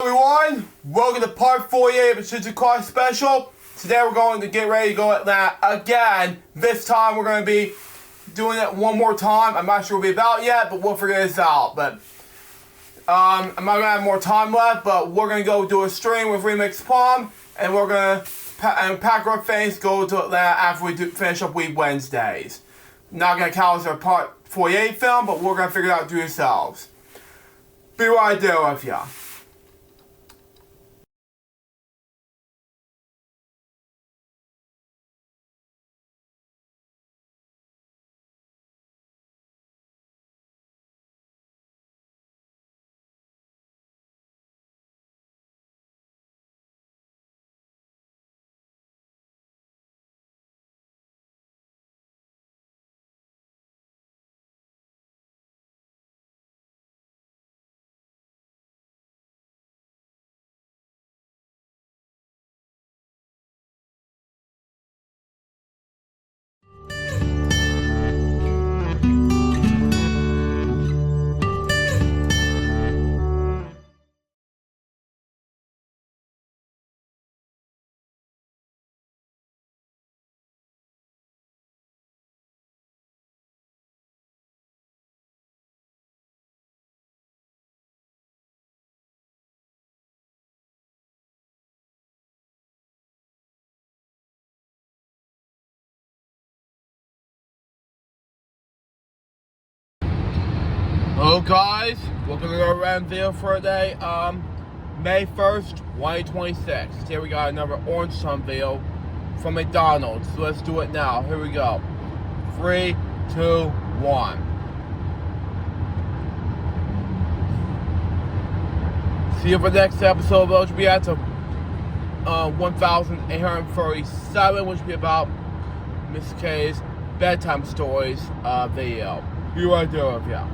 Everyone, welcome to part 48 of the Suzuki Car Special. Today we're going to get ready to go at that again. This time we're going to be doing it one more time. I'm not sure what we'll be about yet, but we'll figure this out. But I'm not going to have more time left, but we're going to go do a stream with Remix Palm, and we're going to pack our things, go to Atlanta after we finish up Week Wednesdays. Not going to count as our part 48 film, but we're going to figure it out to yourselves. Be right there with ya. Hello guys, welcome to our random video for today, May 1st, 2026. Here we got another Orange Sun video from McDonald's. So let's do it now. Here we go. 3, 2, 1. See you for the next episode of LJPCBM 1837, which will be about Miss K's bedtime stories video. Be right there with ya.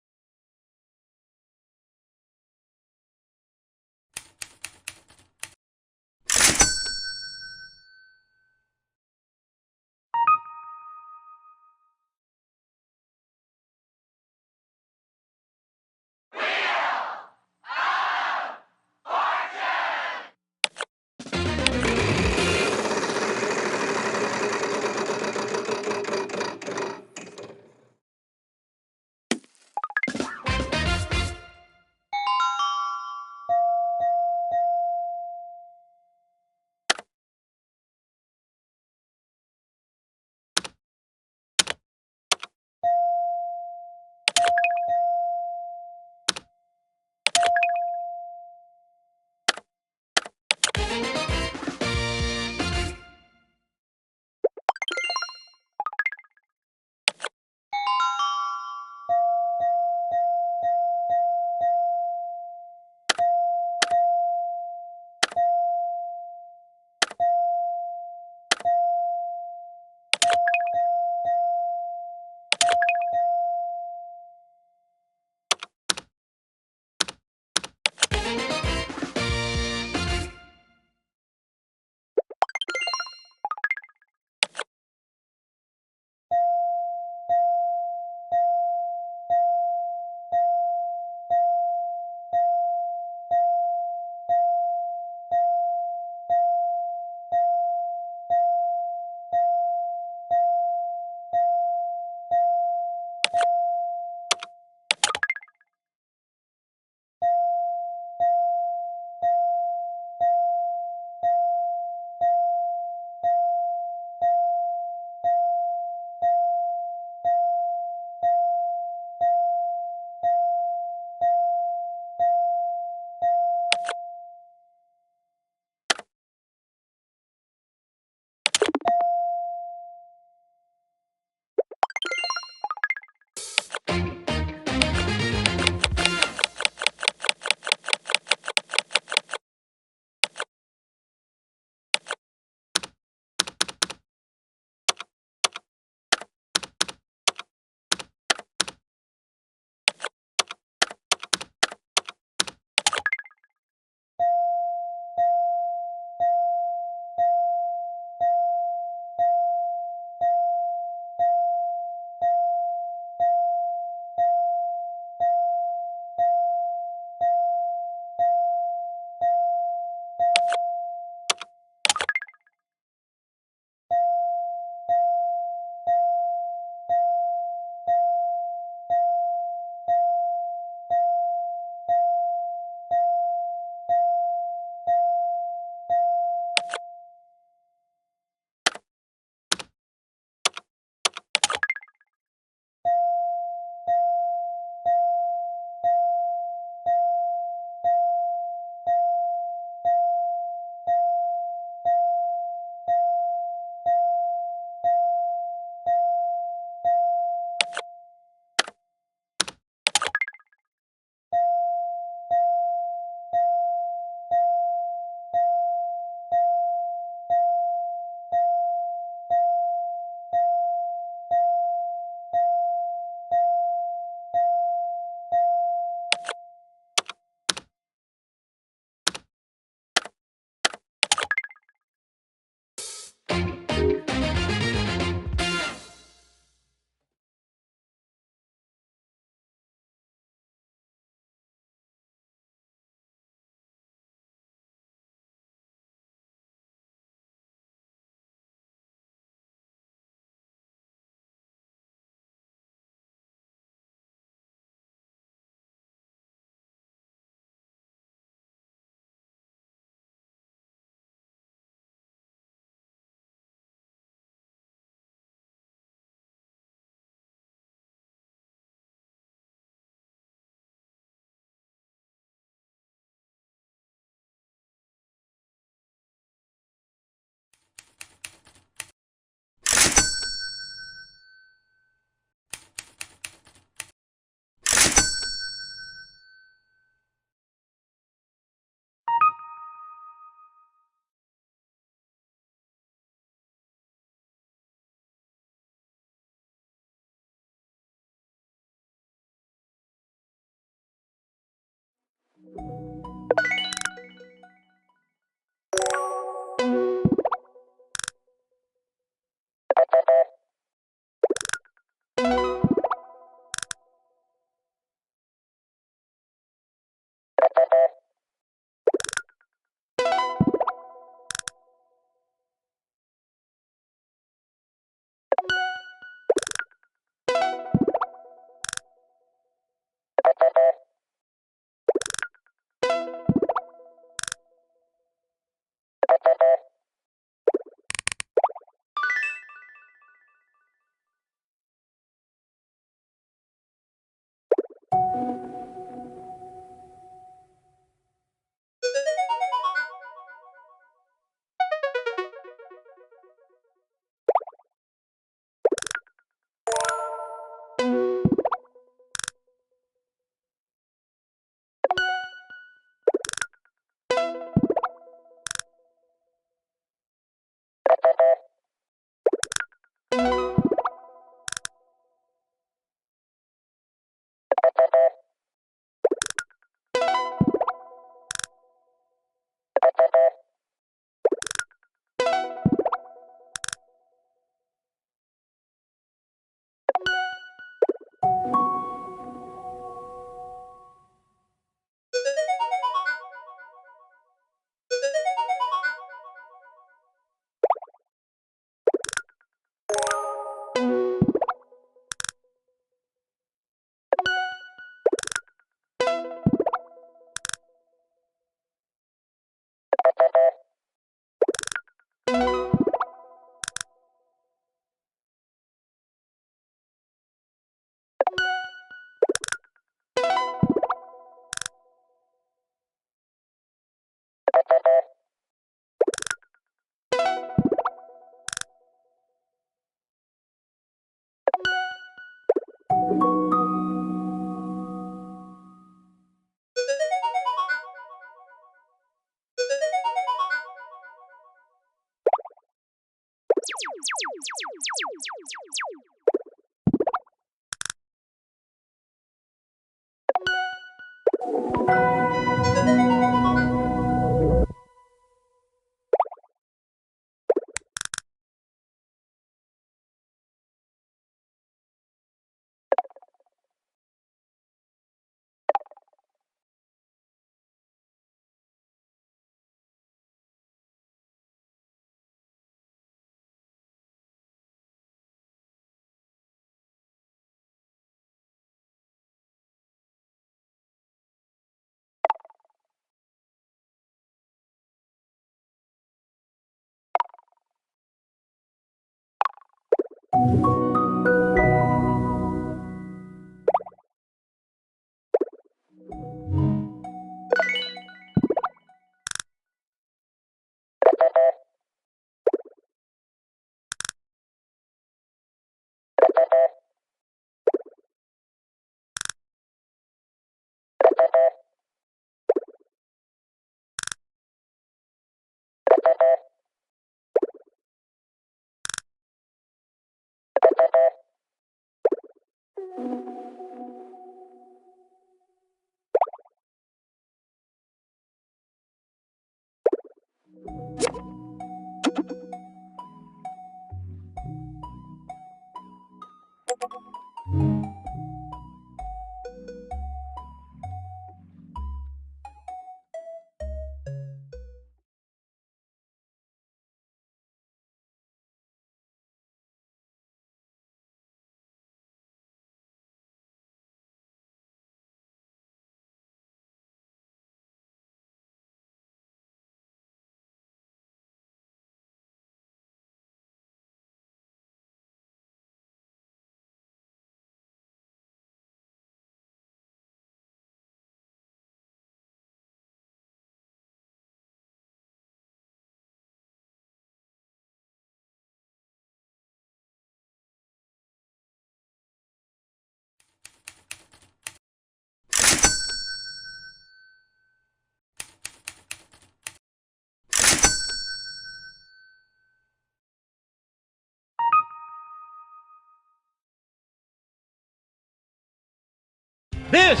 This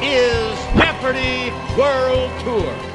is Jeopardy World Tour.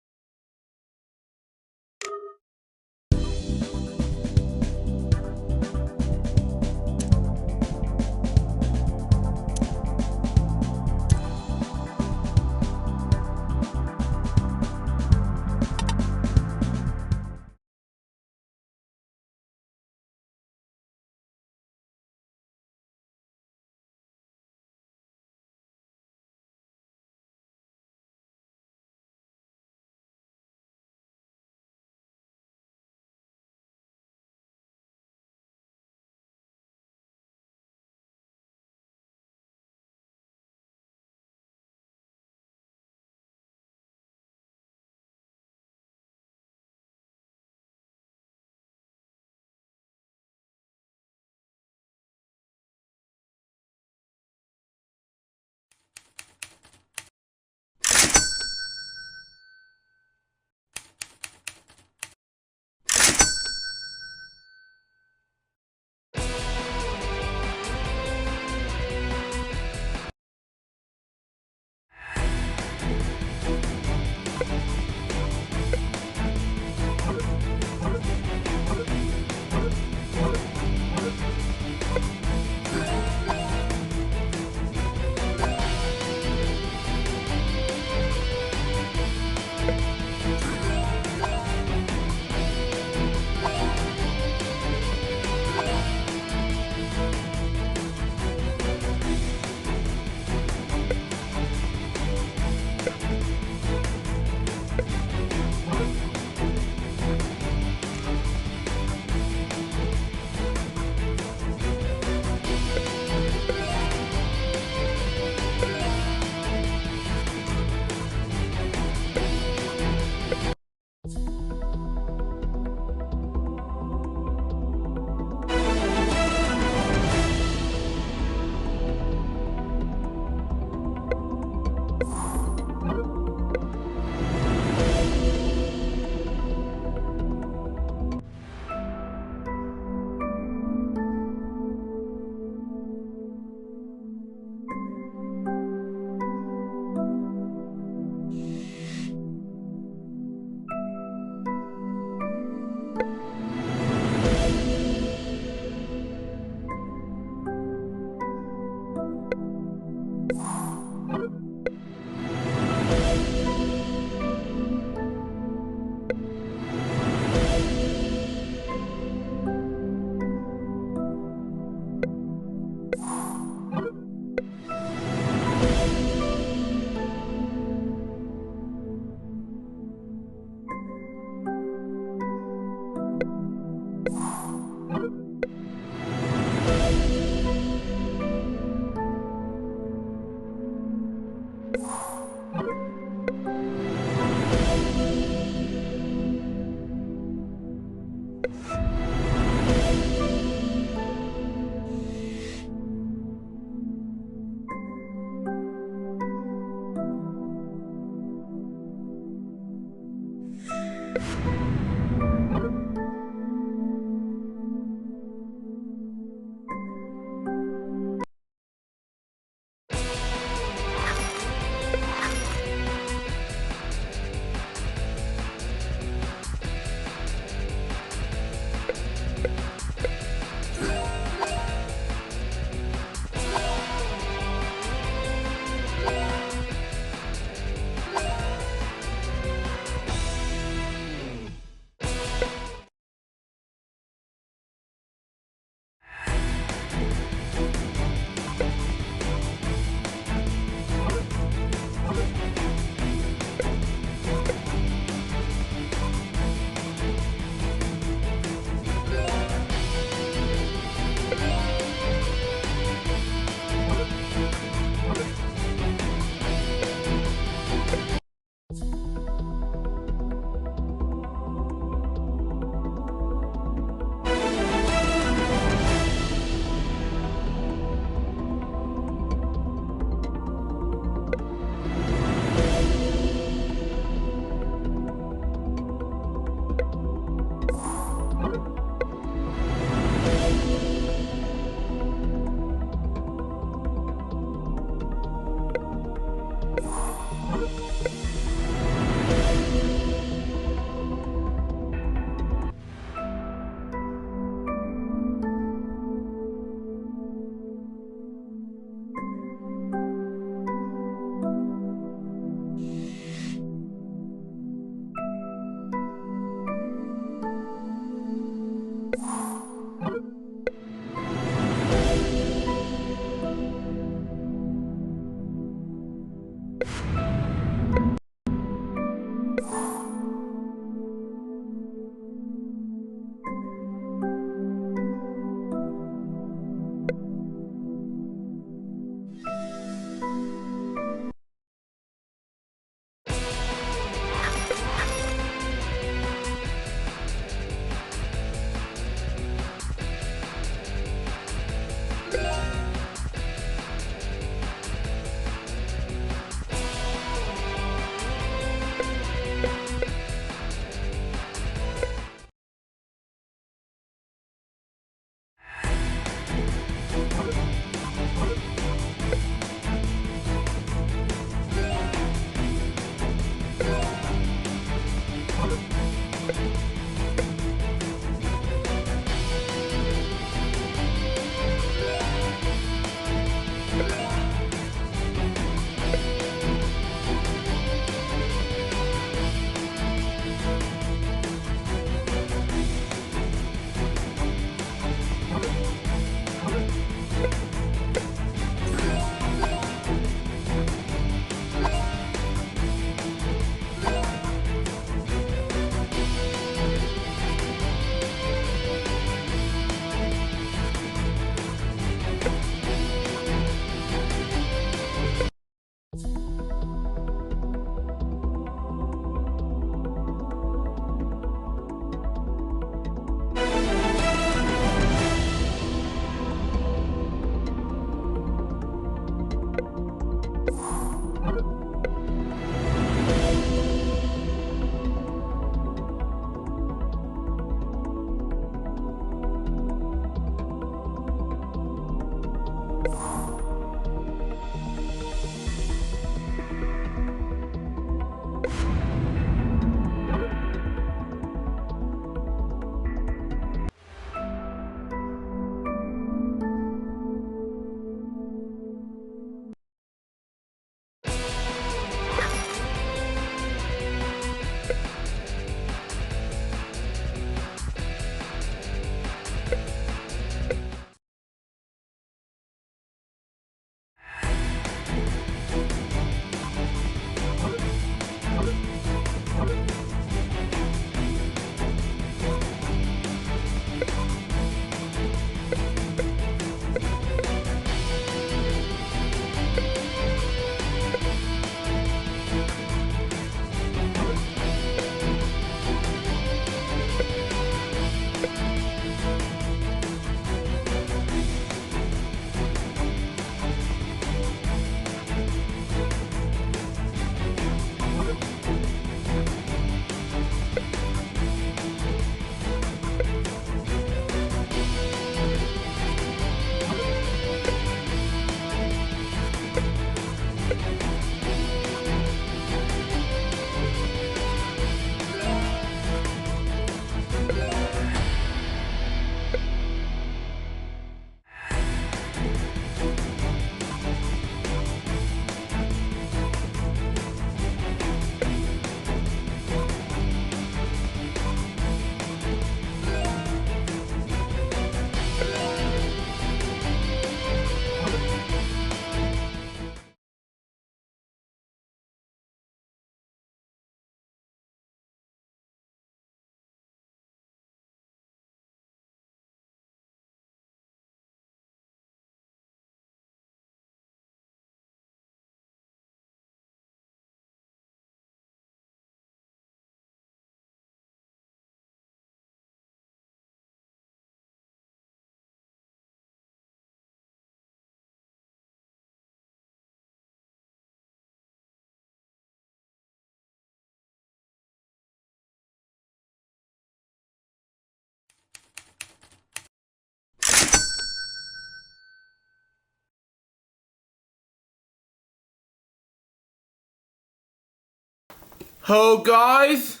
Hello guys,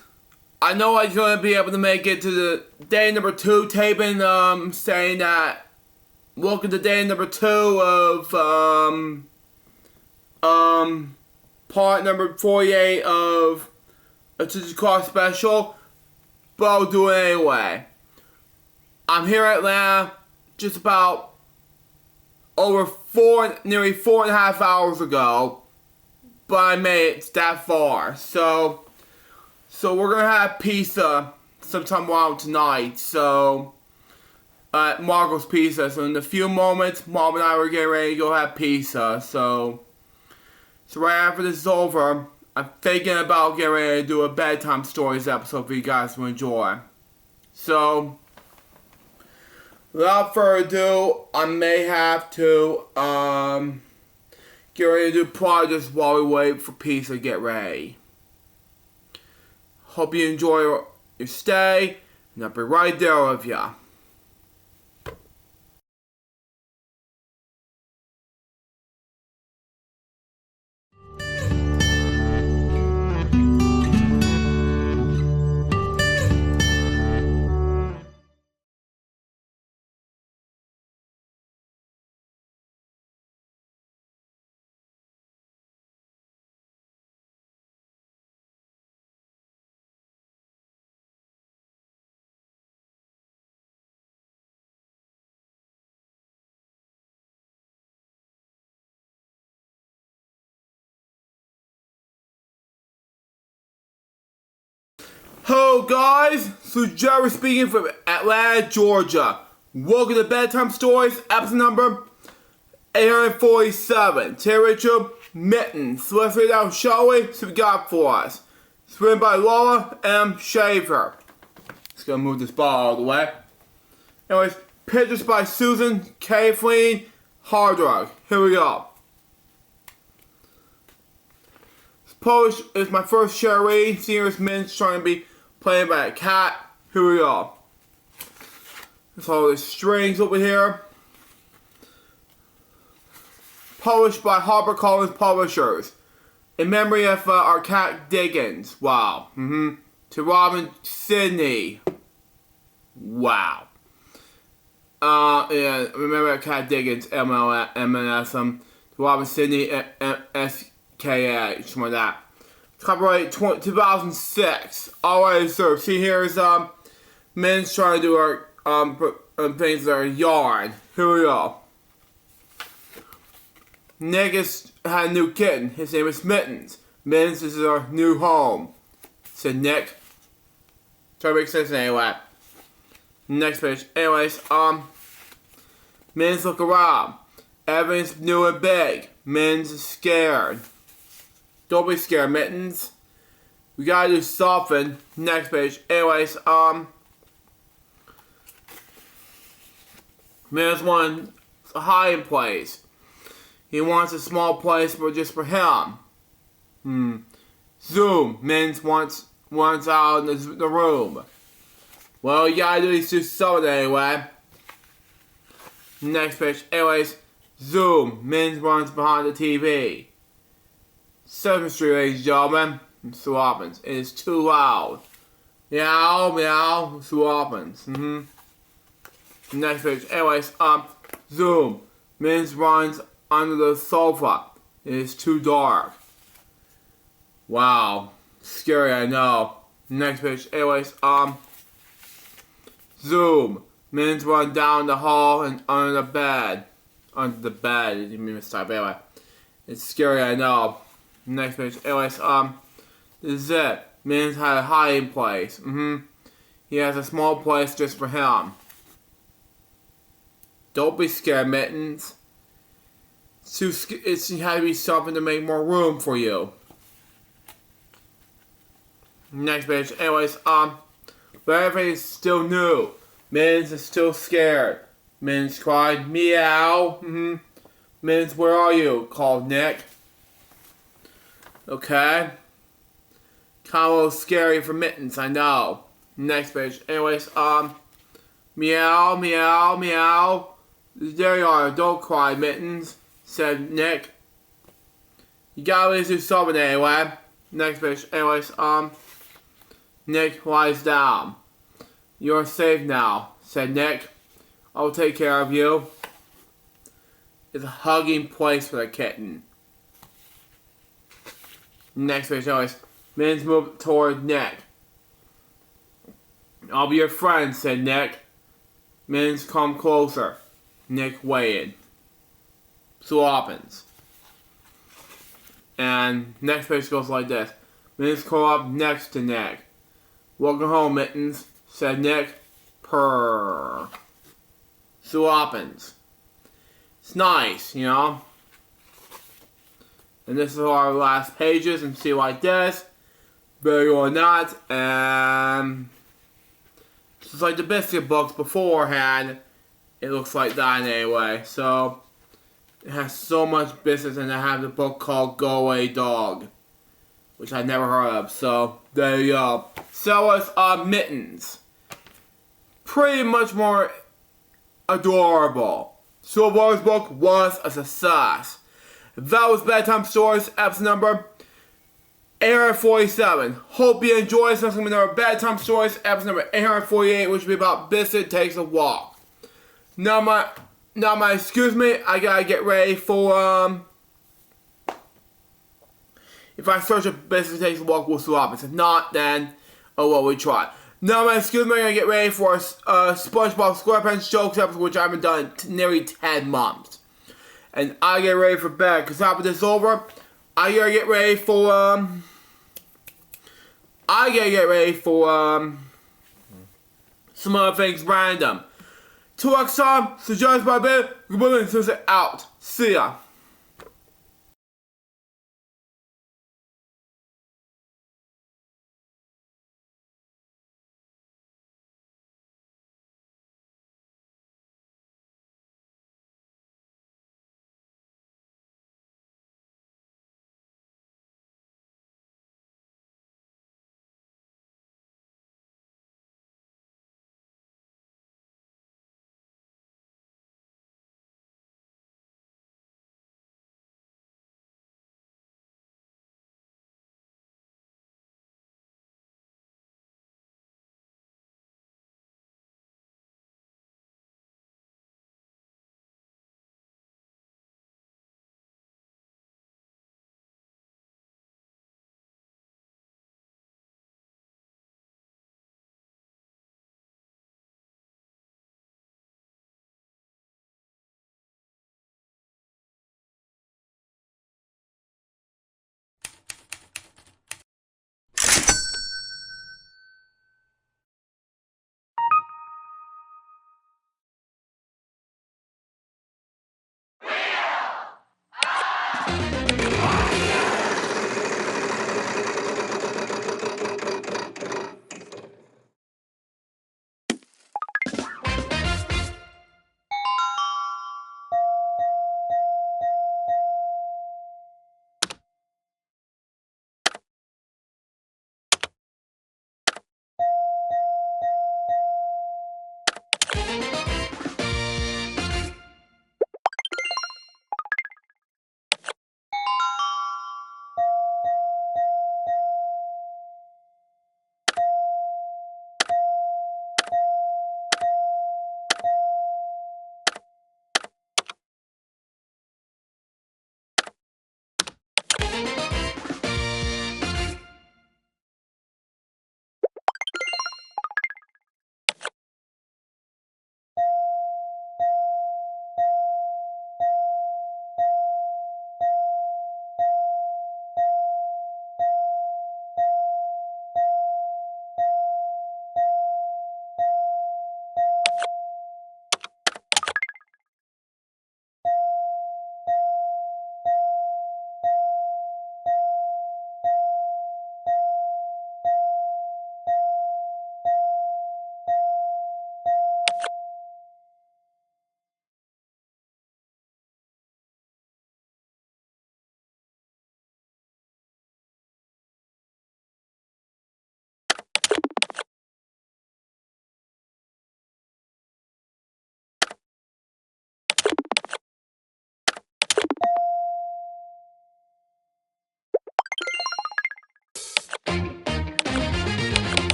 I know I'm going to be able to make it to the day number 2 taping, saying that welcome to day number 2 of, part number 48 of a car special, but I'll do it anyway. I'm here in Atlanta just about nearly 4.5 hours ago. But I made it that far, so we're gonna have pizza sometime around tonight. So at Marco's Pizza. So in a few moments, Mom and I were getting ready to go have pizza. So right after this is over, I'm thinking about getting ready to do a bedtime stories episode for you guys to enjoy. So without further ado, I may have to get ready to do projects while we wait for pizza to get ready. Hope you enjoy your stay, and I'll be right there with ya. Hello guys, so Jerry speaking from Atlanta, Georgia. Welcome to Bedtime Stories, episode number 847. Today Richard Mittens. So let's read out, shall we? See what we got for us. It's written by Laura M. Shaver. Just gonna move this ball out of the way. Anyways, pictures by Susan Kathleen Hardrug. Here we go. Polish is my first Sherry. Senior's men's trying to be played by a cat. Here we go. There's all the strings over here. Published by HarperCollins Publishers. In memory of our cat Dickens. Wow. To Robin Sidney. Wow. Yeah, remember our cat Dickens. MNSM. To Robin Sidney. SKA. Something like that. Copyright 2006. Alright, so see here's men's trying to do our things that are yarn. Here we go. Nick had a new kitten. His name is Mittens. Mittens is our new home. Said Nick. Try to make sense anyway. Next page. Anyways, Mittens look around. Everything's new and big. Mittens is scared. Don't be scared, Mittens. We gotta do something. Next page. Anyways, Mittens wants a hiding place. He wants a small place just for him. Zoom. Mittens wants out in the room. Well, you gotta do something anyway. Next page. Anyways, zoom. Mittens runs behind the TV. Sesame Street, ladies and gentlemen. That's what happens. It is too loud. Meow, meow. That's what happens. Next page. Anyways, zoom. Mittens runs under the sofa. It is too dark. Wow. Scary, I know. Next page. Anyways, zoom. Mittens run down the hall and under the bed. Under the bed. It didn't mean to stop. Anyway. It's scary, I know. Next page. Anyways, this is it. Mittens had a hiding place. He has a small place just for him. Don't be scared, Mittens. It had to be something to make more room for you. Next page. Anyways, but everything is still new. Mittens is still scared. Mittens cried, meow. Mittens, where are you? Called Nick. Okay. Kind of a little scary for Mittens, I know. Next page. Anyways, meow, meow, meow. There you are. Don't cry, Mittens, said Nick. You gotta at least do something anyway. Next page. Anyways, Nick lies down. You're safe now, said Nick. I'll take care of you. It's a hugging place for the kitten. Next page. Anyways, Mittens moved toward Nick. I'll be your friend, said Nick. Mittens come closer. Nick waited. So what happens? And next page goes like this. Mittens curled up next to Nick. Welcome home, Mittens, said Nick. Purr. So what happens? It's nice, you know? And this is our last pages, and see like this. Very or not, and just like the biscuit books beforehand, it looks like that anyway. So it has so much business, and I have the book called Go Away Dog, which I've never heard of. So there you go. So it's Mittens. Pretty much more adorable. So War's book was a success. That was Bedtime Stories, episode number 847. Hope you enjoyed something with our Bedtime Stories, episode number 848, which will be about Biscuit Takes a Walk. Now my excuse me, I gotta get ready for, if I search up Biscuit Takes a Walk, we'll see what happens. If not, then, oh well, we try. Now my excuse me, I gotta get ready for a SpongeBob SquarePants Jokes episode, which I haven't done in nearly 10 months. And I get ready for bed, because after this is over, I gotta get ready for, some other things random. Till next time, suggest by Ben, goodbye, and out. See ya.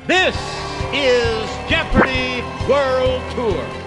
This is Jeopardy World Tour.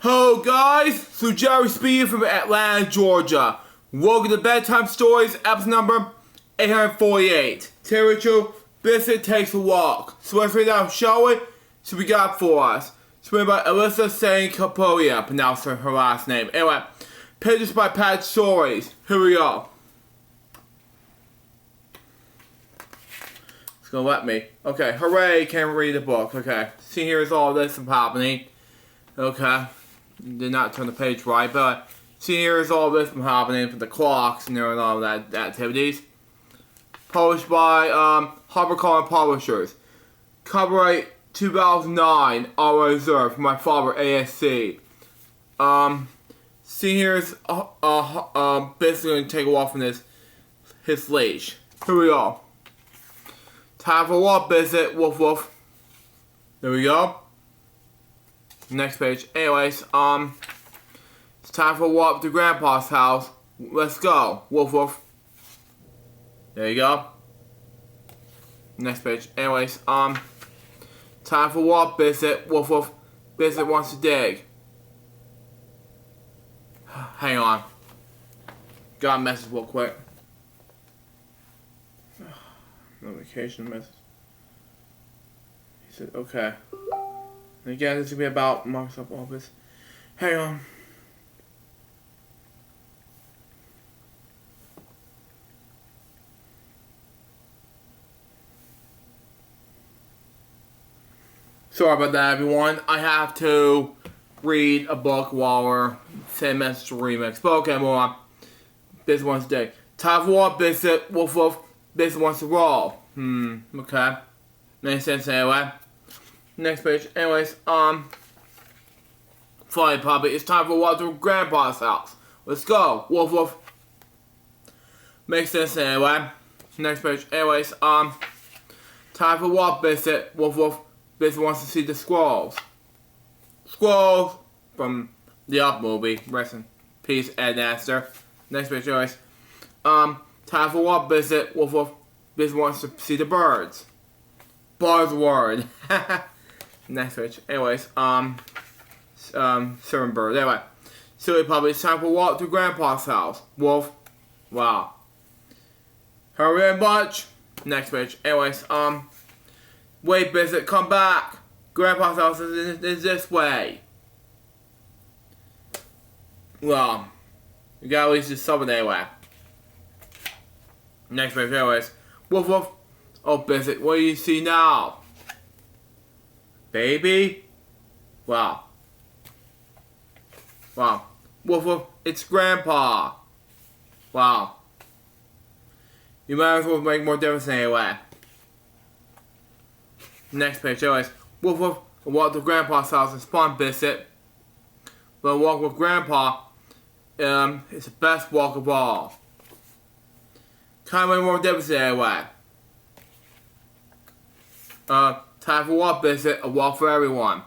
Hello guys, so Jerry speaking from Atlanta, Georgia. Welcome to Bedtime Stories, episode number 848. Today Rachel, Biscuit Takes a Walk. So let's read out, shall we? So we got for us. It's written by Alyssa Saint Capolia, pronouncing her last name. Anyway, pages by Pat Stories. Here we go. It's gonna let me. Okay, hooray, can't read the book. Okay, see here's all this happening. Okay. Did not turn the page right, but see here's all this from happening for the clocks and all that activities. Published by HarperCollins Publishers. Copyright 2009, all reserved for my father ASC. See here's basically gonna take a walk from his leash. Here we go. Time for a walk, visit, woof woof. There we go. Next page. Anyways, it's time for a walk to Grandpa's house. Let's go. Woof woof. There you go. Next page. Anyways, time for a walk, Biscuit. Woof woof. Biscuit wants to dig. Hang on. Got a message real quick. Notification message. He said, okay. And again, this is going to be about Microsoft Office. Hang on. Sorry about that, everyone. I have to read a book while we're sending message to remix. But okay, move on. This one's day. Time for what? Biscuit. Woof woof. Biscuit wants to roll. Okay. Makes sense anyway. Next page. Anyways, Flying Puppy, it's time for a walk to Grandpa's house. Let's go. Woof woof. Makes sense anyway. Next page. Anyways, time for a walk, Biscuit. Woof woof. Biscuit wants to see the squirrels. Squirrels from the Up movie. Rest in peace, Ed Astor. Next page. Anyways, time for a walk, Biscuit. Woof woof. Biscuit wants to see the birds. Buzzword. Next page. Anyways, Servant Bird. Anyway, Silly Puppy, it's time for a walk to Grandpa's house. Wolf. Wow. Hurry and bunch. Next page. Anyways, wait, Biscuit, come back. Grandpa's house is this way. Well, you got at least do something anyway. Next page. Anyways, woof woof. Oh, Biscuit, what do you see now? Baby? Wow. Wow. Woof woof, it's Grandpa. Wow. You might as well make more difference anyway. Next page, anyways. Woof woof, I walk to Grandpa's house and spawn, Biscuit. But a walk with Grandpa, it's the best walk of all. Can't make more difference anyway. Time for walk, Biscuit. A walk for everyone.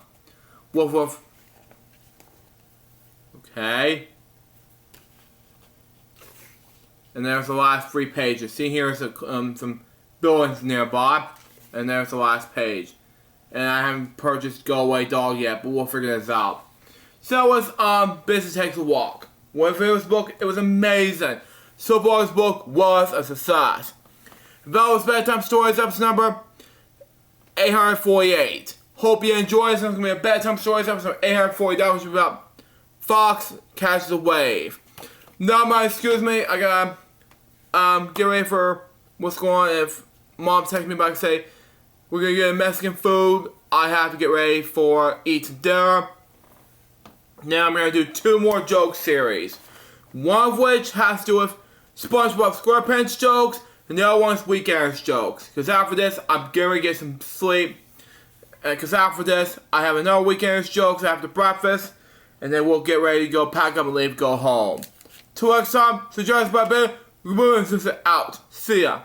Woof woof. Okay. And there's the last 3 pages. See, here's some buildings nearby. And there's the last page. And I haven't purchased Go Away Dog yet, but we'll figure this out. So it was Business Takes a Walk. One of this book, it was amazing. So far, this book was a success. If that was Bedtime Stories, episode number 848. Hope you enjoyed this. It's going to be a Bedtime Stories episode 840. That was about Fox Catches a Wave. Now, excuse me, I gotta get ready for what's going on. If Mom texts me back and say, we're going to get Mexican food, I have to get ready for eat dinner. Now I'm going to do 2 more joke series. One of which has to do with SpongeBob SquarePants jokes, and the other one's Weekends jokes. Because after this, I'm going to get some sleep. Because after this, I have another Weekends jokes after breakfast. And then we'll get ready to go pack up and leave, go home. Till next time, so join us by Bill. We're out. See ya.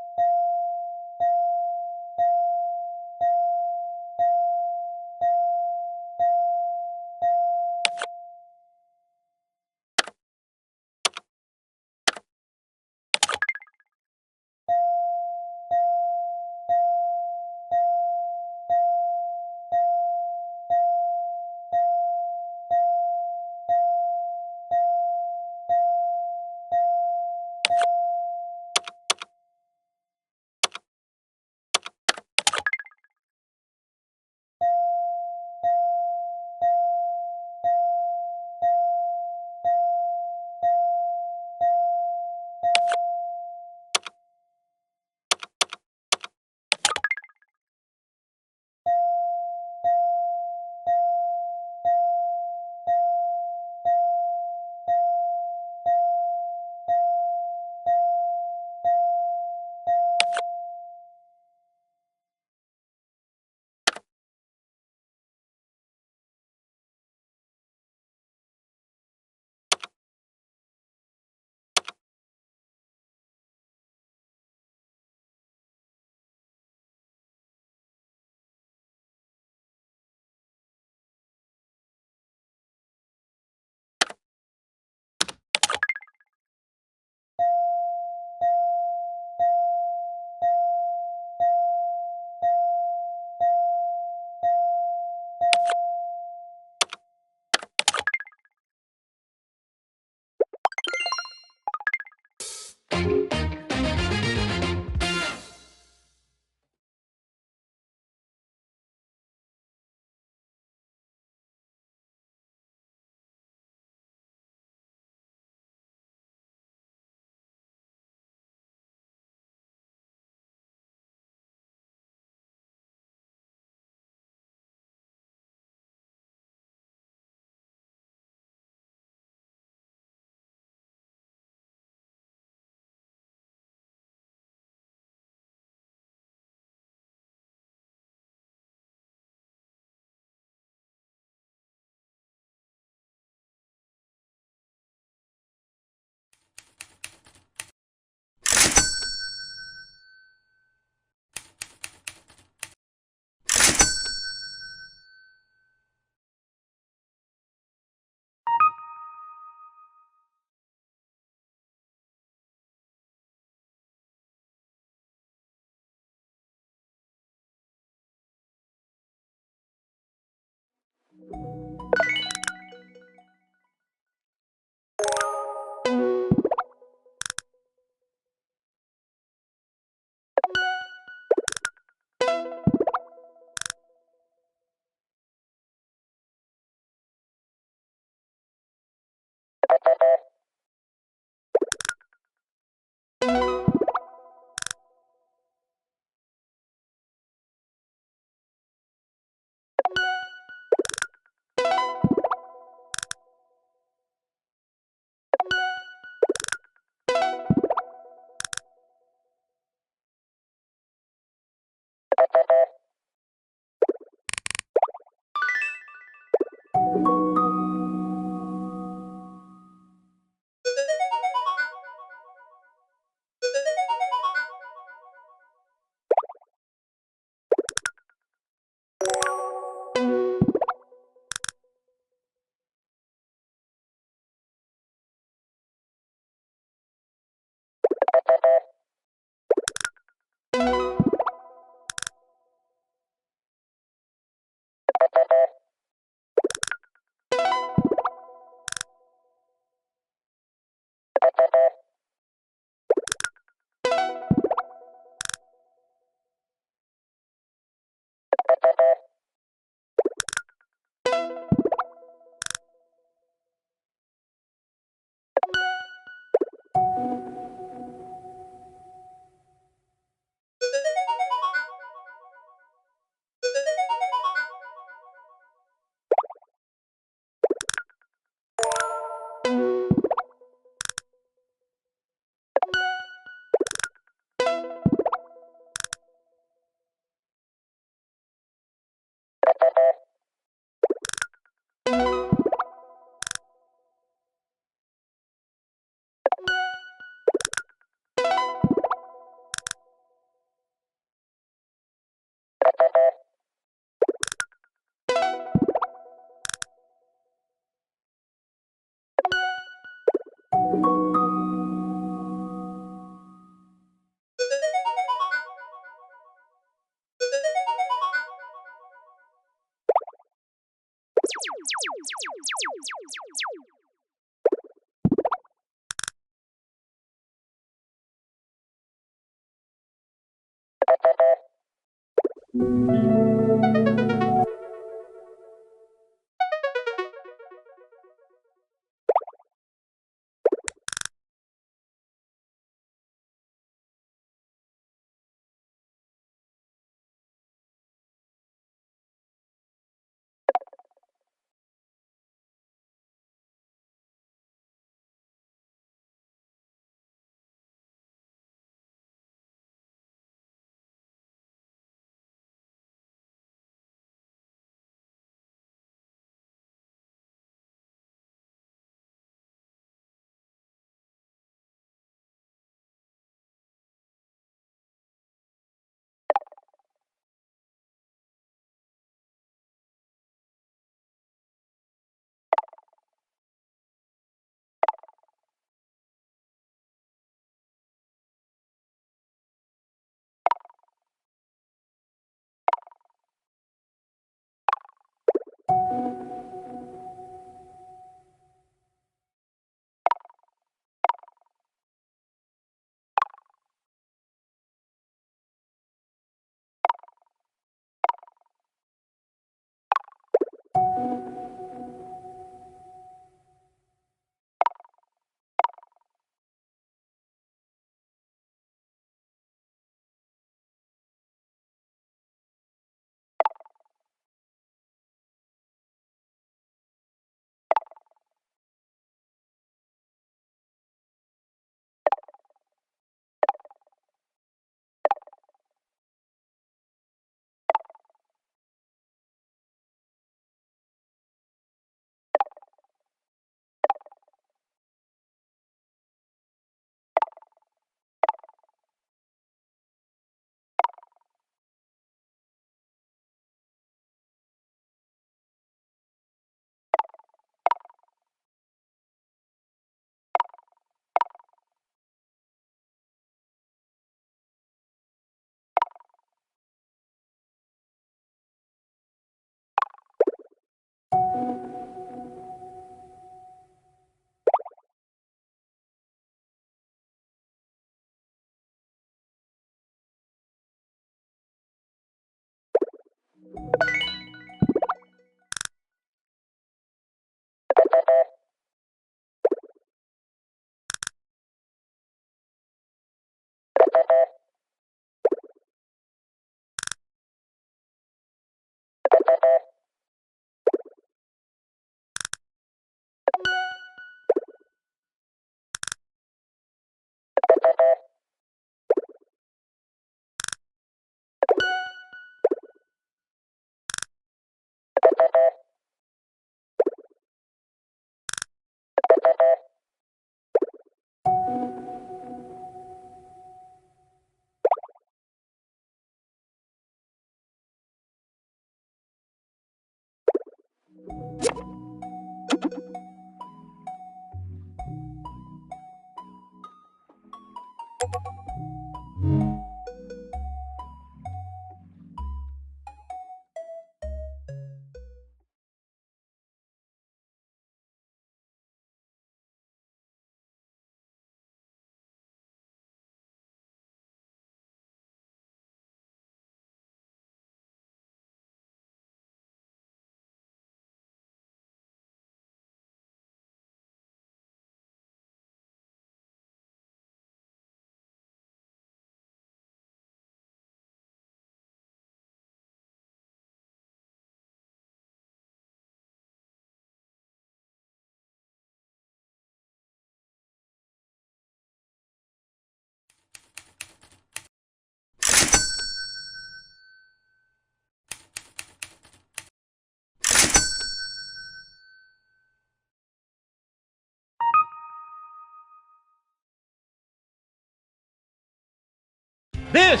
This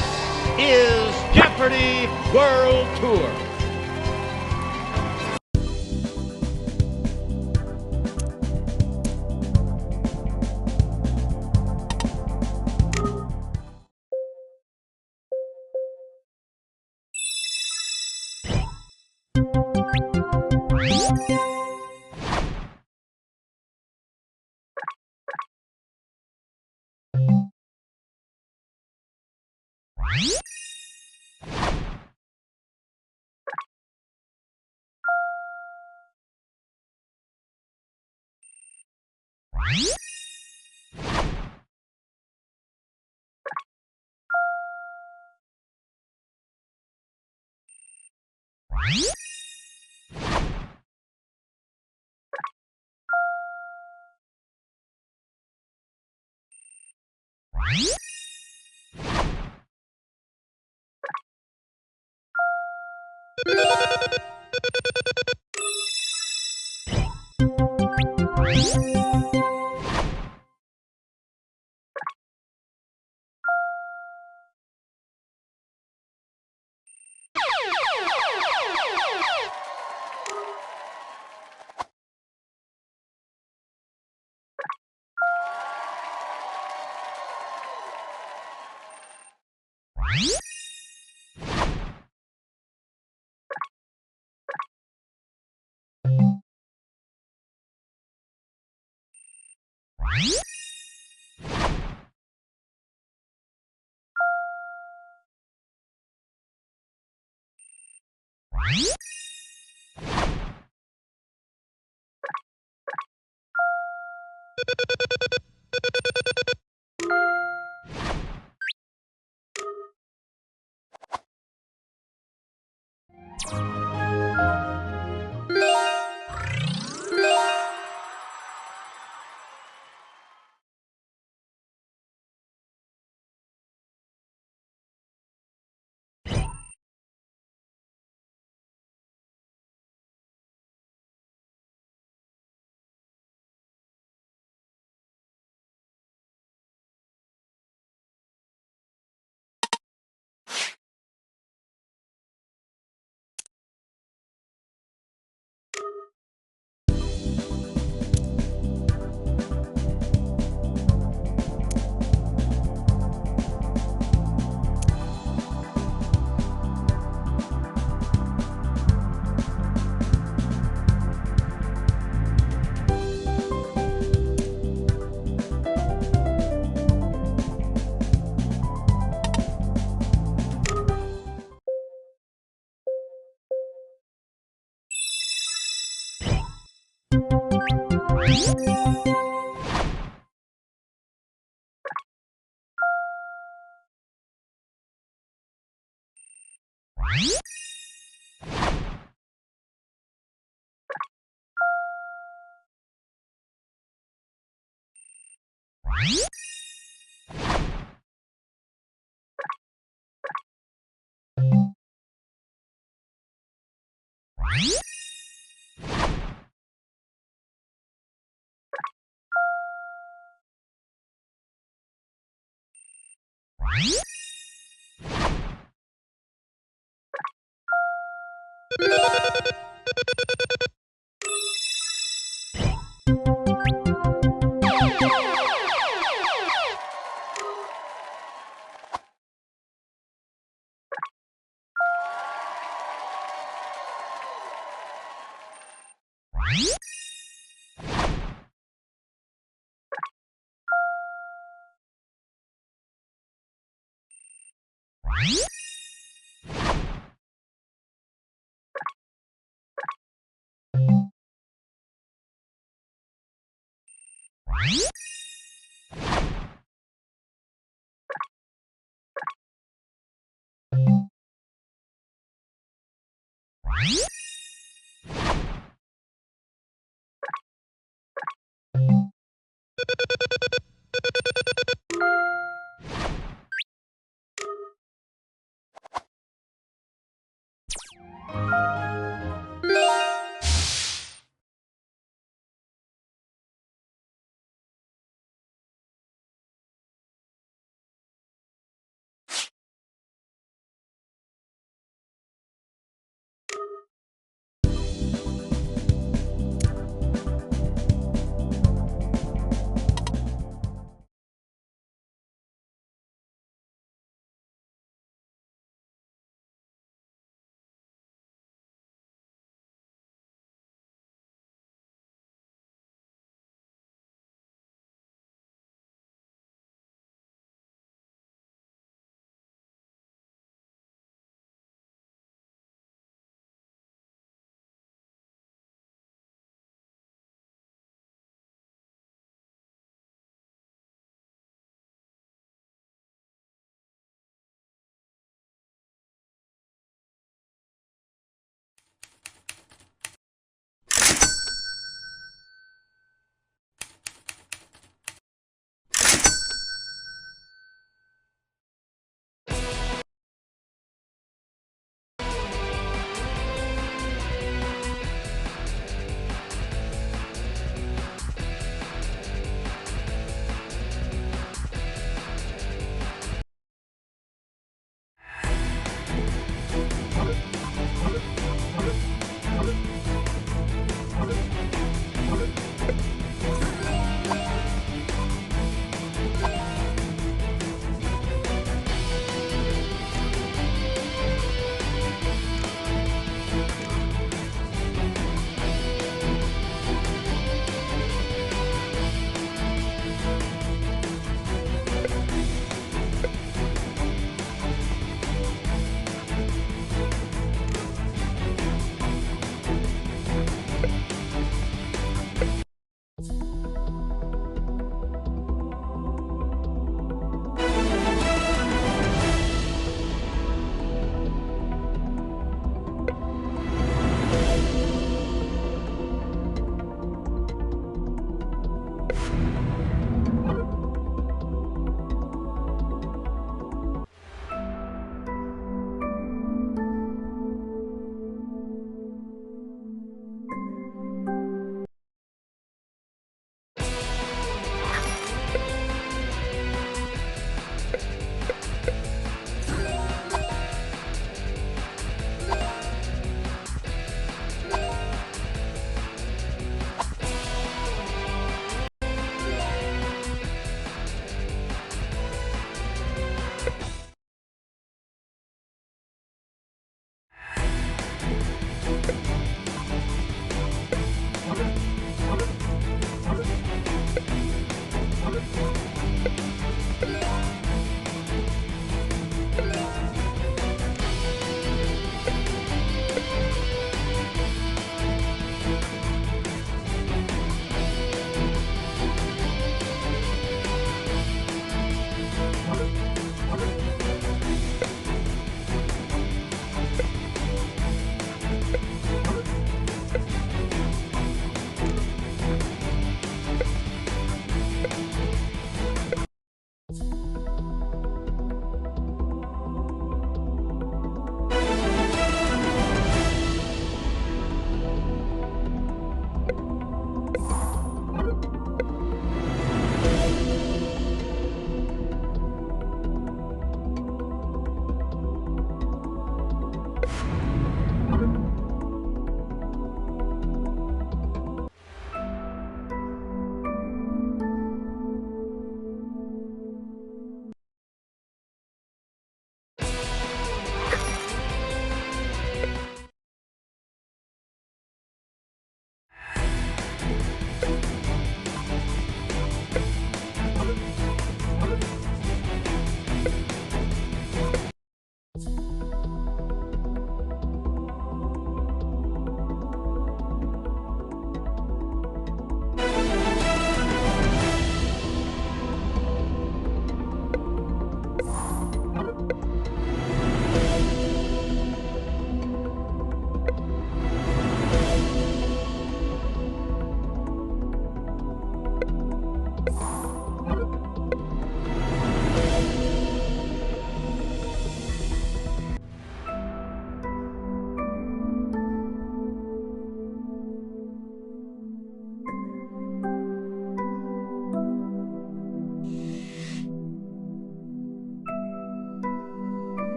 is Jeopardy World Tour.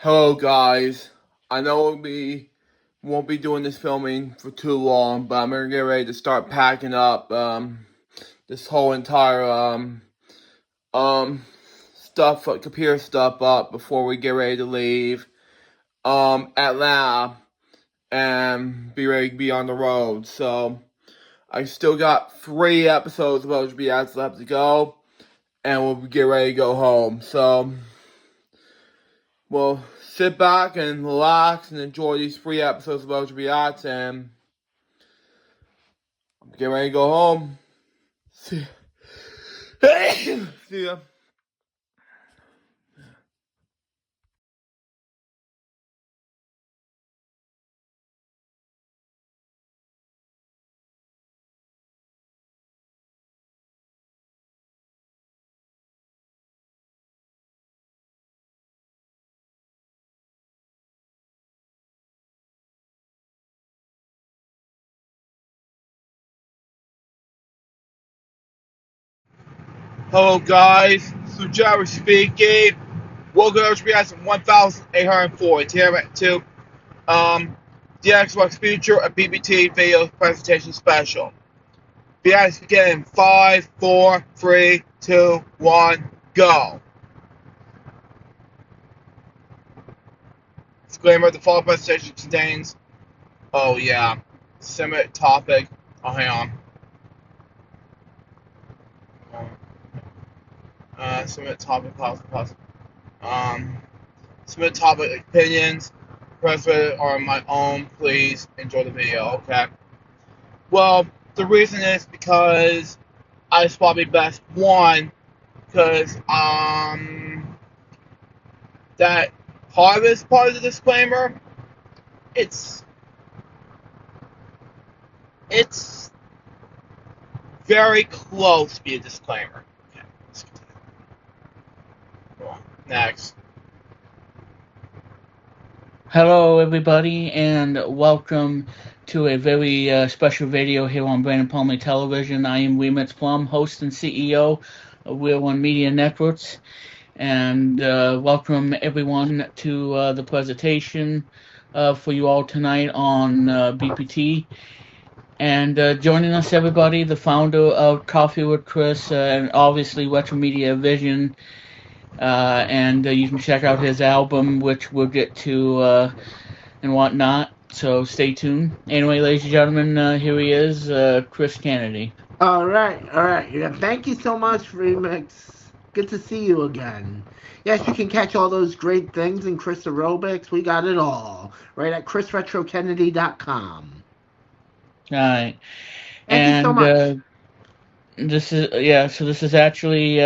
Hello guys, I know we won't be doing this filming for too long, but I'm gonna get ready to start packing up this whole entire stuff, computer stuff up before we get ready to leave Atlanta and be ready to be on the road. So I still got 3 episodes of LJPCBM left to go, and we'll get ready to go home. So we'll sit back and relax and enjoy these 3 episodes of LJPCBM and get ready to go home. See ya. Hello guys, Sujara speaking. Welcome to LJPCBM 1804. Today I'm at the Xbox Future a BBT video presentation special. Reacts begin in 5, 4, 3, 2, 1, go. Disclaimer: the following presentation contains, similar topic. Oh, hang on. Similar topic, similar topic opinions. President are my own. Please enjoy the video. Okay. Well, the reason is because I just probably best one, because that harvest part of the disclaimer, it's very close to be a disclaimer. Okay, let's continue. Go on. Next. Hello everybody and welcome to a very special video here on Brandon Palmer Television. I am Remix Plum, host and CEO of We're One Media Networks, and welcome everyone to the presentation for you all tonight on BPT. And joining us, everybody, the founder of Coffee with Chris and obviously Retro Media Vision. And you can check out his album, which we'll get to and whatnot. So stay tuned. Anyway, ladies and gentlemen, here he is, Chris Kennedy. All right. Yeah, thank you so much, Remix. Good to see you again. Yes, you can catch all those great things in Chris Aerobics. We got it all right at chrisretrokennedy.com. All right. Thank you so much. This is actually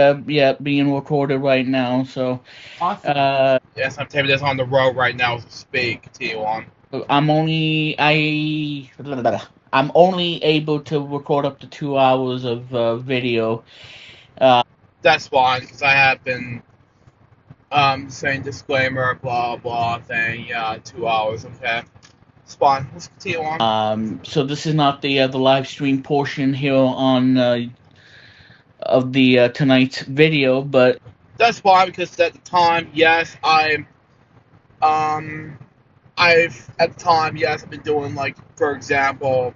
being recorded right now. So Awesome. Yes, I'm taping this on the road right now as we speak. T1. I'm only able to record up to 2 hours of video. That's fine, because I have been saying disclaimer, blah blah thing. 2 hours. Okay. It's fine. Let's continue on. So this is not the live stream portion here on of the tonight's video, but that's fine, because at the time, yes, I've been doing, like, for example,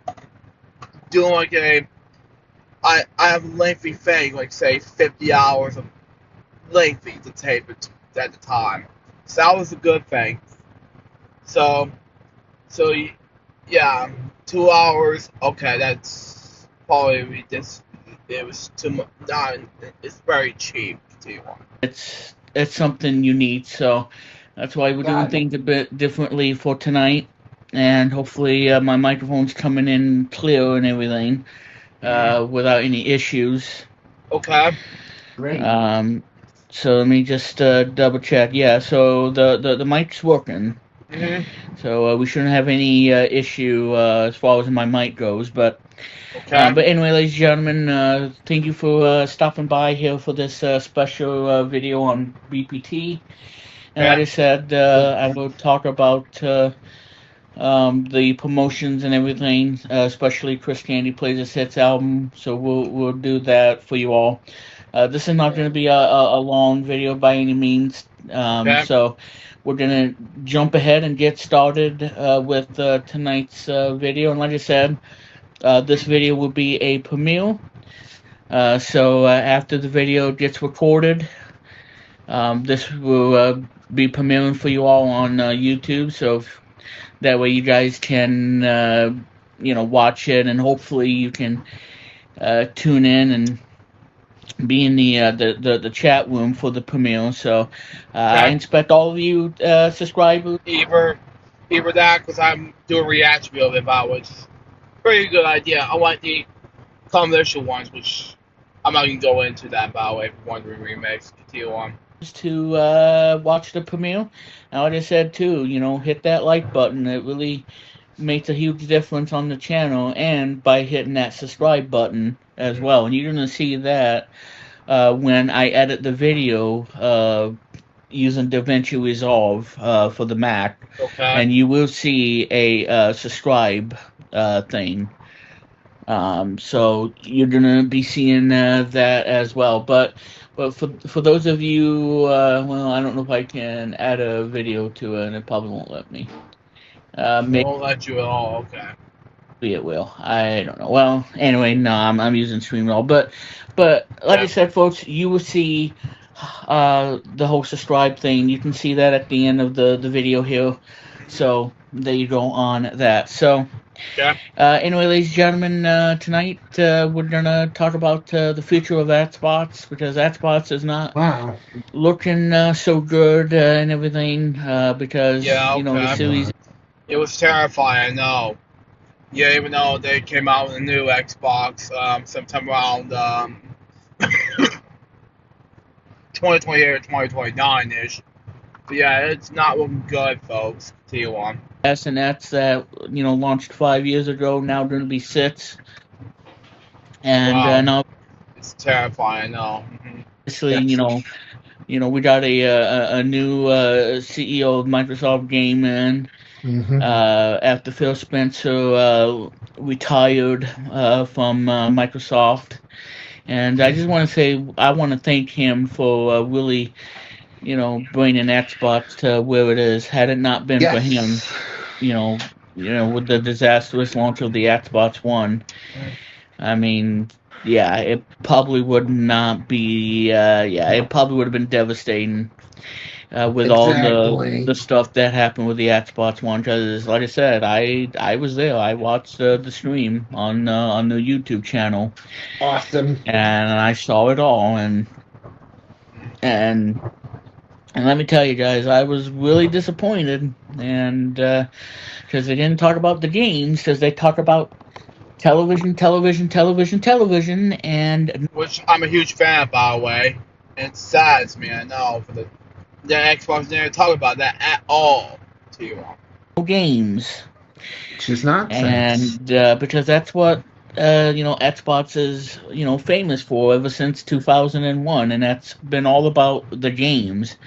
I have a lengthy thing, like, say 50 hours of lengthy to tape it at the time, so that was a good thing. So yeah, 2 hours. Okay, that's probably just, it was too much. It's very cheap. it's something you need, so that's why we're doing things a bit differently for tonight, and hopefully my microphone's coming in clear and everything without any issues. Okay. Great. So let me just double check. Yeah, so the mic's working. Mm-hmm. So we shouldn't have any issue as far as my mic goes, but okay. But anyway, ladies and gentlemen, thank you for stopping by here for this special video on BPT. And like I said, I will talk about the promotions and everything, especially Chris Candy Plays His Hits album. So we'll do that for you all. This is not going to be a long video by any means. So we're gonna jump ahead and get started with tonight's video. And like I said, this video will be a premiere. So after the video gets recorded, this will be premiering for you all on YouTube. So that way you guys can watch it, and hopefully you can tune in and be in the chat room for the premiere. So I expect all of you subscribers. Either that, because I'm doing reaction video about it, which is a pretty good idea. I like the commercial ones, which I'm not going to go into that, by the way, for Wondering Remix. Continue on. To watch the premiere. And like I said too, hit that like button. It really makes a huge difference on the channel, and by hitting that subscribe button as well. And you're going to see that when I edit the video using DaVinci Resolve for the Mac. Okay. And you will see a subscribe thing. So you're gonna be seeing that as well. But for those of you, well, I don't know if I can add a video to it, and it probably won't let me. Maybe won't let you at all. Okay. It will. I don't know. Well, anyway, no, I'm using ScreenFlow. But like I said, folks, you will see the whole subscribe thing. You can see that at the end of the video here. So there you go on that. So. Yeah. Anyway, ladies and gentlemen, tonight we're gonna talk about the future of AdSpots, because AdSpots is not looking so good and everything, because the series. It was terrifying, I know. Yeah, even though they came out with a new Xbox sometime around 2028 or 2029-ish. But yeah, it's not looking good, folks. Continue on. SNETs that launched 5 years ago now going to be 6, and now it's terrifying. I know. Obviously, we got a new CEO of Microsoft Gaming after Phil Spencer retired from Microsoft, and I just want to say I want to thank him for really. Bringing Xbox to where it is. Had it not been for him, with the disastrous launch of the Xbox One, I mean, it probably would not be. It probably would have been devastating with all the stuff that happened with the Xbox One. Because, like I said, I was there. I watched the stream on the YouTube channel. Awesome. And I saw it all, and let me tell you guys, I was really disappointed, and because they didn't talk about the games, because they talk about television, and which I'm a huge fan of, by the way. And it saddens me, I know, for the Xbox didn't talk about that at all to you all. No games. Which nonsense. And because that's what Xbox is famous for ever since 2001, and that's been all about the games.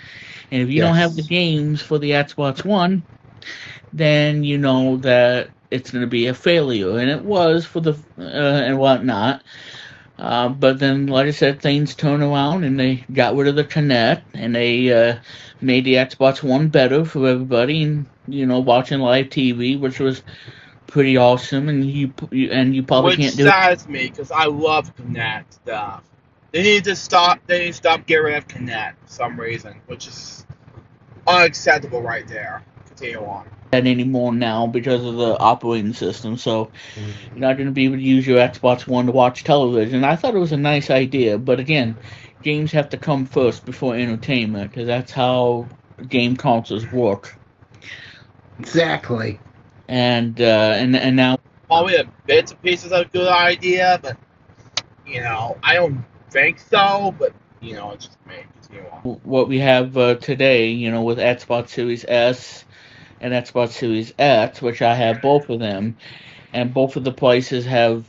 And if you don't have the games for the Xbox One, then you know that it's going to be a failure, and it was for the and whatnot. But then, like I said, things turned around, and they got rid of the Kinect, and they made the Xbox One better for everybody, and watching live TV, which was pretty awesome, and you probably can't do it. Which saddens me, because I love Kinect stuff. They need to stop getting rid of Kinect for some reason, which is unacceptable right there. Continue on. Anymore now because of the operating system, so you're not going to be able to use your Xbox One to watch television. I thought it was a nice idea, but again, games have to come first before entertainment, because that's how game consoles work. Exactly. And now probably a bits and pieces of a good idea, but I don't think so. But it's just me. What we have today, with Xbox Series S and Xbox Series X, which I have both of them, and both of the prices have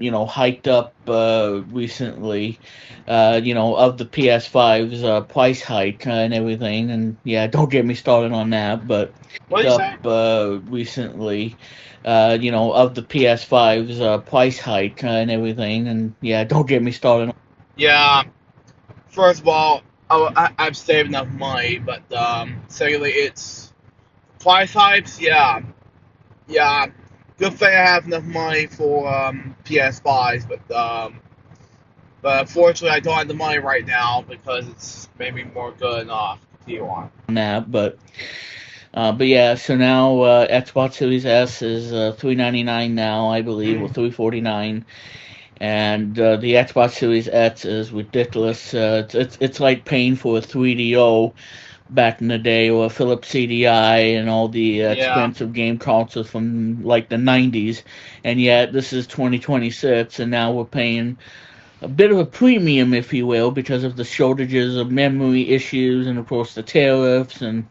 hiked up recently, of the PS5's price hike and everything, and don't get me started on that, but recently, of the PS5's price hike and everything, and don't get me started. Yeah, first of all, I've saved enough money, but secondly, it's price hikes. Yeah, good thing I have enough money for PS5s, but unfortunately, I don't have the money right now because it's maybe more good enough if you want. On that, but yeah. So now Xbox Series S is $399 now, I believe, or $349. And the Xbox Series X is ridiculous. It's like paying for a 3DO back in the day, or a Philips CDI, and all the expensive game consoles from like the 90s. And yet this is 2026, and now we're paying a bit of a premium, if you will, because of the shortages of memory issues, and of course the tariffs. And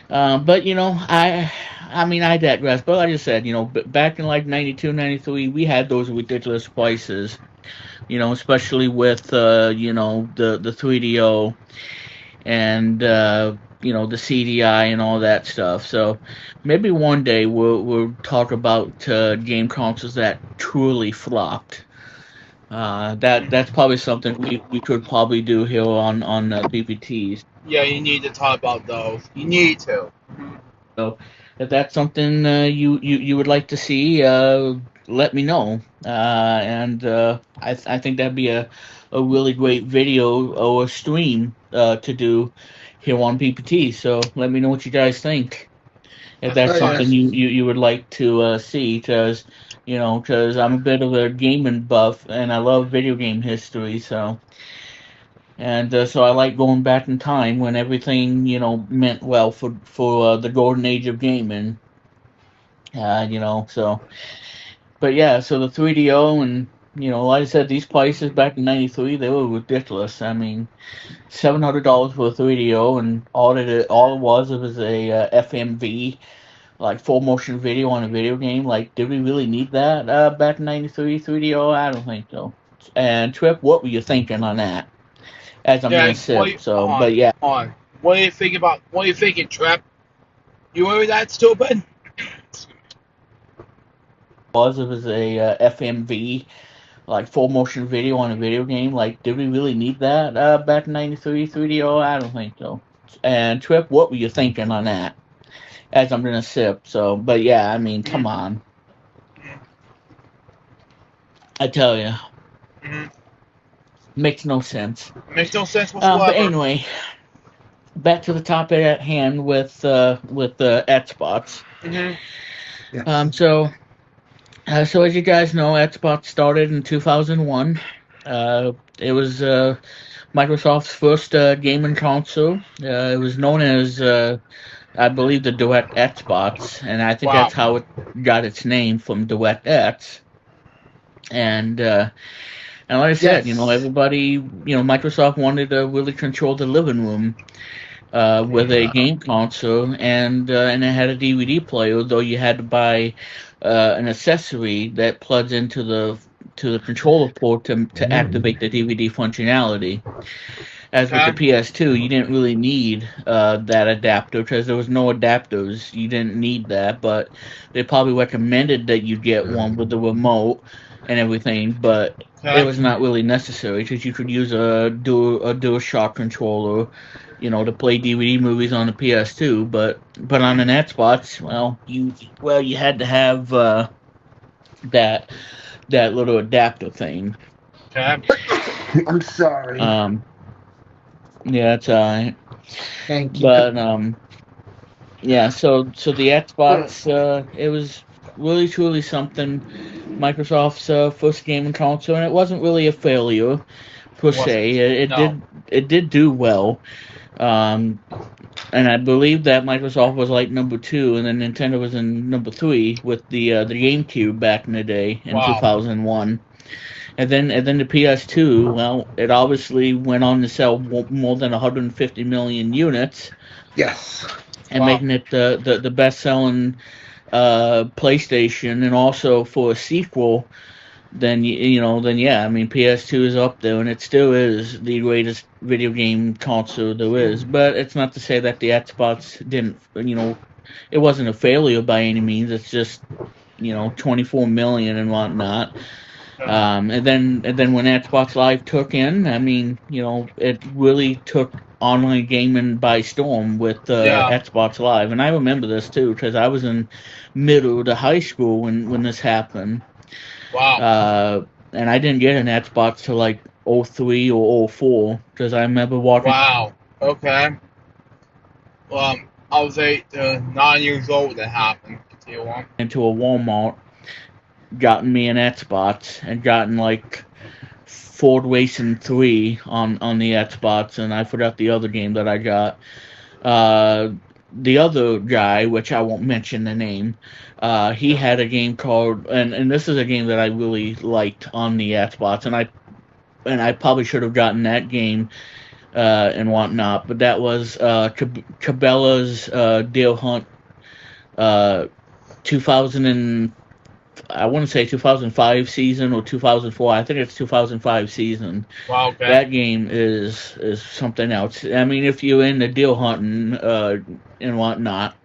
but I mean, I digress. But like I said, back in like 92, 93, we had those ridiculous prices. Especially with the 3DO and the CDI and all that stuff. So maybe one day we'll talk about game consoles that truly flopped. That's probably something we could probably do here on BPTs. Yeah, you need to talk about those. You need to. So if that's something you would like to see, let me know. And I think that'd be a really great video or stream to do here on PPT. So let me know what you guys think. If that's something you would like to see, because I'm a bit of a gaming buff and I love video game history. So I like going back in time when everything meant well for the golden age of gaming. So. But yeah, so the 3DO, and like I said, these prices back in '93, they were ridiculous. I mean, $700 for a 3DO, and all it was a FMV, like full motion video on a video game. Like, did we really need that back in '93 3DO? I don't think so. And Trip, what were you thinking on that? As I'm gonna sip. So, but yeah. What do you think about? What are you thinking, Trip? You were that stupid? Was it was a FMV, like full motion video on a video game. Like, did we really need that back in '93 3DO? I don't think so. And Trip, what were you thinking on that? As I'm gonna sip. So, but yeah, I mean, come on. I tell you, makes no sense. Makes no sense whatsoever. But anyway, back to the topic at hand with Xbox. Yes. So as you guys know, Xbox started in 2001. It was Microsoft's first gaming console. It was known as, I believe, the Direct Xbox, and I think that's how it got its name, from DirectX. And like I said, everybody, Microsoft wanted to really control the living room with a game console, and it had a DVD player, though you had to buy an accessory that plugs into the controller port to activate the DVD functionality. As with the PS2, you didn't really need that adapter, because there was no adapters. You didn't need that, but they probably recommended that you get one with the remote and everything, but it was not really necessary, because you could use a DualShock controller, to play DVD movies on the PS2, but on an Xbox, you had to have that little adapter thing. I'm sorry. Yeah, it's alright. Thank you. But yeah, so the Xbox, it was really truly something. Microsoft's first gaming console, and it wasn't really a failure per se. It did do well. And I believe that Microsoft was like number 2, and then Nintendo was in number 3 with the GameCube back in the day in 2001. And then the PS2, well, it obviously went on to sell more than 150 million units. Yes. And making it the best-selling PlayStation, and also for a sequel. Then yeah, I mean, PS2 is up there, and it still is the greatest video game console there is. But it's not to say that the Xbox didn't, it wasn't a failure by any means. It's just, 24 million and whatnot. And then when Xbox Live took in, I mean, it really took online gaming by storm with Xbox Live. And I remember this too because I was in middle to high school when this happened. Wow. And I didn't get an Xbox till like 03 or 04 because I remember walking. Wow. Okay. I was 8 to 9 years old when that happened. Into a Walmart, gotten me an Xbox, and gotten like Ford Racing 3 on the Xbox, and I forgot the other game that I got. The other guy, which I won't mention the name, he had a game called, and this is a game that I really liked on the Xbox, and I probably should have gotten that game and whatnot, but that was Cabela's Deer Hunt I want to say 2005 season or 2004. I think it's 2005 season. Wow, okay. That game is something else. I mean, if you're into deer hunting and whatnot,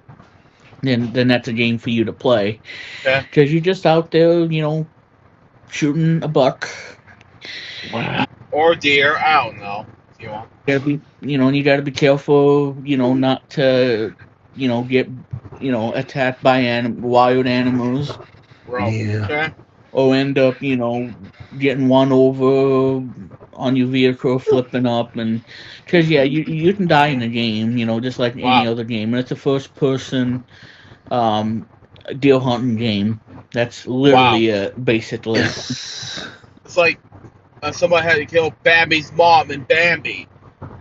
then that's a game for you to play. Okay. Because you're just out there, shooting a buck. Or deer. I don't know. If you want. And you got to be careful, not to, get, attacked by wild animals. Yeah. Okay. Or end up, getting one over on your vehicle, flipping up, and because you can die in the game, just like any other game, and it's a first-person deer hunting game. That's literally it, basically. It's like somebody had to kill Bambi's mom in Bambi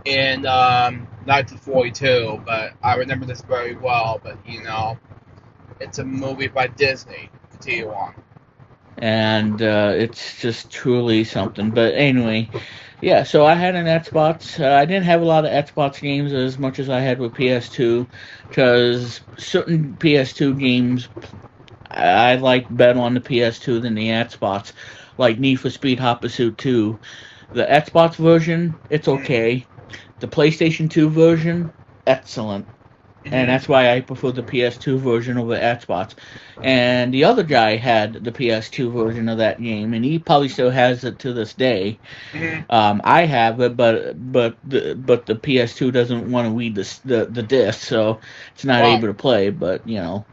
in 1942, but I remember this very well. But it's a movie by Disney. Continue on. And it's just truly something. But anyway, yeah, so I had an Xbox. I didn't have a lot of Xbox games as much as I had with PS2, because certain PS2 games I like better on the PS2 than the Xbox, like Need for Speed Hot Pursuit 2. The Xbox version, it's okay. The PlayStation 2 version, excellent. And that's why I prefer the PS2 version over Xbox. And the other guy had the PS2 version of that game, and he probably still has it to this day. I have it, but the PS2 doesn't want to read the disc, so it's not able to play. But so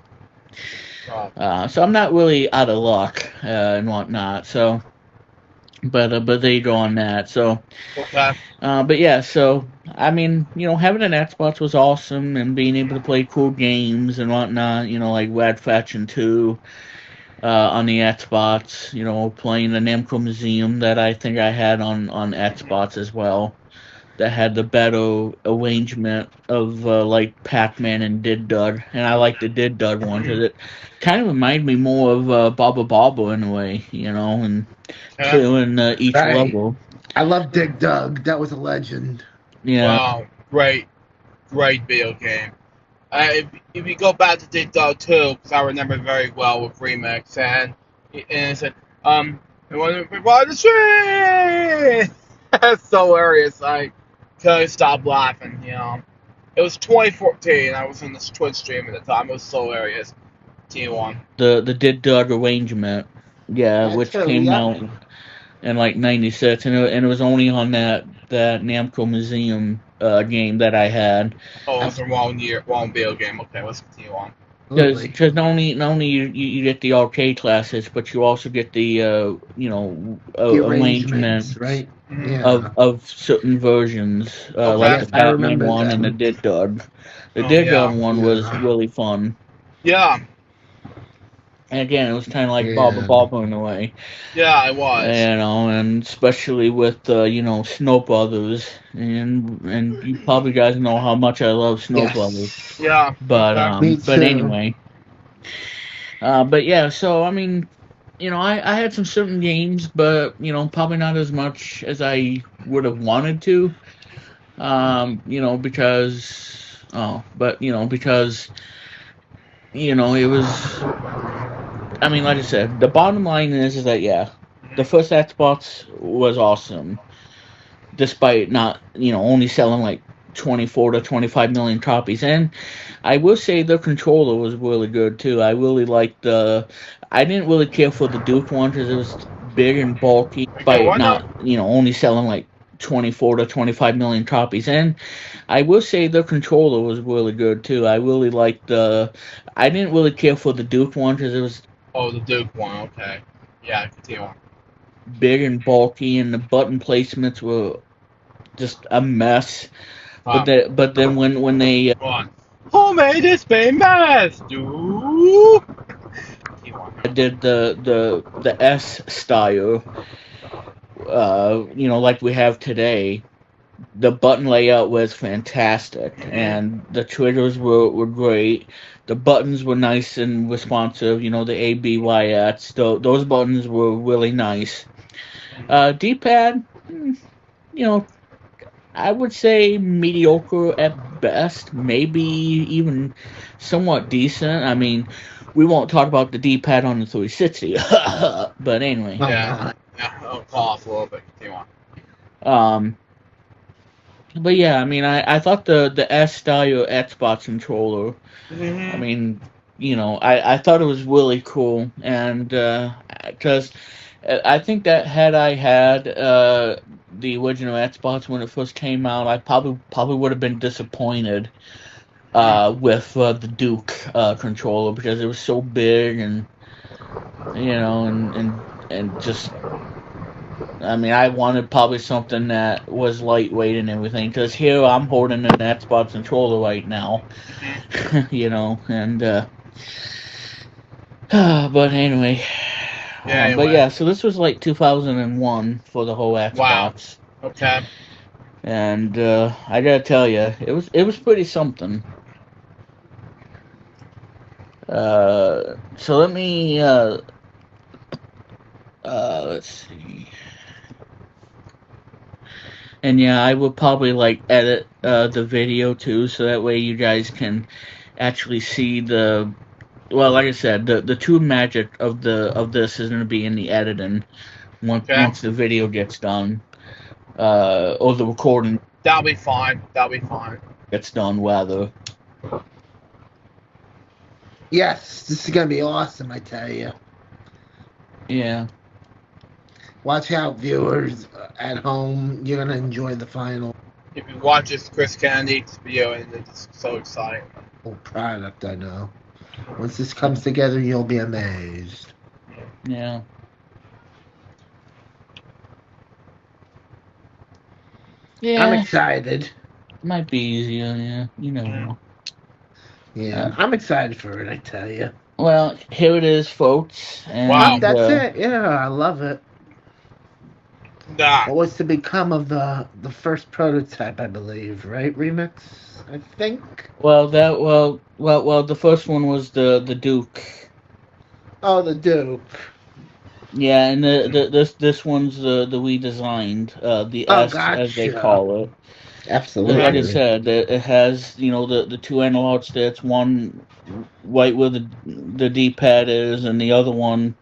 I'm not really out of luck and whatnot. So. But they go on that. So, okay. But yeah. So I mean, having an Xbox was awesome, and being able to play cool games and whatnot. Like Red Faction 2 on the Xbox. Playing the Namco Museum that I think I had on Xbox as well. That had the better arrangement of like Pac-Man and Did Dud, and I like the Did Dud one because it kind of reminded me more of Baba Baba in a way, and clearing each level. I love Dig Dug. That was a legend. Yeah. Wow, great video game. If you go back to Dig Dug 2, because I remember very well with Remix, and it said, I want to ride the train. That's so hilarious. I couldn't stop laughing. It was 2014. I was in this Twitch stream at the time. It was so hilarious. T1. The Did Dug arrangement, which came out in like '96, and it was only on that Namco Museum game that I had. Oh, it was the wrong video game. Okay, let's continue on. Because not only you get the arcade classics, but you also get the arrangements, right? of certain versions, like the Batman one and the Did Dug. The Did Dug one was really fun. Yeah. And again, it was kind of like Baba Baba in a way. Yeah, it was. And especially with Snow Brothers, and you probably guys know how much I love Snow Brothers. Yeah. But anyway. But yeah, so I mean, I had some certain games, but probably not as much as I would have wanted to. Because it was. I mean, like I said, the bottom line is that the first Xbox was awesome, despite not only selling like 24 to 25 million copies. And I will say the controller was really good too. I really liked I didn't really care for the Duke one because it was big and bulky, by not, only selling like 24 to 25 million copies. And I will say the controller was really good too. I really liked I didn't really care for the Duke one because it was the Duke one, okay. Yeah, continue on. big and bulky, and the button placements were just a mess. But then when they who made this famous? Dude. did the S style, like we have today, the button layout was fantastic, and the triggers were great. The buttons were nice and responsive. The A, B, Y, X. Those buttons were really nice. D-pad, I would say mediocre at best, maybe even somewhat decent. I mean, we won't talk about the D-pad on the 360, but anyway. Yeah, I'll cough a little bit. Continue on. But yeah, I mean, I thought the S style Xbox controller, I mean, I thought it was really cool, and because I think that had I had the original Xbox when it first came out, I probably would have been disappointed with the Duke controller, because it was so big and and just. I mean, I wanted probably something that was lightweight and everything, because here I'm holding an Xbox controller right now, and but anyway. But yeah, so this was like 2001 for the whole Xbox. Wow. Okay. And I gotta tell you, it was pretty something. So let me let's see. And yeah, I will probably like edit the video too, so that way you guys can actually see the. Well, like I said, the true magic of this is going to be in the editing once the video gets done, or the recording. That'll be fine. Gets done, rather. Yes, this is gonna be awesome, I tell you. Yeah. Watch out, viewers at home. You're gonna enjoy the final. If you watch this Chris Kennedy's video, and it's so exciting. Whole product, I know. Once this comes together, you'll be amazed. Yeah. Yeah. I'm excited. Might be easier, yeah. You never know. Yeah, I'm excited for it, I tell you. Well, here it is, folks. And, wow. That's it. Yeah, I love it. Nah. What was to become of the first prototype, I believe, right? Remix, I think. Well, the first one was the Duke. Oh, the Duke. Yeah, and this one's the redesigned, the S, gotcha. as they call it. Absolutely. Like I said, it has the two analog sticks, one right where the D-pad is, and the other one.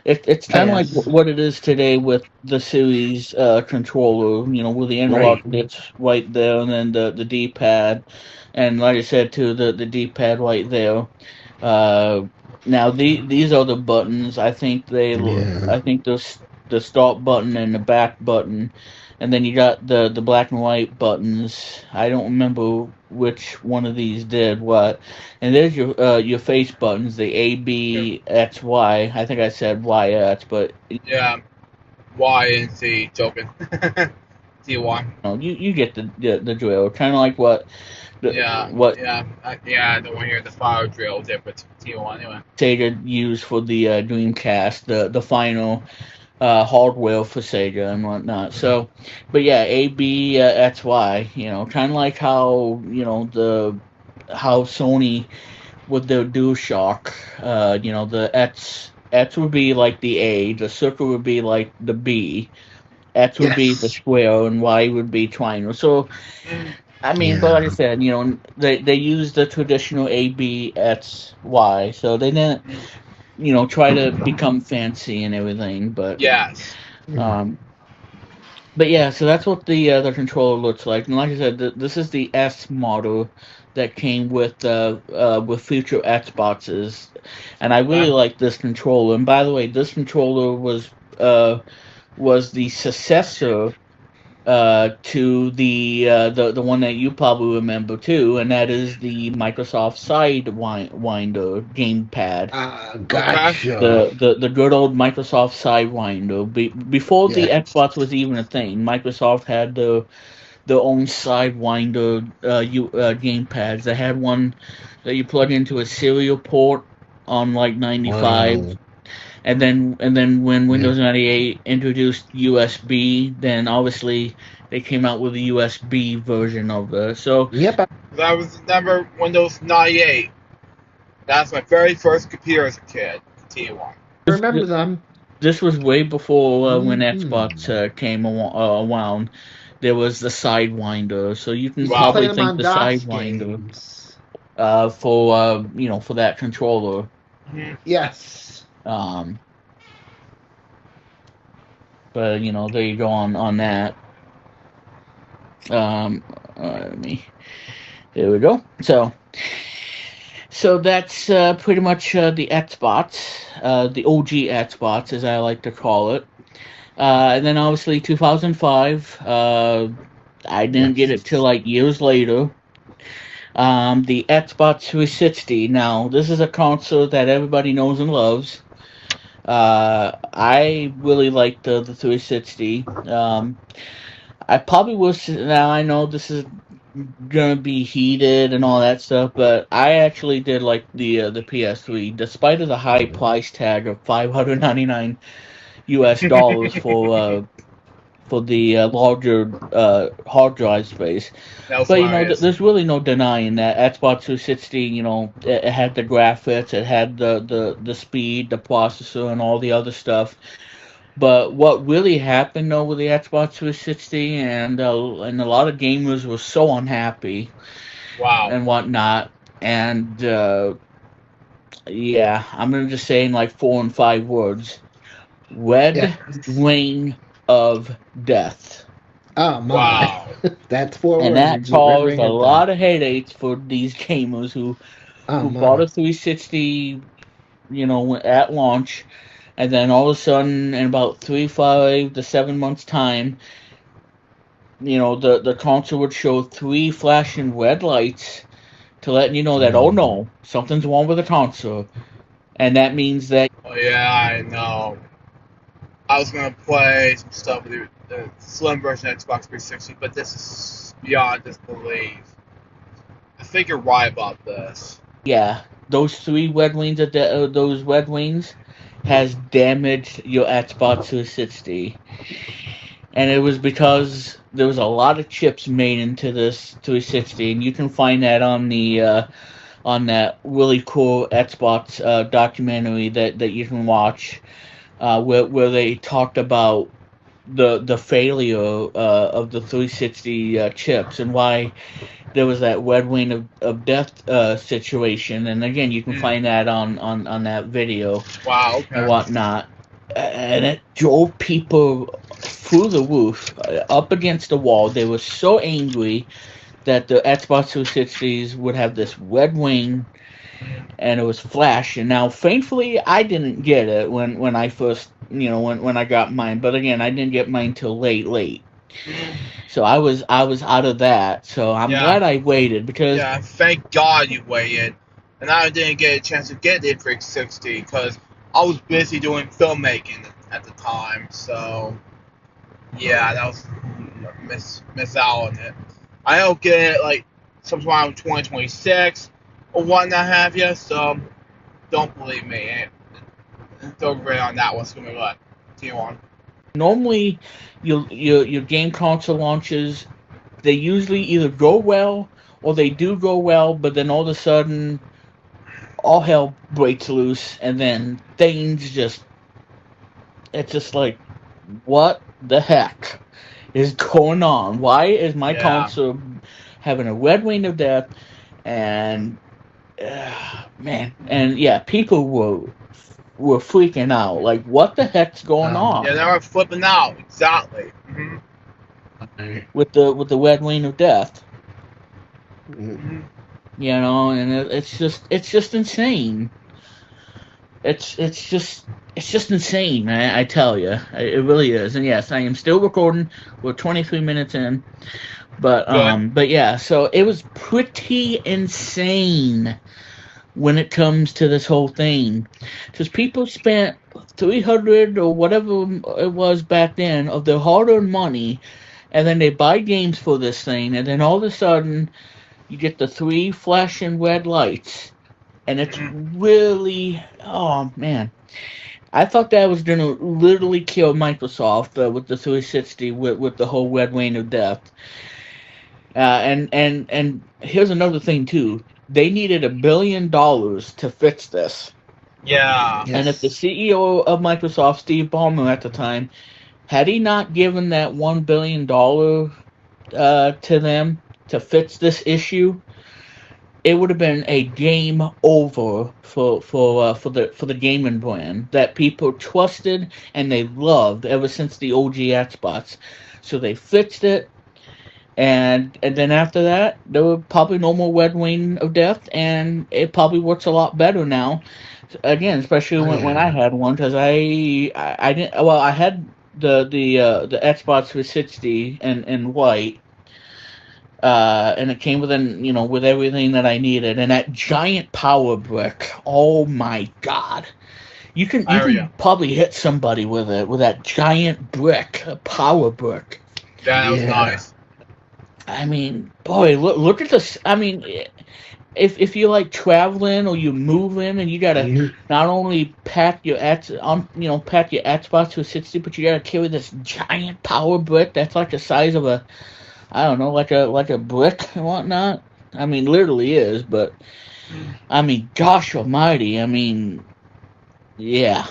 It's kind of like what it is today with the series controller, with the analog sticks right there, and then the D-pad, and like I said too, the D-pad right there. Now these are the buttons. I think the start button and the back button, and then you got the black and white buttons. I don't remember which one of these did what. And there's your face buttons, the A, B, X, Y. I think I said Y, X, but yeah, Y and Z, joking. D1. You get the drill. Kind of like what. I don't want to hear the fire drill dip with T1 anyway. Sega used for the Dreamcast, the final hardware for Sega and whatnot. So, but yeah, A, B, X, Y. Kind of like how how Sony with their DualShock. The X would be like the A, the circle would be like the B, X would be the square, and Y would be triangle. So. I mean, but like I said, they use the traditional A, B, X, Y, so they didn't, try to become fancy and everything, but yes. But yeah, so that's what the controller looks like, and like I said, this is the S model that came with future Xboxes, and I really like this controller. And by the way, this controller was was the successor to the one that you probably remember too, and that is the Microsoft Sidewinder gamepad. Gotcha. The good old Microsoft Sidewinder. Before the Yeah. Xbox was even a thing, Microsoft had their own Sidewinder gamepads. They had one that you plug into a serial port on like 95. Wow. And then when Windows 98 introduced USB, then obviously they came out with a USB version of it. So Yep. That was never Windows 98. That's my very first computer as a kid. Continue on. I remember them. this was way before when Mhm. Xbox came around. There was the Sidewinder, so you can Wow. probably Play them think on the DOS Sidewinder games. for for that controller. Yes. But there you go on that. Let me. There we go. So that's pretty much the Xbox, the OG Xbox, as I like to call it. And then obviously 2005. I didn't get it till like years later. The Xbox 360. Now this is a console that everybody knows and loves. I really like the 360. I probably wish. Now I know this is gonna be heated and all that stuff, but I actually did like the PS3, despite of the high price tag of $599 US for the larger hard drive space. That But was there's really no denying that Xbox 360. It had the graphics, it had the speed, the processor, and all the other stuff. But what really happened though with the Xbox 360, and a lot of gamers were so unhappy wow. and whatnot, and yeah, I'm gonna just say in like 4 and 5 words: Red Yeah. Ring of Death. Oh my. Wow. That's 4 And words. that It's a red caused ring a of lot death. of headaches for these gamers who Oh bought my. a 360, at launch, and then all of a sudden, in about 5 to 7 months' time, the console would show 3 flashing red lights to let you know that, oh no, something's wrong with the console, and that means that Oh yeah, I know. I was gonna play some stuff with the slim version of Xbox 360, but this is beyond disbelief. I think you're right about this. yeah, those 3 red wings those red wings has damaged your Xbox 360. And it was because there was a lot of chips made into this 360, and you can find that on that really cool Xbox documentary that you can watch, where they talked about the failure of the 360 chips and why there was that red wing of death situation. And again, you can find that on that video Wow. Okay. and whatnot. And it drove people through the roof, up against the wall. They were so angry that the Xbox 360s would have this red wing, and it was flashing. Now, thankfully, I didn't get it when I first, when I got mine. But again, I didn't get mine till late. So I was out of that. So I'm glad I waited because Yeah, thank God you waited. And I didn't get a chance to get the 360 because I was busy doing filmmaking at the time. So yeah, that was miss out on it. I don't get it like sometime in 2026 or what not have you. So don't believe me. Don't agree on that one. So let me let continue on. normally your game console launches, they usually either go well or they do go well, but then all of a sudden all hell breaks loose, and then it's just like, what the heck is going on? Why is my console having a red wing of death? And man, and yeah, people were freaking out. Like, what the heck's going on? Yeah, they were flipping out. Exactly. With the red wing of death. Mm-hmm. And it's just insane. It's just it's just insane, I tell you. It really is. And yes, I am still recording. We're 23 minutes in. But yeah, so it was pretty insane when it comes to this whole thing. Because people spent 300 or whatever it was back then of their hard-earned money, and then they buy games for this thing, and then all of a sudden you get the 3 flashing red lights, and it's really, oh man. I thought that was going to literally kill Microsoft with the 360 with the whole red rain of death. And here's another thing too. They needed $1 billion to fix this. Yeah. And if the CEO of Microsoft, Steve Ballmer at the time, had he not given that $1 billion to them to fix this issue, it would have been a game over for the gaming brand that people trusted and they loved ever since the OG Xbox. So they fixed it, and then after that, there were probably no more red rain of death, and it probably works a lot better now. Again, especially when I had one, because I didn't. Well, I had the Xbox 360 in white. And it came with everything that I needed, and that giant power brick. Oh my God! You can probably hit somebody with it with that giant brick, a power brick. Yeah, that was nice. I mean, boy, look at this. I mean, if you're like traveling or you're moving and you gotta not only pack your pack your Xbox 360, but you gotta carry this giant power brick that's like the size of a, I don't know, like a brick and whatnot. I mean, literally is, but I mean, gosh almighty. I mean, yeah.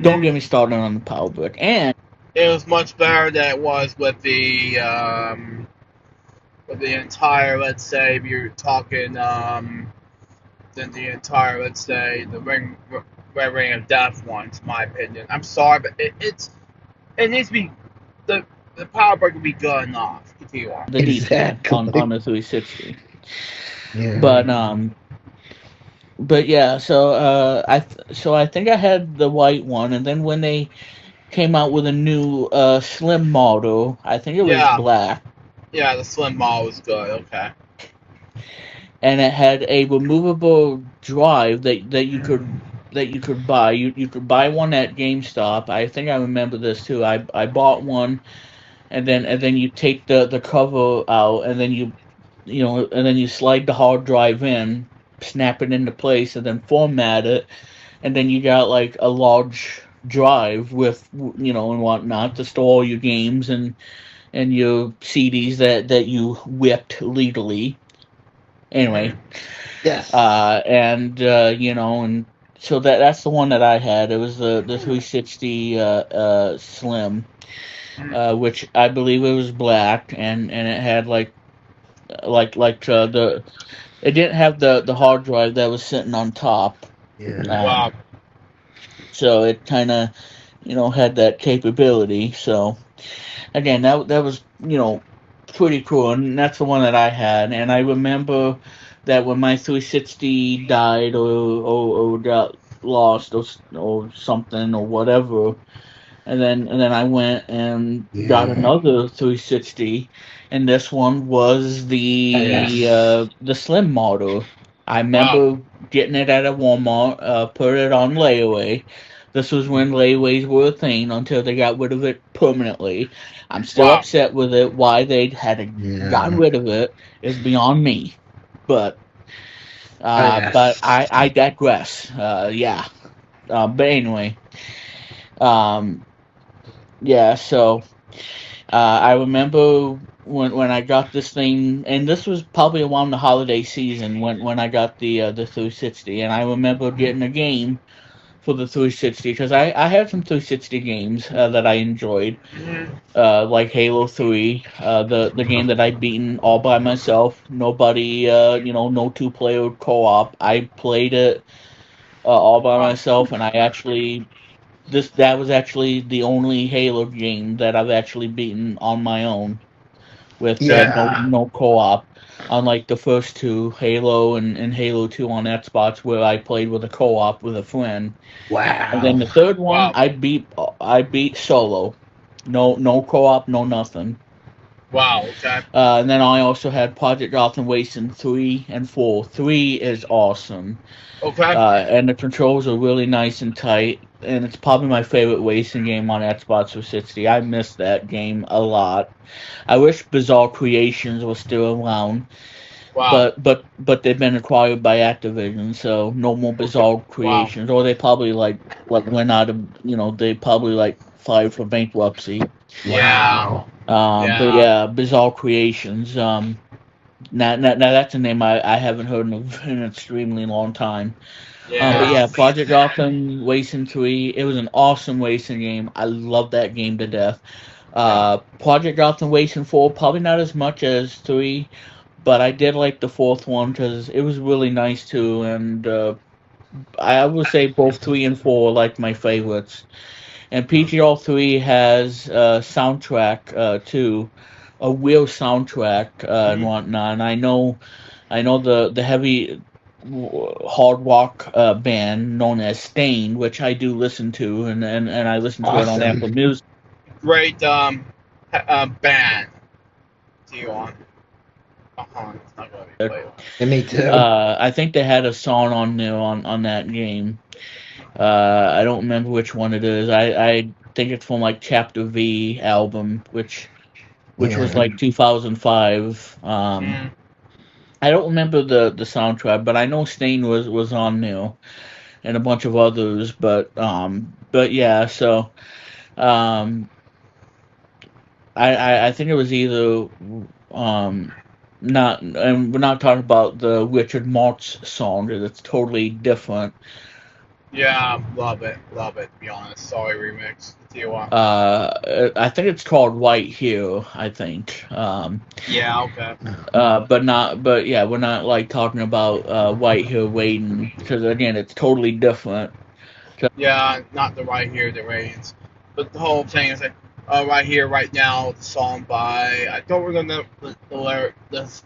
Don't get me started on the power brick. And it was much better than it was with the entire, let's say, if you're talking than the entire, let's say, the Red Ring of Death one, in my opinion. I'm sorry, but it needs to be the power brick would be good enough. Continue on. Exactly. On the 360. Yeah. But yeah, so I think I had the white one, and then when they came out with a new slim model, I think it was black. Yeah, the slim model was good. Okay. And it had a removable drive that you could buy. You could buy one at GameStop. I think I remember this too. I bought one, and then you take the cover out, and then you slide the hard drive in, snap it into place, and then format it, and then you got like a large drive with and whatnot to store all your games and your CDs that you whipped legally. Anyway. Yes. And so that's the one that I had. It was the 360 Slim, which I believe it was black, and it had it didn't have the hard drive that was sitting on top. Yeah. Wow. So it kind of had that capability. So again, that was pretty cool, and that's the one that I had. And I remember that when my 360 died or got lost or something or whatever, and then I went and got another 360, and this one was the slim model. I remember getting it at a Walmart, put it on layaway. This was when layaways were a thing until they got rid of it permanently. I'm still upset with it. Why they had gotten rid of it is beyond me. But I digress. But anyway. So I remember when I got this thing, and this was probably around the holiday season when I got the 360, and I remember getting a game for the 360 because I had some 360 games that I enjoyed, like Halo 3, the game that I'd beaten all by myself, nobody, no two-player co-op. I played it all by myself, and that was actually the only Halo game that I've actually beaten on my own. with Yeah. no co-op, unlike the first two, Halo and Halo 2 on Xbox, where I played with a co-op with a friend. And then Wow. the third one, Wow. I beat solo, no co-op, no nothing. Wow. Okay. And then I also had Project Gotham Racing 3 and 4. 3 is awesome. Okay. And the controls are really nice and tight. And it's probably my favorite racing game on Xbox 360. I miss that game a lot. I wish Bizarre Creations was still around, Wow. but they've been acquired by Activision, so no more Bizarre Wow. Creations. Or they probably went out of they probably filed for bankruptcy. Wow. But Yeah. yeah, Bizarre Creations. Now that's a name I haven't heard of in an extremely long time. But Yeah. yeah, Project Gotham Racing 3, it was an awesome racing game. I love that game to death. Project Gotham Racing 4, probably not as much as 3, but I did like the fourth one because it was really nice too. And I would say both 3 and 4 are like my favorites. And PGR 3 has a soundtrack too, a real soundtrack and Mhm. whatnot. And I know the heavy hard rock band known as Stain, which I do listen to, and I listen to it on Apple Awesome. Music. Great band. Do you want? It's not gonna be played. And me too. I think they had a song on there on that game. I don't remember which one it is. I think it's from like Chapter V album, which was Yeah. like 2005. Mm. I don't remember the soundtrack, but I know Stain was on there and a bunch of others. But yeah, so um, I think it was either not, and we're not talking about the Richard Marx song. It's totally different. Yeah, love it, to be honest. Sorry, remix. Do you want? I think it's called White Here. I think. Yeah, okay. But yeah, we're not like talking about White Here Waiting because again, it's totally different. Yeah, not the right here that reigns, but the whole thing is like, right here, right now, the song by I don't remember this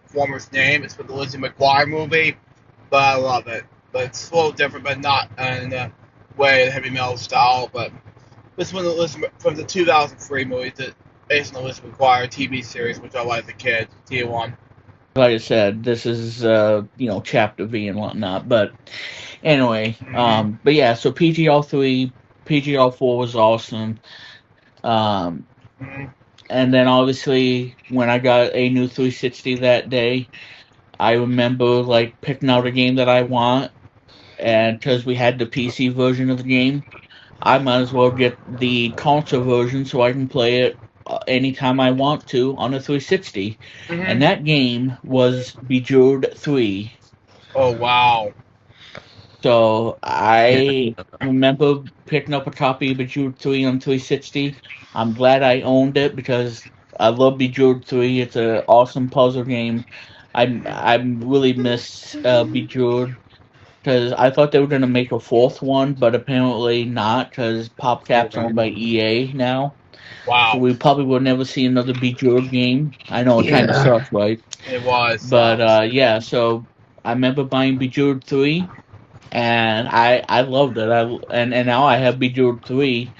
performer's name. It's from the Lizzie McGuire movie, but I love it. But it's a little different, but not in the way the heavy metal style. But this one from the 2003 movie, based on the Lizzie McGuire TV series, which I like the kid. T1. Like I said, this is Chapter V and whatnot. But anyway, Mm-hmm. but yeah, so PGR 3, PGR 4 was awesome. Um, Mm-hmm. and then obviously when I got a new 360 that day, I remember like picking out a game that I want, and because we had the PC version of the game, I might as well get the console version so I can play it anytime I want to on a 360. And Mm-hmm. that game was Bejeweled 3. Oh wow. So Yeah. I remember picking up a copy of Bejeweled 3 on 360. I'm glad I owned it because I love Bejeweled 3. It's an awesome puzzle game. I really miss Bejeweled because I thought they were going to make a fourth one, but apparently not because PopCap's owned by EA now. So Wow. we probably will never see another Bejeweled game. I know it kind of Yeah. sucks, right? It was But sucks. yeah, so I remember buying Bejeweled 3 and I loved it. And now I have Bejeweled 3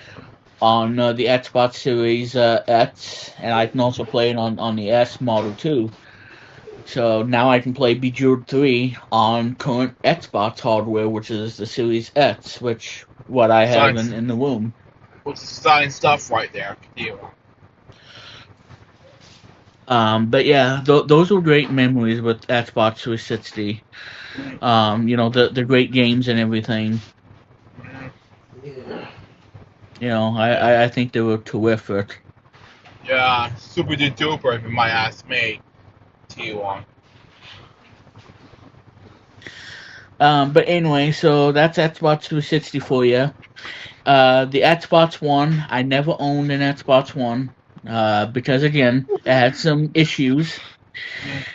on the Xbox Series X, and I can also play it on the S model too. So now I can play Bejeweled 3 on current Xbox hardware, which is the Series X, which what I have Science. in the room. What's the science stuff right there? Deal. But yeah, those were great memories with Xbox 360. The great games and everything. Yeah. I think they were terrific. Yeah, super duper if you might ask me. T1. But anyway, so that's Xbox 360 for you. The Xbox One, I never owned an Xbox One because again, it had some issues.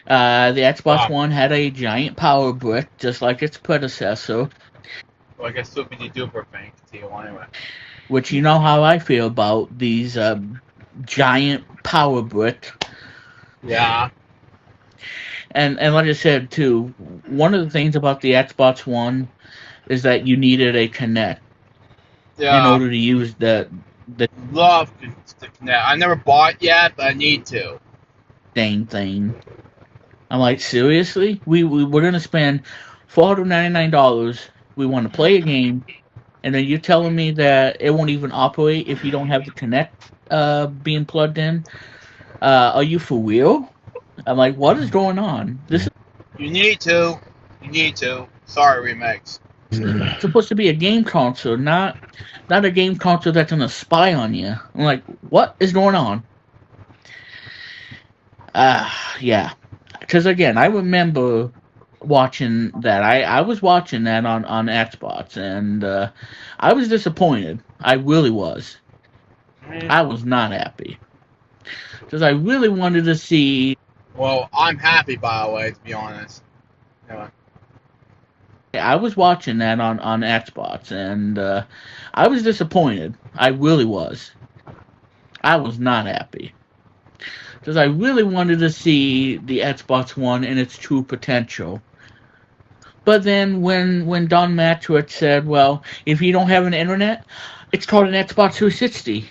The Xbox Wow. One had a giant power brick, just like its predecessor, Like a super duper thing. T1 anyway. which you know how I feel about these giant power brick. Yeah. And like I said too, one of the things about the Xbox One is that you needed a Kinect in Yeah. order to use the Love the Kinect. I never bought it yet, but I need to. dang thing. I'm like, seriously? We're gonna spend $499. We want to play a game, and then you're telling me that it won't even operate if you don't have the Kinect being plugged in? Are you for real? I'm like, what is going on? This is You need to. You need to. Sorry, Remix. supposed to be a game console, not a game console that's gonna spy on you. I'm like, what is going on? Yeah. Because again, I remember watching that. I was watching that on Xbox, and I was disappointed. I really was. I was not happy because I really wanted to see. Well, I'm happy, by the way, to be honest. Yeah. I was watching that on Xbox, and I was disappointed. I really was. I was not happy because I really wanted to see the Xbox One in its true potential. But then when Don Mattrick said, well, if you don't have an internet, it's called an Xbox 360.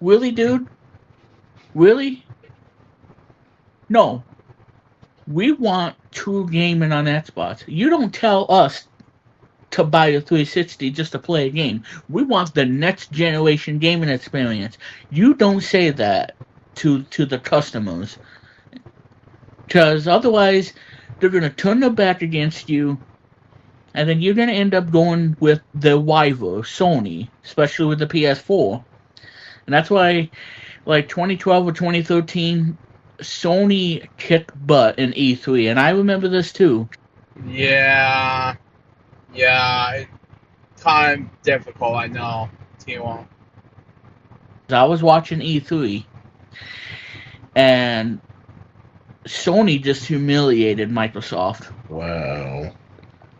Really, dude? Really? No. We want true gaming on Xbox. You don't tell us to buy a 360 just to play a game. We want the next generation gaming experience. You don't say that to the customers. Because otherwise, they're going to turn their back against you, and then you're going to end up going with the rival, Sony, especially with the PS4. And that's why, like 2012 or 2013, Sony kicked butt in E3, and I remember this too. Yeah. Yeah. It's kind of difficult, I know. T1. I was watching E3, and Sony just humiliated Microsoft. Wow.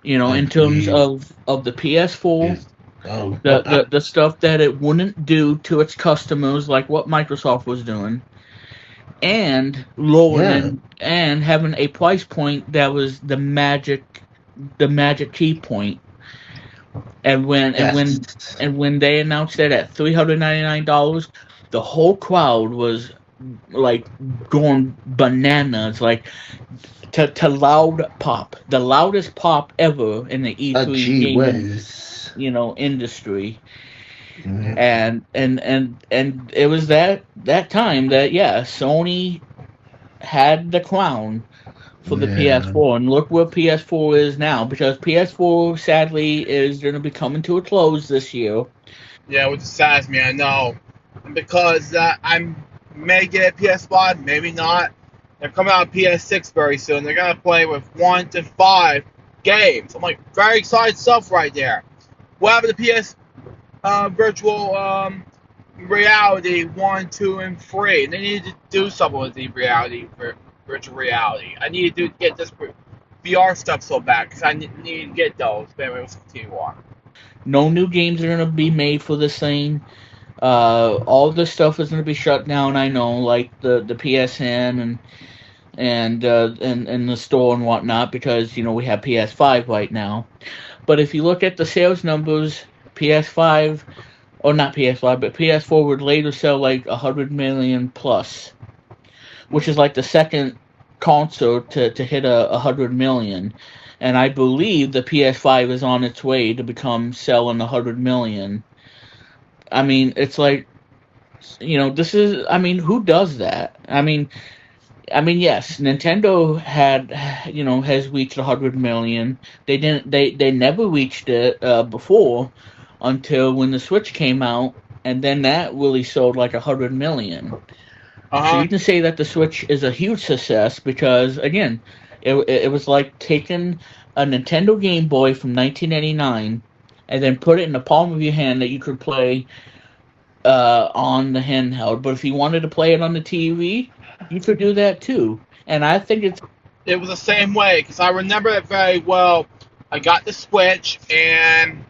You know, in terms of the PS4, the stuff that it wouldn't do to its customers, like what Microsoft was doing, and lowering and having a price point that was the magic key point. And when they announced it at $399, the whole crowd was like going bananas, like to loud pop, the loudest pop ever in the E3 gaming, industry. Mm-hmm. And it was that time that Sony had the crown for the PS4, and look where PS4 is now, because PS4 sadly is going to be coming to a close this year. Yeah, which saddens me, I know. Because I may get a PS5, maybe not. They're coming out PS6 very soon. They're going to play with 1 to 5 games. I'm like, very excited stuff right there. What happened to PS virtual reality 1, 2, and 3? They need to do something with the virtual reality. I need to get this VR stuff so bad, because I need to get those. But anyway, let's continue on. No new games are going to be made for this thing. All this stuff is going to be shut down. I know, like the PSN and the store and whatnot, because we have PS5 right now. But if you look at the sales numbers, PS5, or not PS5, but PS4 would later sell like 100 million plus, which is like the second console to hit 100 million. And I believe the PS5 is on its way to become selling 100 million. I mean, it's like, this is, who does that? I mean, yes, Nintendo has reached 100 million. They never reached it before, until when the Switch came out, and then that really sold like 100 million. So you can say that the Switch is a huge success, because again, it was like taking a Nintendo Game Boy from 1989 and then put it in the palm of your hand that you could play on the handheld. But if you wanted to play it on the TV, you could do that too. And I think it was the same way, because I remember it very well. I got the Switch, and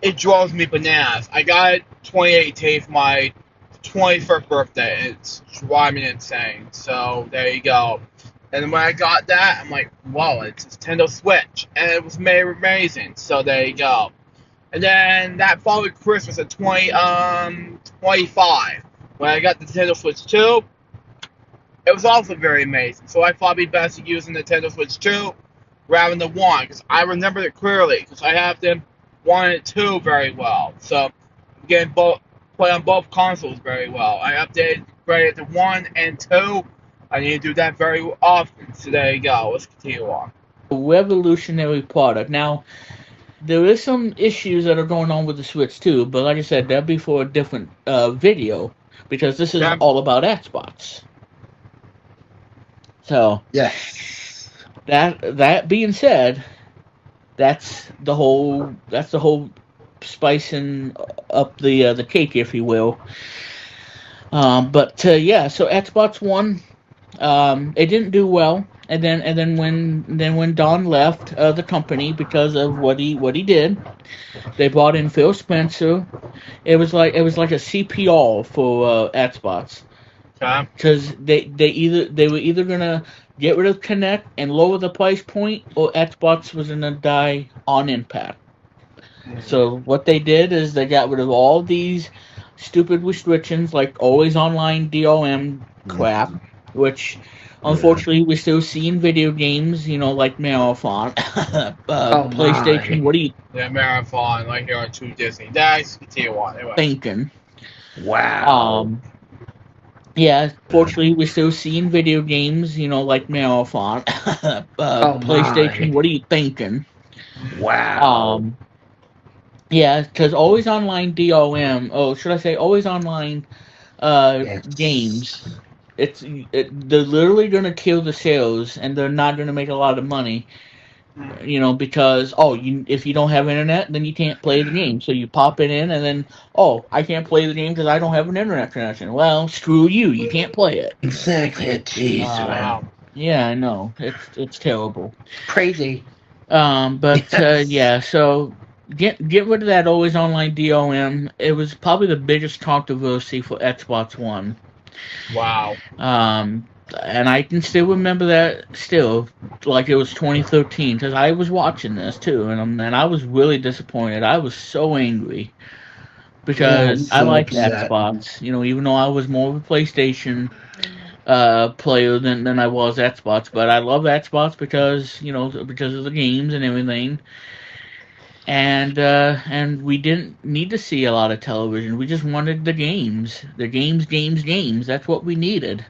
it draws me bananas. I got it 2018 for my 21st birthday, and it's driving me insane. So there you go. And then when I got that, I'm like, whoa, it's a Nintendo Switch, and it was made amazing. So there you go. And then that following Christmas at 25, when I got the Nintendo Switch 2, it was also very amazing. So I thought it'd be best to use the Nintendo Switch 2 rather than the 1, because I remember it clearly, because I have them 1 and 2 very well. So I'm getting play on both consoles very well. I upgraded to 1 and 2. I need to do that very often. So there you go. Let's continue on. Revolutionary product. Now, there is some issues that are going on with the Switch too, but like I said, that'd be for a different video, because this is all about Xbox. So Yes. That being said, that's the whole spicing up the cake, if you will. But yeah, so Xbox One, it didn't do well, and then when Don left the company because of what he did, they brought in Phil Spencer. It was like a CPR for Xbox, because they were either gonna get rid of Kinect and lower the price point, or Xbox was gonna die on impact. So what they did is they got rid of all these stupid restrictions, like always online DRM crap, which unfortunately we're still seeing video games, like Marathon, PlayStation. What do you? Yeah, Marathon, like here on 2 Disney. That's continue on. Anyway. Thinking. Wow. Yeah, fortunately we're still seeing video games, like Marathon, PlayStation. What are you thinking? Wow. Yeah, because always online DRM, should I say always online games, they're literally going to kill the sales, and they're not going to make a lot of money, because, if you don't have internet, then you can't play the game. So you pop it in, and then, I can't play the game because I don't have an internet connection. Well, screw you, you can't play it. Exactly. Jeez, wow. Yeah, I know. It's terrible. Crazy. But yeah, so get rid of that always online DOM. It was probably the biggest controversy for Xbox One. Wow. And I can still remember that like it was 2013, because I was watching this too, and I was really disappointed. I was so angry because I like Xbox. Even though I was more of a PlayStation player than I was Xbox, but I love Xbox because of the games and everything. And we didn't need to see a lot of television. We just wanted the games. The games. That's what we needed.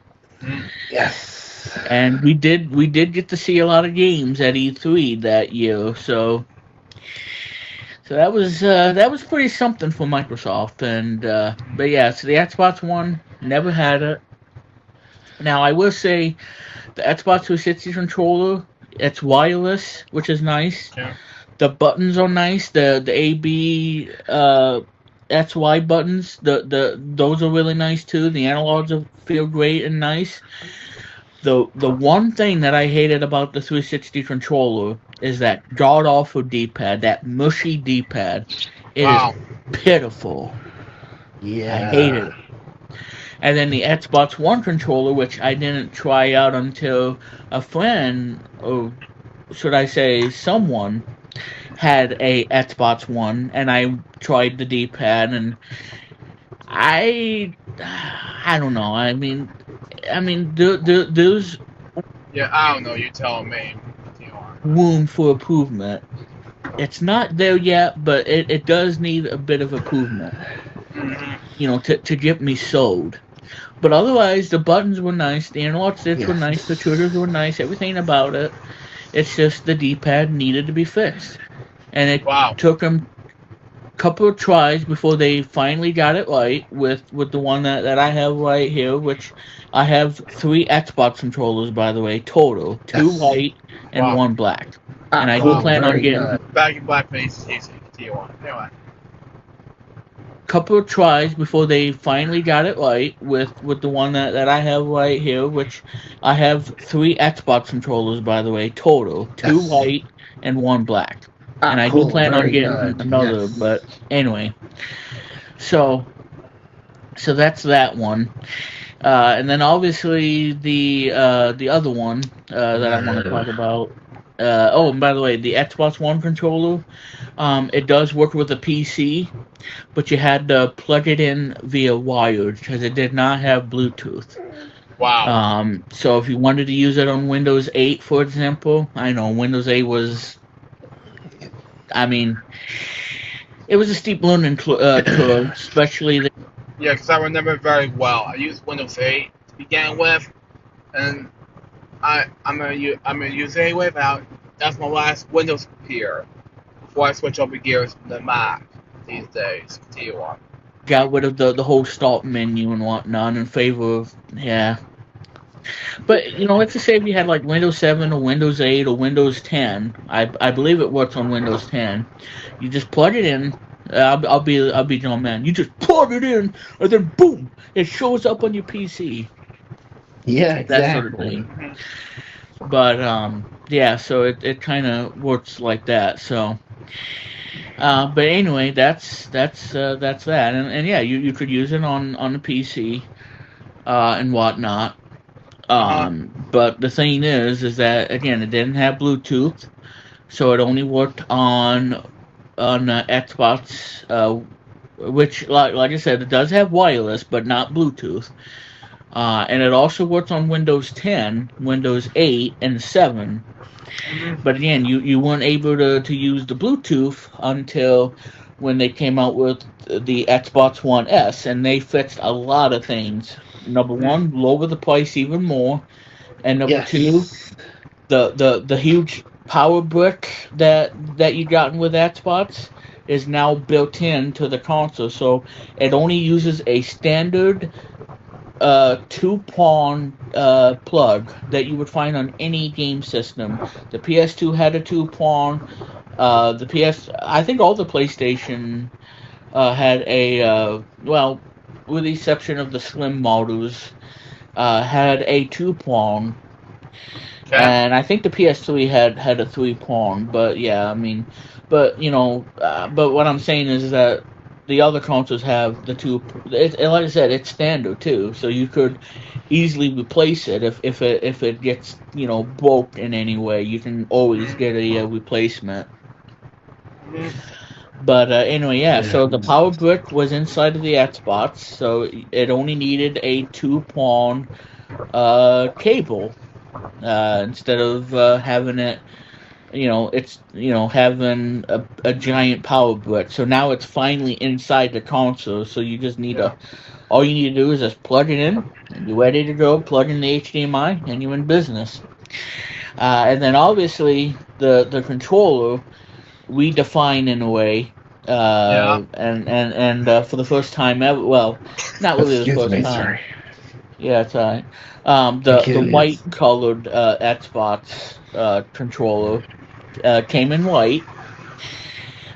Yes. And we did get to see a lot of games at E3 that year. So that was pretty something for Microsoft. And but yeah, so the Xbox One, never had it. Now I will say, the Xbox 360 controller, it's wireless, which is nice. Yeah. The buttons are nice. The A, B, XY buttons, those are really nice too. The analogs feel great and nice. The one thing that I hated about the 360 controller is that god awful D-pad, that mushy D-pad. It is pitiful. Yeah. I hated it. And then the Xbox One controller, which I didn't try out until a friend, or should I say someone, had a Xbox One, and I tried the D-pad, and I don't know. I mean, there's I don't know. You tell me. room for improvement. It's not there yet, but it does need a bit of improvement. To get me sold. But otherwise, the buttons were nice, the analog sticks were nice, the triggers were nice, everything about it. It's just the D-pad needed to be fixed. And it took them a couple of tries before they finally got it right with the one that I have right here, which I have 3 Xbox controllers, by the way, total. 2 white and 1 black. And I do plan on getting... Back in black face is easy. Anyway. Couple of tries before they finally got it right with the one that I have right here, which I have 3 Xbox controllers, by the way, total. 2 white and 1 black. And I cool. do plan on Very getting good. another, Yes. but anyway. So that's that one. And then obviously the other one that I want to talk about. Oh, and by the way, the Xbox One controller, it does work with a PC, but you had to plug it in via wired because it did not have Bluetooth. Wow. So if you wanted to use it on Windows 8, for example, I know Windows 8 was, I mean, it was a steep learning curve, especially the. Yeah, because I remember very well. I used Windows 8 to begin with, and I'm gonna use it anyway. But that's my last Windows computer before I switch over gears to the Mac these days. Continue on. Got rid of the whole start menu and whatnot in favor of, yeah. But let's just say if you had like Windows 7 or Windows 8 or Windows 10, I believe it works on Windows 10. You just plug it in. I'll be John Man. You just plug it in, and then boom, it shows up on your PC. Yeah, exactly. That sort of thing. But yeah, so it kind of works like that. So. But anyway, that's that, and yeah, you could use it on the PC, and whatnot. But the thing is that again, it didn't have Bluetooth, so it only worked on Xbox, which like I said, it does have wireless, but not Bluetooth. And it also works on Windows 10, Windows 8, and 7. But again, you weren't able to use the Bluetooth until when they came out with the Xbox One S, and they fixed a lot of things. Number one, lower the price even more, and number two, the huge power brick that you gotten with Xbox is now built into the console, so it only uses a standard 2-prong plug that you would find on any game system. The PS2 had a 2-prong. I think all the PlayStation had a well, with the exception of the slim models, had a 2-prong. Okay. And I think the PS3 had a 3-prong. But yeah, I mean, but but what I'm saying is that the other consoles have the two. Like I said, it's standard too, so you could easily replace it if it gets broke in any way. You can always get a replacement. But anyway, yeah. So the power brick was inside of the Xbox, so it only needed a 2-prong cable instead of having it. It's having a giant power brick. So now it's finally inside the console. So you just need all you need to do is just plug it in, and you're ready to go. Plug in the HDMI, and you're in business. And then obviously the controller redefined in a way. And for the first time ever, well, not really the first time. Sorry. Yeah, it's alright. The white colored Xbox controller came in white,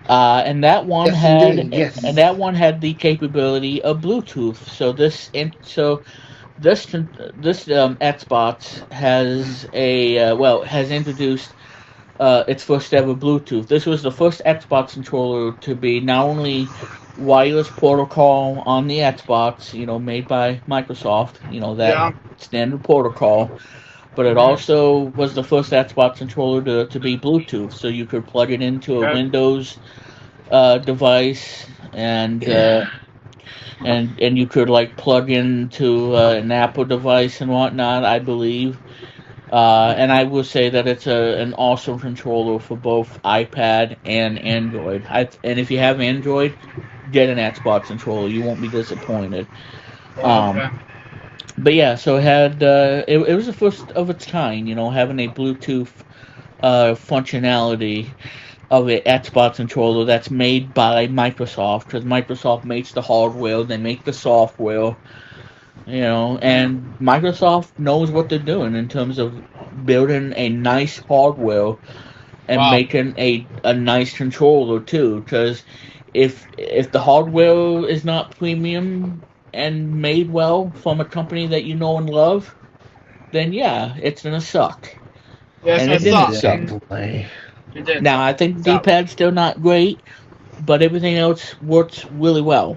and that one had the capability of Bluetooth. So this Xbox has introduced its first ever Bluetooth. This was the first Xbox controller to be not only wireless protocol on the Xbox, made by Microsoft, that standard protocol, but it also was the first Xbox controller to be Bluetooth, so you could plug it into a Windows device, and you could plug into an Apple device and whatnot, I believe. And I will say that it's an awesome controller for both iPad and Android. And if you have Android, get an Xbox controller. You won't be disappointed. But yeah, so it had it was the first of its kind, having a Bluetooth functionality of an Xbox controller that's made by Microsoft, because Microsoft makes the hardware, they make the software. And Microsoft knows what they're doing in terms of building a nice hardware and making a nice controller too. Because if the hardware is not premium and made well from a company that you know and love, then yeah, it's gonna suck. Yeah, and it didn't suck. suck. It did. Now, I think the So- D-pad's still not great, but everything else works really well.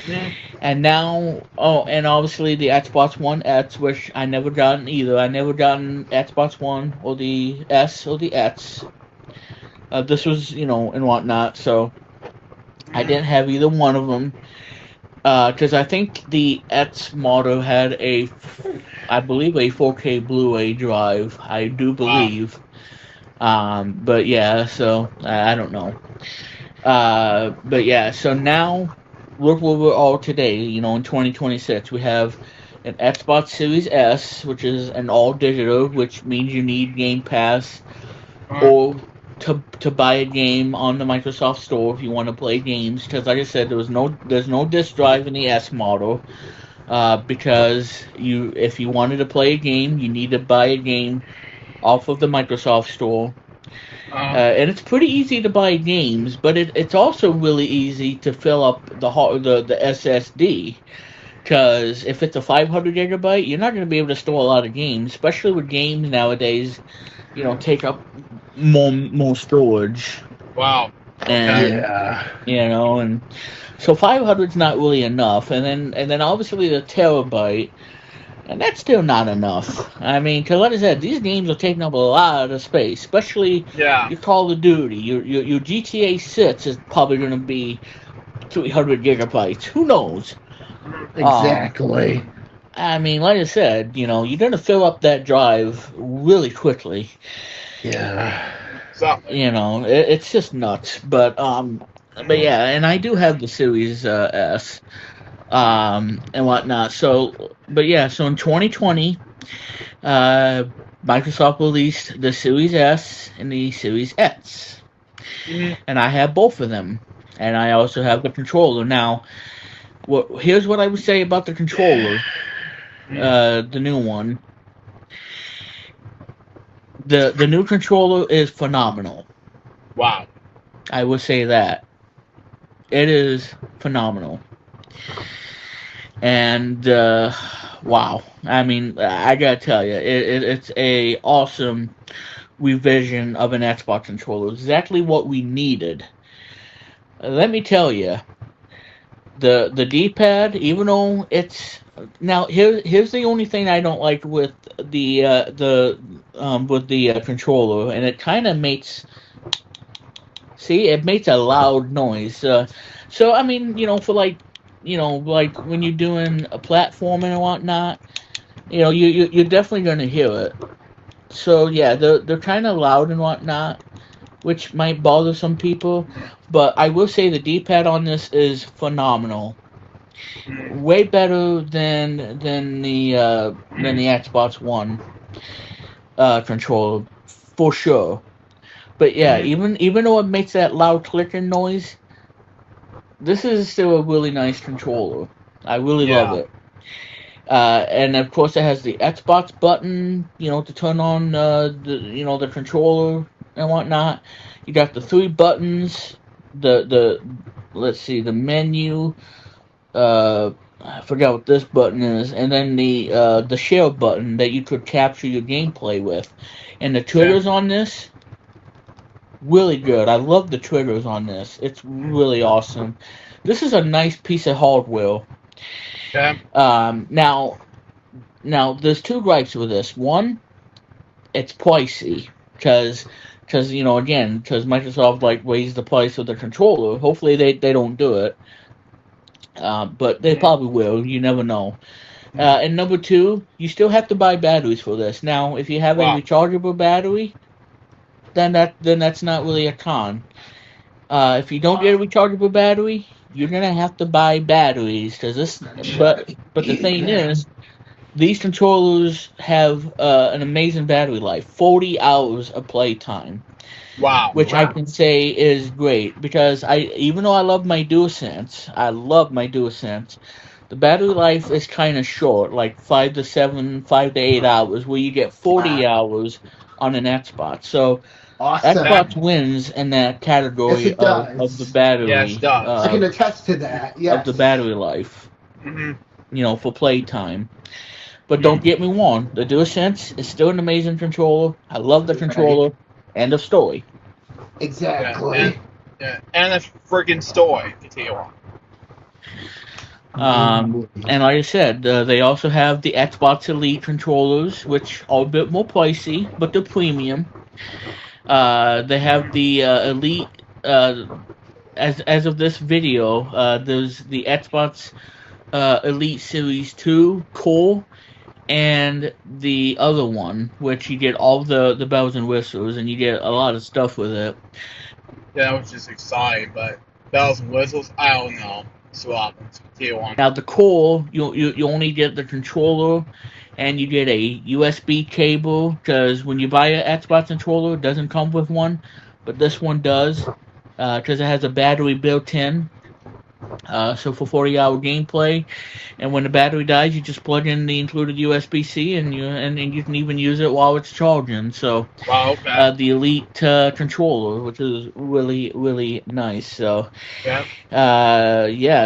Mhm. And now, and obviously the Xbox One X, which I never gotten either. I never gotten Xbox One or the S or the X. This was, and whatnot, so I didn't have either one of them. Because I think the X model had I believe a 4K Blu-ray drive. I do believe. But yeah, so I don't know. But yeah, so now look where we're all today. In 2026, we have an Xbox Series S, which is an all digital, which means you need Game Pass or to buy a game on the Microsoft Store if you want to play games. Because like I said, there's no disc drive in the S model. Because if you wanted to play a game, you need to buy a game off of the Microsoft Store. And it's pretty easy to buy games, but it's also really easy to fill up the SSD. Because if it's a 500 gigabyte, you're not going to be able to store a lot of games, especially with games nowadays. Take up more storage. Wow. And and so 500 is not really enough. And then obviously the terabyte. And that's still not enough. I mean, because like I said, these games are taking up a lot of space, especially your Call of Duty. Your GTA 6 is probably going to be 300 gigabytes. Who knows? Exactly. I mean, like I said, you're going to fill up that drive really quickly. Yeah. So, it's just nuts. But yeah, and I do have the Series S. And whatnot. So in 2020, Microsoft released the Series S and the Series X, and I have both of them, and I also have the controller. Now, here's what I would say about the controller, the new one. The new controller is phenomenal. Wow. I would say that. It is phenomenal. And wow, I mean, I gotta tell you, it's a awesome revision of an Xbox controller. Exactly what we needed. Let me tell you, the D-pad, even though it's now here's the only thing I don't like with the controller, and it kind of makes a loud noise. So I mean, for like when you're doing a platforming and whatnot, you're definitely going to hear it. So yeah, they're kind of loud and whatnot, which might bother some people. But I will say the D-pad on this is phenomenal. Way better than the Xbox One controller, for sure. But yeah, even though it makes that loud clicking noise, this is still a really nice controller. I really love it. And of course, it has the Xbox button, to turn on the controller and whatnot. You got the 3 buttons. Let's see, the menu. I forgot what this button is, and then the share button that you could capture your gameplay with, and the triggers on this. Really good. I love the triggers on this. It's really awesome. This is a nice piece of hardware. Okay. Now there's 2 gripes with this. One, it's pricey because Microsoft raised the price of the controller. Hopefully they don't do it, but they probably will. You never know. And number 2, you still have to buy batteries for this. Now, if you have a rechargeable battery, then that's not really a con. If you don't get a rechargeable battery, you're gonna have to buy batteries but the thing is, these controllers have an amazing battery life, 40 hours of playtime. Wow. Which I can say is great because even though I love my DualSense, the battery life is kind of short, like 5 to 8 hours, where you get 40 hours on an Xbox. So awesome. Xbox wins in that category of the battery. Yes, it does. I can attest to that. Yes. Of the battery life. For playtime. But don't get me wrong, the DualSense is still an amazing controller. I love the controller. End of story. Exactly. And a freaking story. Continue on. And like I said, they also have the Xbox Elite controllers, which are a bit more pricey, but they're premium. They have the Elite. As of this video, there's the Xbox Elite Series 2 Core and the other one, which you get all the bells and whistles, and you get a lot of stuff with it. Yeah, that was just exciting, but bells and whistles, I don't know. So happens. Continue on. Now the Core, you only get the controller, and you get a USB cable, because when you buy an Xbox controller, it doesn't come with one, but this one does, because it has a battery built in. So for 40-hour gameplay, and when the battery dies, you just plug in the included USB-C, and you can even use it while it's charging. So Wow, okay. the Elite controller, which is really nice. So Yeah.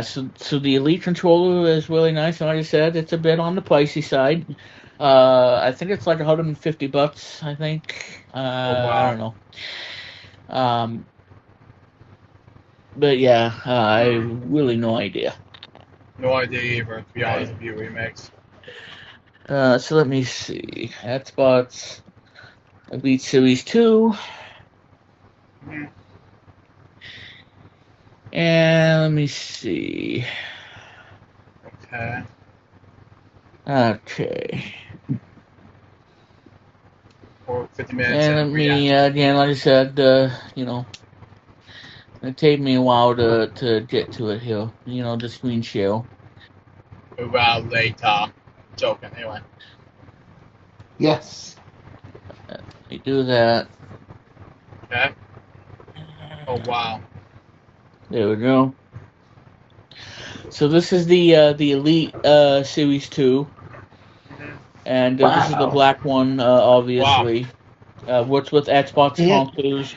so the Elite controller is really nice, and like I said, it's a bit on the pricey side. I think it's like $150. I think. Oh, wow. I don't know. But yeah, I really no idea. No idea either, to be honest with you, Remix. So let me see. Xbox Elite Series 2. Mhm. And let me see. Okay. Okay. Or 50 minutes And let and me, react. again, like I said, you know, it take me a while to get to it here. You know, the screen share. Well, later. Joking, anyway. Yes. I do that. Okay. Oh, wow. There we go. So this is the Elite Series 2. Mhm. And this is the black one, obviously. Works with Xbox Yeah. consoles,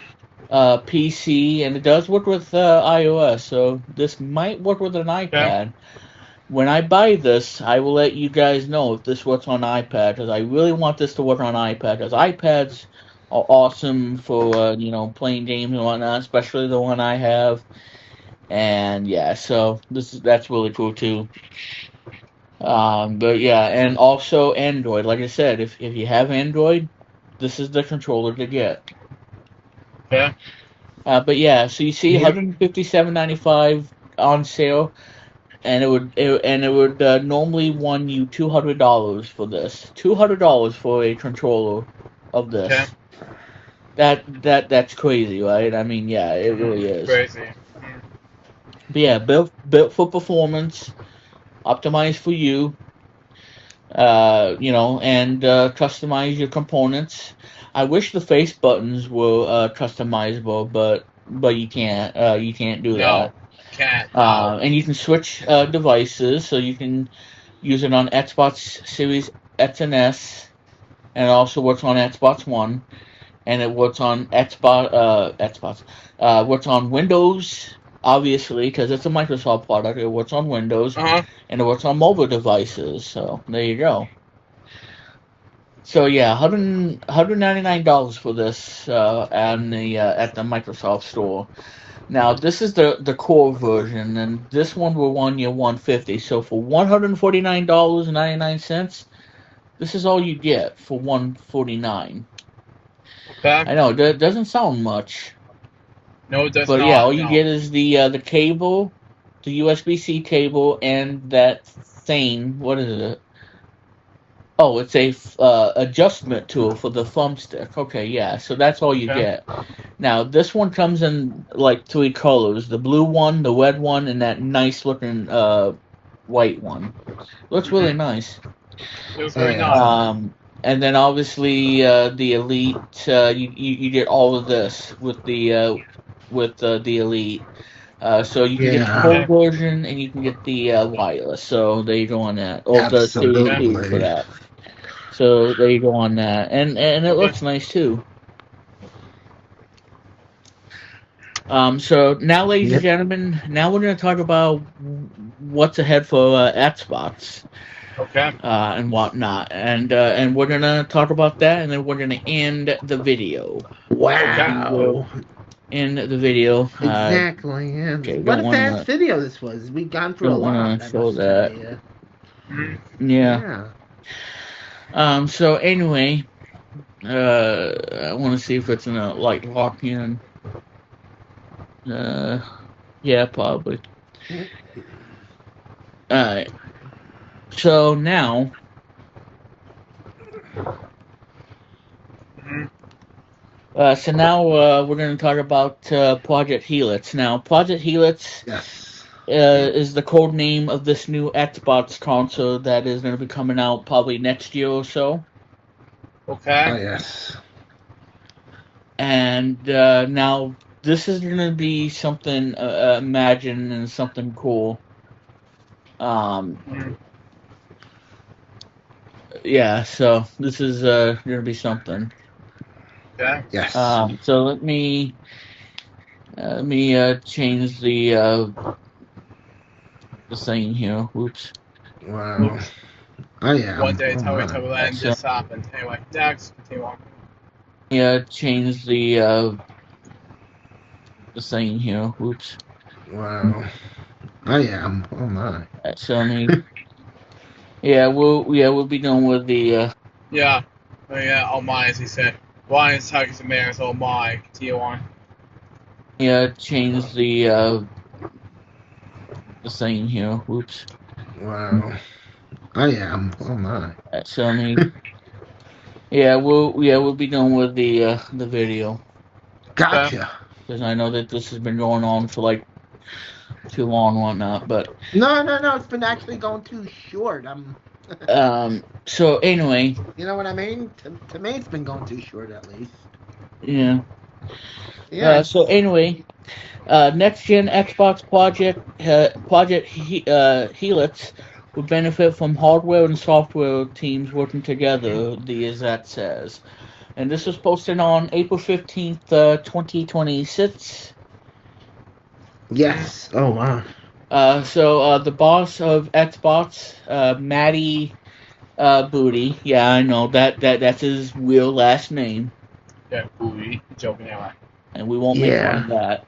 PC, and it does work with iOS. So this might work with an iPad. When I buy this, I will let you guys know if this works on iPad, because I really want this to work on iPad. Because iPads are awesome for playing games and whatnot, especially the one I have. And yeah, so that's really cool too. But yeah, and also Android. Like I said, if you have Android, this is the controller to get. Okay. But yeah, so you see, Yep. $157.95 on sale, and it would normally won you $200 for this. $200 for a controller of Okay. this. That's crazy, right? I mean, yeah, it really is. Crazy. But yeah, built for performance, optimized for you. And customize your components. I wish the face buttons were customizable, but you can't. You can't do No. that. Can't. No. And you can switch devices, so you can use it on Xbox Series X and S, and it also works on Xbox One, and it works on works on Windows, obviously, because it's a Microsoft product. It works on Windows, Uh-huh. and it works on mobile devices. So there you go. So yeah, $199 for this at the Microsoft Store. Now this is the core version, and this one will run you $150. So for $149.99, this is all you get for $149. Okay. I know that doesn't sound much, No, it does but yeah, not. all you No. get is the cable, the USB-C cable, and that thing. What is it? Oh, it's a adjustment tool for the thumbstick. Okay, yeah, so that's all you Okay. get. Now, this one comes in like three colors: the blue one, the red one, and that nice looking white one. Looks really Mm-hmm. nice. It was very Yeah. nice. And then obviously the Elite, you get all of this with the Elite. So you can get the full Yeah. Okay. version, and you can get the wireless. So there you go on that, or the Series Okay. 2 for Absolutely. that. So there you go on that, and it Okay. looks nice too. So now, ladies and Yep. gentlemen, now we're going to talk about what's ahead for Xbox Okay. and whatnot, and we're going to talk about that, and then we're going to end the video. Okay. And Wow. in the video. Exactly. Yeah. Okay, What don't a fast wanna video this was. We've gone through a don't wanna lot, I show must that. say. Yeah. Yeah. So anyway, I want to see if it's gonna like lock in. Yeah, probably. Alright. So now, we're going to talk about Project Helix. Now, Project Helix Yes. is the code name of this new Xbox console that is going to be coming out probably next year or so. Okay. Oh, yes. And now this is going to be something imagine and something cool. Yeah, so this is going to be something. Okay. Yes. So let me change the thing here. Oops. Wow. Oh, yeah. One day, Oh, tell me my. when this happened. Anyway, next, continue on. Yeah, change the thing here. Oops. Wow. Oh, yeah. Oh, my. So let me. we'll be done with the. Yeah. Oh, yeah, oh my, as he said. Lions, Tigers, and Bears, oh my. Continue on. Yeah, change the thing here. Oops. Wow. Oh, yeah. Oh, my. So let me. we'll be done with the video. Gotcha. Because I know that this has been going on for like too long and whatnot, but No. It's been actually going too short. so anyway, You know what I mean? To me, it's been going too short, at least. yeah. Yeah. So anyway, next gen Xbox Project Helix would benefit from hardware and software teams working together. The Gazette says, and this was posted on April 15th, 2026. Yes. Oh, wow. So the boss of Xbox, Matty Booty. Yeah, I know that's his real last name, Yeah, booty. Joking anyway. and we won't make fun of that.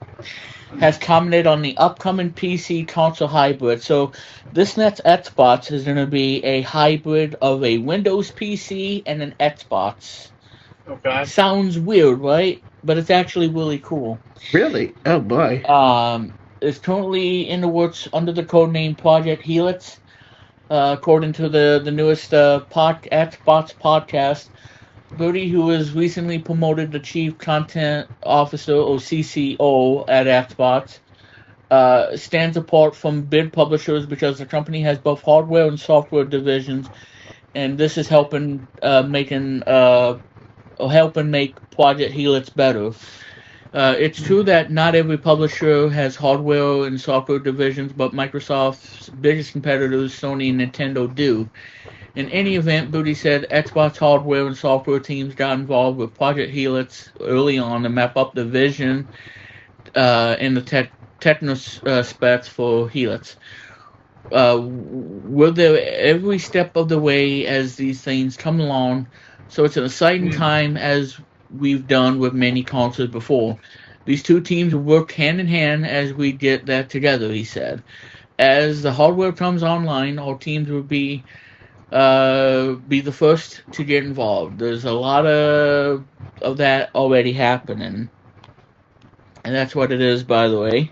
Has commented on the upcoming PC console hybrid. So this next Xbox is going to be a hybrid of a Windows PC and an Xbox. Okay. Sounds weird, right? But it's actually really cool. Really? Oh, boy. It's currently in the works under the codename Project Helix. According to the newest Xbox podcast, Booty, who was recently promoted to Chief Content Officer or CCO at Xbox, stands apart from big publishers because the company has both hardware and software divisions, and this is helping make Project Helix better. It's true that not every publisher has hardware and software divisions, but Microsoft's biggest competitors, Sony and Nintendo, do. In any event, Booty said Xbox hardware and software teams got involved with Project Helix early on to map up the vision and the techno specs for Helix. We're there every step of the way as these things come along, so it's an exciting time as we've done with many consoles before. These two teams will work hand in hand as we get that together, he said. As the hardware comes online, our teams will be the first to get involved. There's a lot of that already happening, and that's what it is, by the way.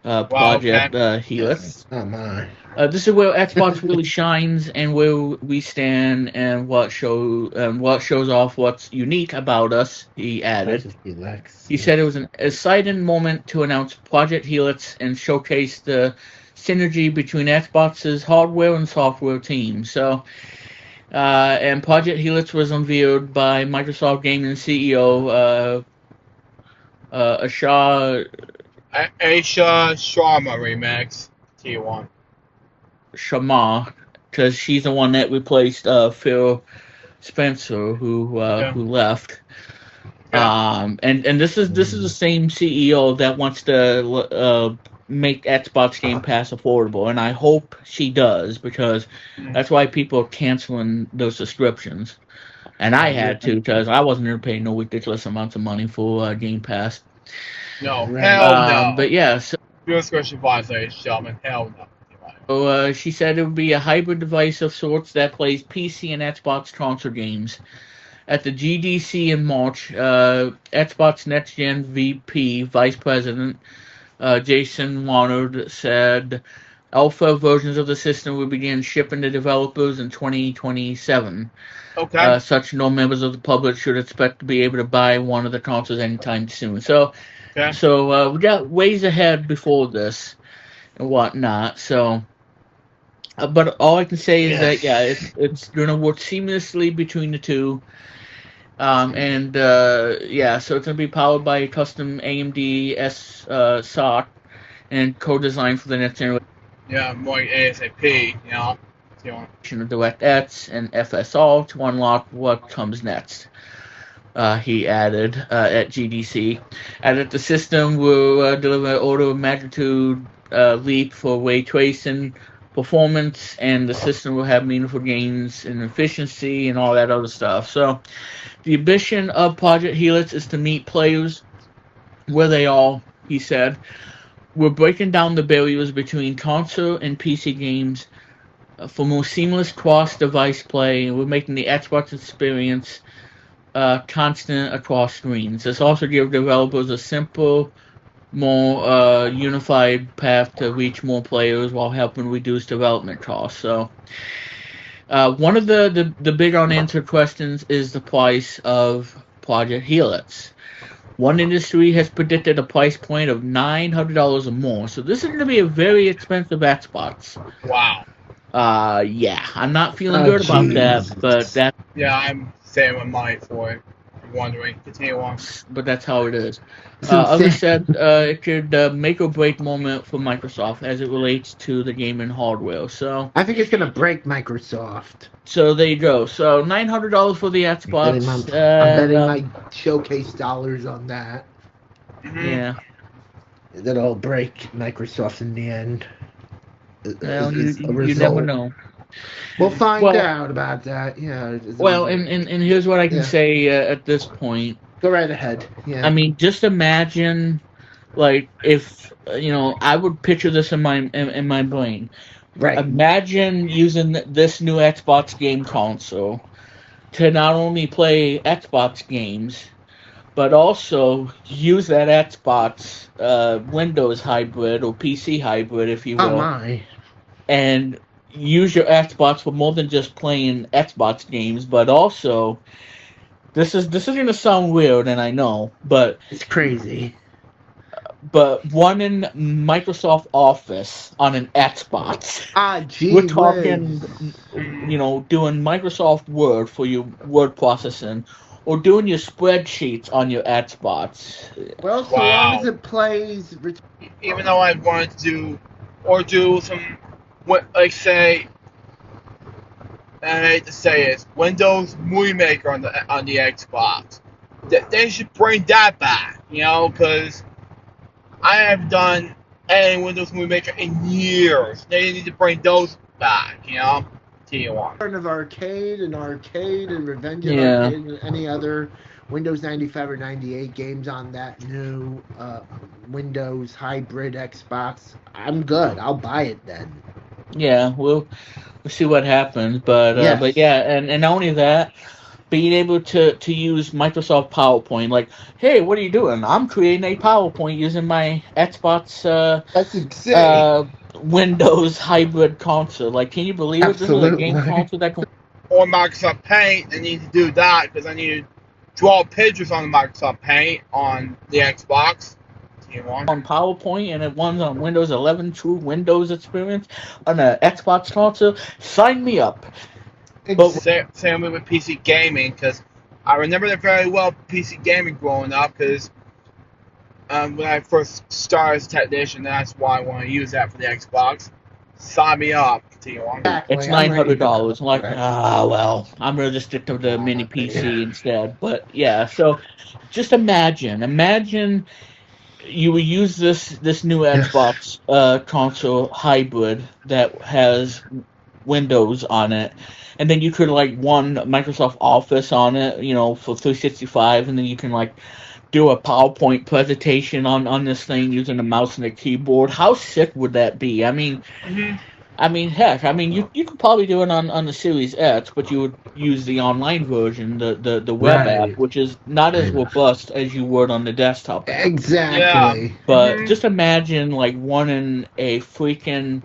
Project Helix. Yes. Oh, my. This is where Xbox really shines, and where we stand, and what shows off what's unique about us. He added. He said it was an exciting moment to announce Project Helix and showcase the synergy between Xbox's hardware and software teams. So, and Project Helix was unveiled by Microsoft Gaming CEO Aisha Sharma remix. T1. Sharma, because she's the one that replaced Phil Spencer, who left. And this is the same CEO that wants to make Xbox Game Pass affordable, and I hope she does, because that's why people are canceling those subscriptions. And I had to, because I wasn't going to pay no ridiculous amounts of money for Game Pass. No, Right. hell no. But yeah, so Viewers question 5, ladies and gentlemen. Hell no. she said it would be a hybrid device of sorts that plays PC and Xbox console games. At the GDC in March, Xbox Next Gen VP Vice President Jason Warnard said alpha versions of the system will begin shipping to developers in 2027. Okay. Such non-members of the public should expect to be able to buy one of the consoles anytime soon. So we got ways ahead before this and whatnot. So, but all I can say is that it's going to work seamlessly between the two. So it's going to be powered by a custom AMD SoC and co-designed for the next generation. Yeah, more ASAP, you know. Of DirectX and FSR to unlock what comes next. He added at GDC. Added the system will deliver an order of magnitude leap for ray tracing performance, and the system will have meaningful gains in efficiency and all that other stuff. So, the ambition of Project Helix is to meet players where they are, he said. We're breaking down the barriers between console and PC games for more seamless cross-device play. We're making the Xbox experience constant across screens. This also gives developers a simple, more unified path to reach more players while helping reduce development costs. So, one of the big unanswered questions is the price of Project Helix. One industry has predicted a price point of $900 or more. So this is going to be a very expensive Xbox. Wow. I'm not feeling good about that, but that. Yeah, I'm saving my money for it. I'm wondering. Continue on. But that's how it is. Others said it could make or break moment for Microsoft as it relates to the gaming hardware. So I think it's gonna break Microsoft. So there you go. So $900 for the Xbox. I'm betting my showcase dollars on that. Mm-hmm. Yeah. That'll break Microsoft in the end. Well, you never know. We'll find out about that. Yeah. Well, and here's what I can say at this point. Go right ahead. Yeah. I mean, just imagine, like, if I would picture this in my brain. Right. Imagine using this new Xbox game console to not only play Xbox games, but also use that Xbox Windows hybrid or PC hybrid, if you will. Oh my. And use your Xbox for more than just playing Xbox games, but also this is going to sound weird, and I know, but it's crazy. But running Microsoft Office on an Xbox. Gee We're talking, doing Microsoft Word for your word processing, or doing your spreadsheets on your Xbox. Well, so long as it plays. Even though I wanted to do some, like say, I hate to say it, Windows Movie Maker on the Xbox. They should bring that back, because I have done any Windows Movie Maker in years. They need to bring those back, Of arcade and Revenge of Arcade and any other Windows 95 or 98 games on that new Windows hybrid Xbox. I'm good. I'll buy it then. Yeah, we'll see what happens, but and not only that, being able to use Microsoft PowerPoint, like, hey, what are you doing? I'm creating a PowerPoint using my Xbox That's insane. Windows hybrid console. Like, can you believe it? This is a game console that can. Or Microsoft Paint, I need to do that because I need to draw pictures on the Microsoft Paint on the Xbox. On PowerPoint, and it runs on Windows 11, true Windows experience on an Xbox console. Sign me up. Same with PC gaming, because I remember that very well, PC gaming growing up, because when I first started as a technician, that's why I want to use that for the Xbox. Sign me up. It's $900. I'm like, well, I'm going to just stick to the mini PC instead. But yeah, so just imagine you would use this new Xbox console hybrid that has Windows on it, and then you could run Microsoft Office on it, for 365, and then you can do a PowerPoint presentation on this thing using a mouse and a keyboard. How sick would that be? Heck, you could probably do it on the Series X, but you would use the online version, the web app, Right. which is not as robust as you would on the desktop version. Yeah. Exactly. But just imagine like running a freaking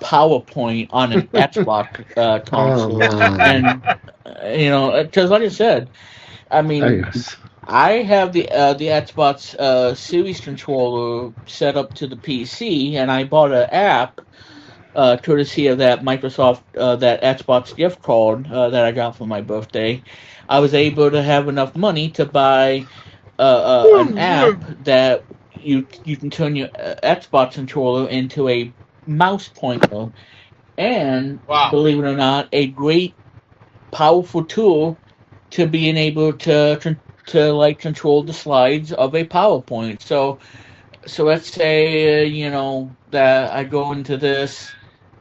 PowerPoint on an Xbox console, and because like I said, I mean, Yes. I have the Xbox Series controller set up to the PC, and I bought an app courtesy of that Microsoft that Xbox gift card that I got for my birthday. I was able to have enough money to buy an app that you can turn your Xbox controller into a mouse pointer, and Wow. believe it or not, a great powerful tool to being able to like control the slides of a PowerPoint. So let's say that I go into this,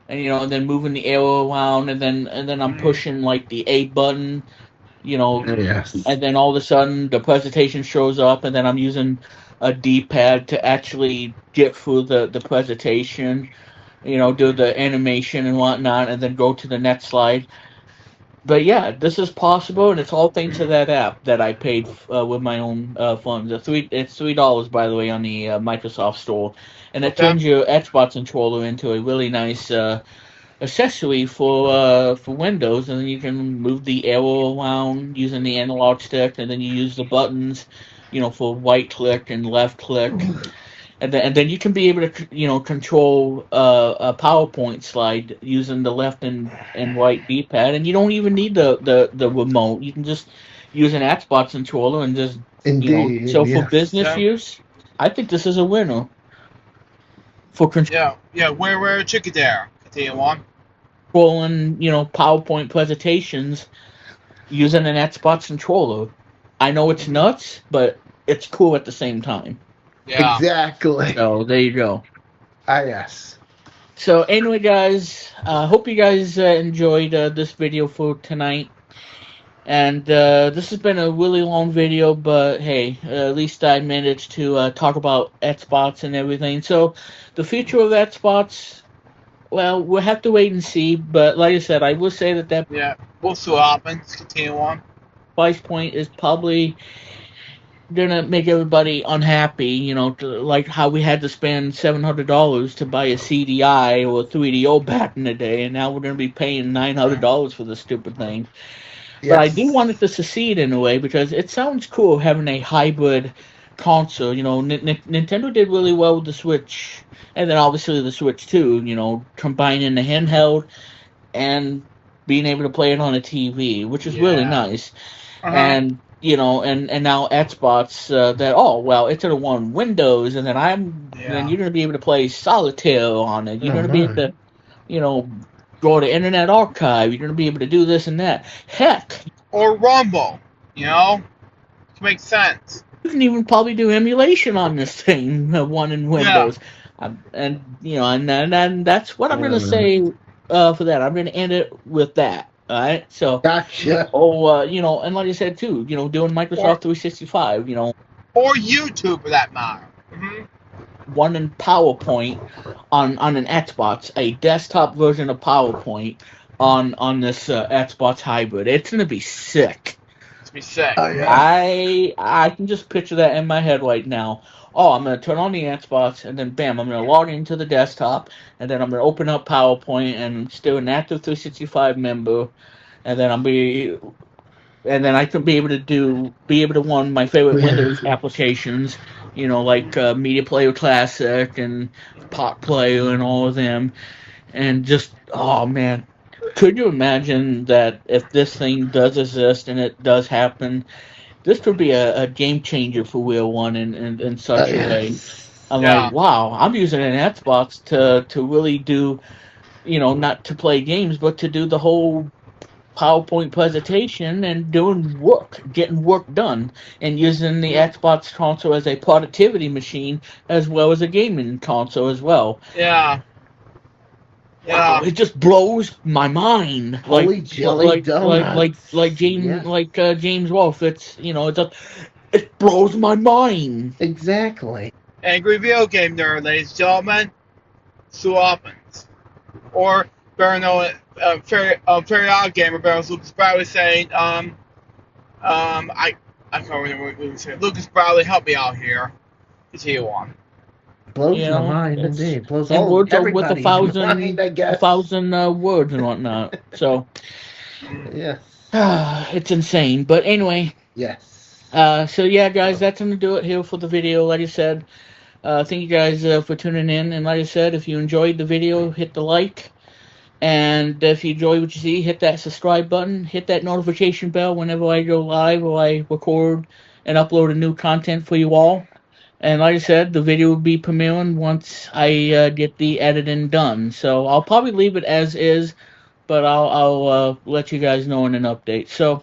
and then moving the arrow around, and then I'm pushing like the A button, Yes. and then all of a sudden the presentation shows up, and then I'm using a D-pad to actually get through the presentation, do the animation and whatnot, and then go to the next slide. But yeah, this is possible, and it's all thanks to that app that I paid with my own funds. It's $3, by the way, on the Microsoft Store, and it turns your Xbox controller into a really nice accessory for Windows, and then you can move the arrow around using the analog stick, and then you use the buttons, for right click and left click. And then you can be able to control a PowerPoint slide using the left and right D-pad, and you don't even need the remote. You can just use an Xbox controller and just Indeed. So for Yes. business use, I think this is a winner. For Yeah. Where chicken there? Continue on. controlling PowerPoint presentations using an Xbox controller. I know it's nuts, but it's cool at the same time. Yeah. Exactly. So there you go. Yes. So anyway, guys, hope you guys enjoyed this video for tonight. And this has been a really long video, but hey, at least I managed to talk about Xbox and everything. So the future of Xbox, well, we'll have to wait and see. But like I said, I will say that Yeah. We'll see what happens. Continue on. price point is probably gonna make everybody unhappy, like how we had to spend $700 to buy a CDI or a 3DO back in the day, and now we're gonna be paying $900 for this stupid thing. Yes. But I do want it to succeed in a way, because it sounds cool having a hybrid console. Nintendo did really well with the Switch, and then obviously the Switch 2, combining the handheld and being able to play it on a TV, which is really nice. And and now Xbox it's gonna run Windows, and then then you're gonna be able to play Solitaire on it. You're gonna be able to, go to Internet Archive. You're gonna be able to do this and that. Heck, Or Rumble. It makes sense. you can even probably do emulation on this thing, one in Windows. And that's what I'm gonna say for that. I'm gonna end it with that. All right, so Gotcha. and like I said too, doing Microsoft 365, Or YouTube, for that matter. one in PowerPoint on an Xbox, a desktop version of PowerPoint on this Xbox hybrid. It's gonna be sick. It's be sick. Oh, yeah. I can just picture that in my head right now. Oh, I'm going to turn on the Xbox, and then bam, I'm going to log into the desktop, and then I'm going to open up PowerPoint, and still an active 365 member, and then I can be able to run my favorite Windows applications, like Media Player Classic and Pot Player and all of them, and just, oh man, could you imagine that if this thing does exist and it does happen, this could be a game changer for Wheel One in such a way. I'm like, wow, I'm using an Xbox to really do, not to play games, but to do the whole PowerPoint presentation and getting work done, and using the Xbox console as a productivity machine as well as a gaming console as well. Yeah. Wow, it just blows my mind. Holy jelly donuts. Like James Wolfe. It's it's a It blows my mind. Exactly. Angry video game nerd, ladies and gentlemen. Sue Oppens. Or better known Fairy Odd Gamer, better as Lucas Bradley saying, I can't remember what he was saying. Lucas Bradley, help me out here. Continue on. Blows You my know, mind, indeed. Blows and all words are with everybody's mind, I guess. 1,000 words and whatnot. So, Yes. it's insane. But anyway, Yes. so yeah, guys, that's gonna do it here for the video. Like I said, thank you guys for tuning in. And like I said, if you enjoyed the video, hit the like. And if you enjoy what you see, hit that subscribe button, hit that notification bell whenever I go live or I record and upload a new content for you all. And like I said, the video will be premiering once I get the editing done. So I'll probably leave it as is, but I'll let you guys know in an update. So,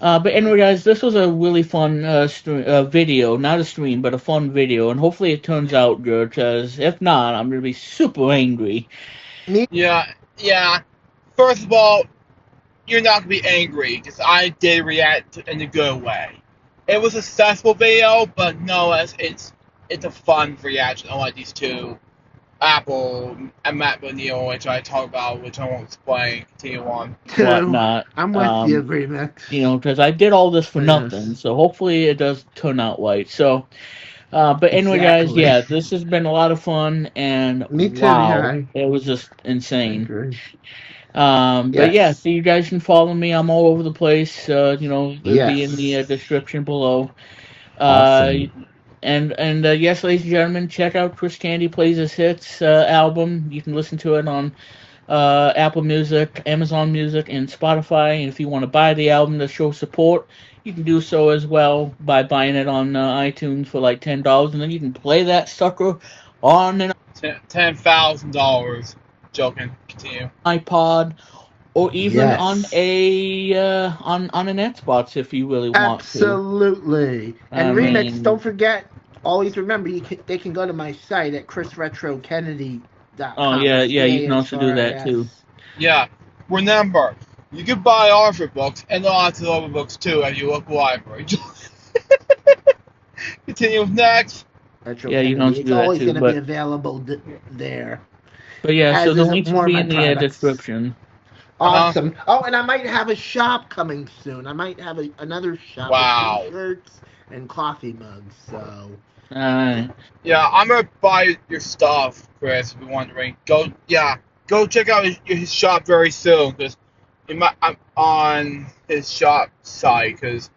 but anyway, guys, this was a really fun video, not a stream, but a fun video, and hopefully it turns out good. Because if not, I'm gonna be super angry. Yeah. First of all, you're not gonna be angry because I did react in a good way. It was a successful video, but no, it's a fun reaction. Unlike these two, Apple and Matt O'Neill, which I talk about, which I won't explain. Continue on. Whatnot. I'm with you, Remix. You know, because I did all this for Yes. nothing. So hopefully it does turn out right. So, but anyway, guys, Exactly. yeah, this has been a lot of fun, and Me too, wow, yeah. it was just insane. Agree. But yeah, Yes. so you guys can follow me. I'm all over the place. You know, it'll be in the Yes. description below. Awesome. And yes, ladies and gentlemen, check out Chris Candy Plays His Hits album. You can listen to it on Apple Music, Amazon Music, and Spotify. And if you want to buy the album to show support, you can do so as well by buying it on iTunes for like $10, and then you can play that sucker on an $10,000. Joking. Continue. iPod or even Yes. on a on an Xbox if you really want to. Absolutely. And I Remix, mean- don't forget, always remember, they can go to my site at chrisretrokennedy.com. Oh yeah, you can also do that too. Yeah. Remember, you can buy Arthur books and lots of other books too at your local library. Continue with next. Retro Yeah, you can also Kennedy. do that It's always too, going to but- be available there. But yeah, so As the is links will more be of in my the products. description. Awesome. Oh, and I might have a shop coming soon. I might have another shop Wow. with t-shirts and coffee mugs. So Alright. Yeah, I'm gonna buy your stuff, Chris. If you're wondering, go check out his shop very soon because I'm on his shop site because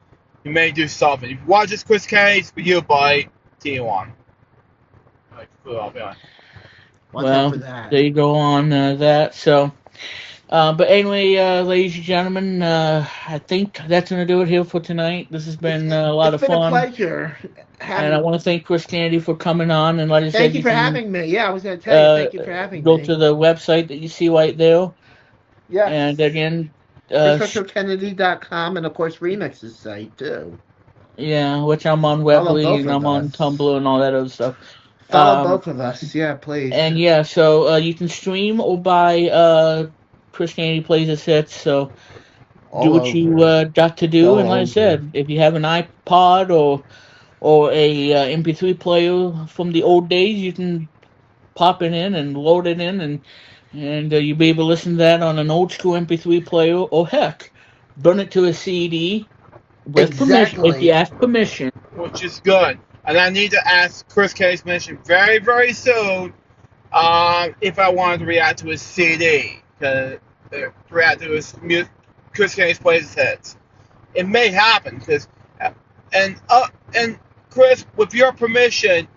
he may do something. If you watch this Chris case for you, buy T1. Like, yeah. watch Well, out for that. there you go on that. So, but anyway, ladies and gentlemen, I think that's gonna do it here for tonight. This has been a lot of It's been a fun, pleasure. and I want to thank Chris Candy for coming on. And like I said, Thank you for can, having me. Yeah, I was going to tell you. Thank you for having go me. to the website that you see right there, Yes. and again, ChrisRetroKennedy.com and of course Remix's site too. yeah, which I'm on Follow Weebly both and of I'm on us. Tumblr and all that other stuff. Follow both of us. Yeah, please. And yeah, so you can stream or buy Chris Candy Plays His Hits. So All do what over. you got to do. All And like I over. said, if you have an iPod or a MP3 player from the old days, you can pop it in and load it in, and you'll be able to listen to that on an old school MP3 player, or heck, burn it to a CD with permission if you ask permission. Which is good. And I need to ask Chris Case mention very, very soon if I wanted to react to his CD. React to his Chris Case Plays His Hits. It may happen, because and Chris, with your permission,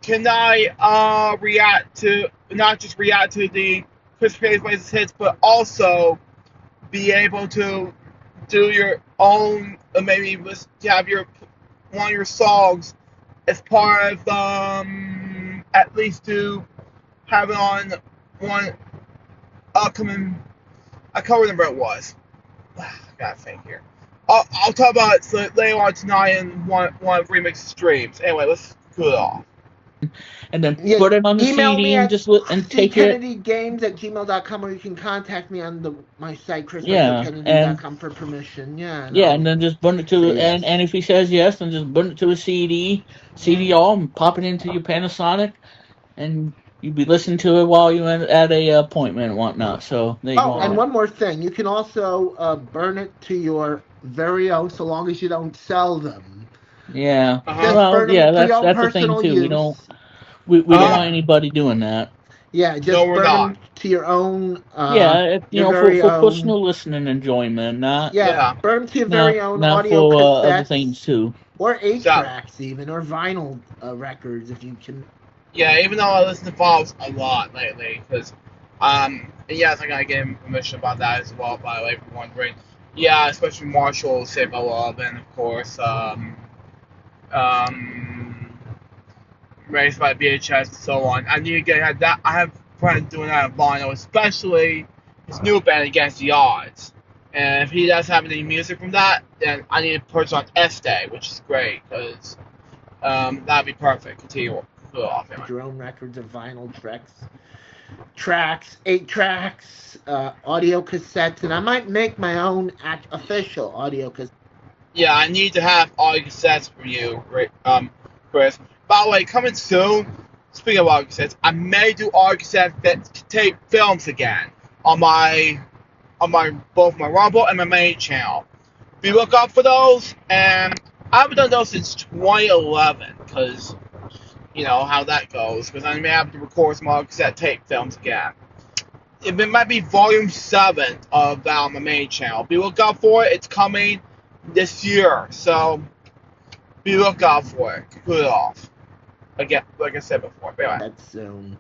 can I react to, not just react to the Chris Case Plays His Hits, but also be able to do your own, maybe have one of your songs as part of at least to have it on one upcoming. I can't remember what it was. I gotta think here. I'll talk about it later on tonight in one of Remix's streams. Anyway, let's cool it off. and then Yeah, put it on the email CD me and at just and take it. ckennedygames@gmail.com, or you can contact me on my site, Yeah, and chrisretrokennedy.com, for permission. Yeah, yeah, and then just burn it to say yes. and if he says yes, then just burn it to a CD-ROM, and pop it into your Panasonic, and you'd be listening to it while you're at a appointment and whatnot. So there you go. Oh, and one more thing. You can also burn it to your very own, so long as you don't sell them. Yeah. Just Well, burn yeah, them for your own that's the thing personal too. We use. don't we don't want Uh, anybody doing that. Yeah, no, just we're burn not. them to your own, Yeah, your very for own. personal listening enjoyment, Yeah, Yeah. burn them to your very own not audio for other cassettes, things too. or So, 8-tracks even, or vinyl records, if you can. yeah, even though I listen to files a lot lately, because, and yes, I gotta get him permission about that as well, by the way, if you're wondering. Yeah, especially Marshall, Save My Love, and of course, Raised by VHS, and so on. I need to get that. I have plans doing that on vinyl, especially his new band, Against the Odds. And if he doesn't have any music from that, then I need to purchase on Estee, which is great, because that'd be perfect. Continue off. Anyway. Your own records of vinyl tracks, 8-tracks, audio cassettes, and I might make my own official audio cassette. Yeah, I need to have audio cassettes for you, Chris. By the way, coming soon, speaking of audio cassettes, I may do audio cassette tape films again on both my Rumble and my main channel. Be look out for those, and I haven't done those since 2011, because you know how that goes, because I may have to record some audio cassette tape films again. It might be volume 7 of that on my main channel. Be look out for it. It's coming this year, so be look out for it. Put it off. Again, like I said before. Anyway. That's soon.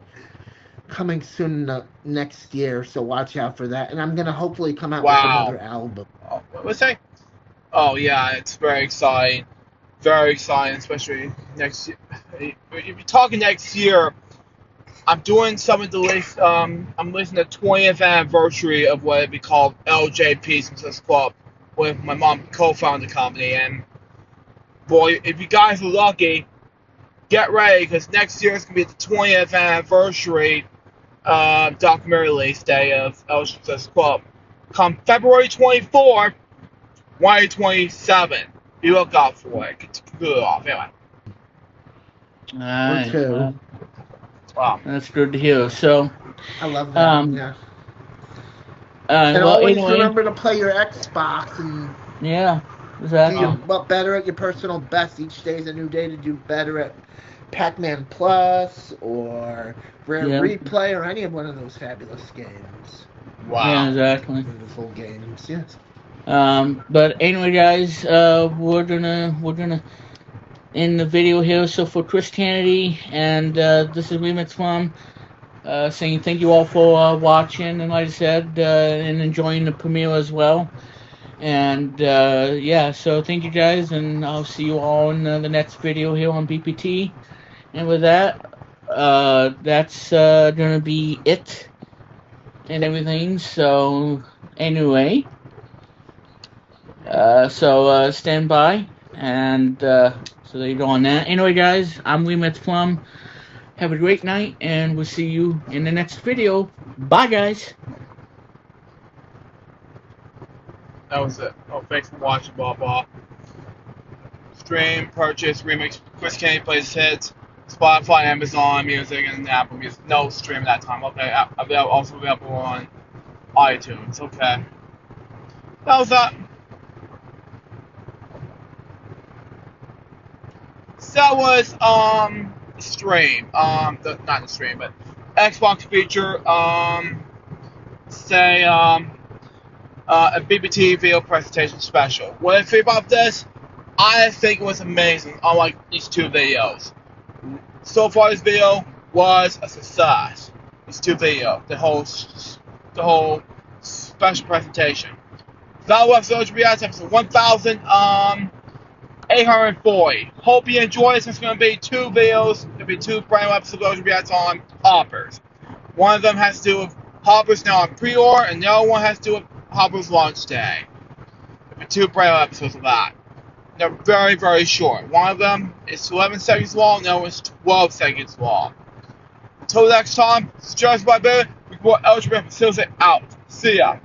Coming soon next year, so watch out for that. And I'm going to hopefully come out with another album. Oh, what was I saying? Oh, yeah, it's very exciting. Very exciting, especially next year. If you're talking next year, I'm doing something to list. I'm listing the 20th anniversary of what it'd be called LJPCBM Club, with my mom co-founded the company. And boy, if you guys are lucky, get ready, because next year is going to be the 20th anniversary documentary release day of LJPCBM Club. Come February 24th, 2027. Be look out for it. Get good off. Anyway. Alright, well, Wow. that's good to hear. So, I love that. Yeah. And well, always anyway, remember to play your Xbox and yeah, do exactly. better at your personal best. Each day is a new day to do better at Pac-Man Plus or Rare Replay or any of one of those fabulous games. Wow. Yeah, exactly. Beautiful games, yes. But anyway, guys, we're gonna end the video here. So for Chris Kennedy and this is Remix Mom, saying thank you all for watching, and like I said, and enjoying the premiere as well. And yeah, so thank you guys, and I'll see you all in the next video here on BPT. And with that, that's gonna be it and everything. So anyway, so stand by, and so there you go on that. Anyway, guys, I'm Remix Plum. Have a great night, and we'll see you in the next video. Bye, guys. That was it. Oh, thanks for watching, blah blah. Stream, purchase, remix. Chris Kennedy plays hits. Spotify, Amazon Music, and Apple Music. No stream at that time. Okay, I'll also available on iTunes. Okay. That was that. So that was stream. Not the stream, but Xbox feature. Say a BBT video presentation special. What I think about this? I think it was amazing. Unlike these two videos. So far, this video was a success. These two videos, the whole special presentation. That was LJPCBM Reacts episode 1840. Hope you enjoy this. It's going to be 2 videos. It'll be 2 brand new episodes of LJPCBM Reacts on Hoppers. One of them has to do with Hoppers now on pre-order, and the other one has to do with Hoppers launch day. There'll be 2 brand new episodes of that. They're very, very short. One of them is 11 seconds long, the other one's 12 seconds long. Until next time, this is Josh by Bear. We report LJPCBM out. See ya.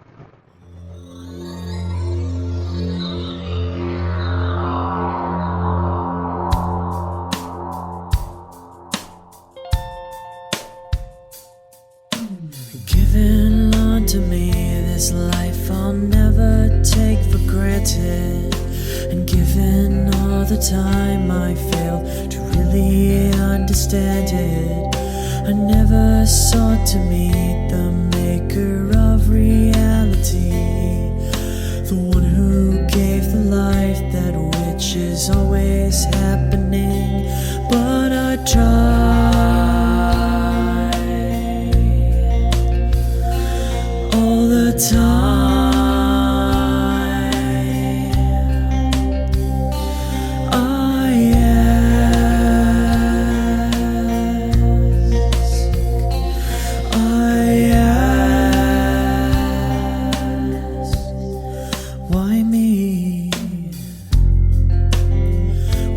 Given unto me this life I'll never take for granted, and given all the time I fail to really understand it, I never sought to meet the maker of reality, the one who gave the life that which is always happening, but I tried all the time.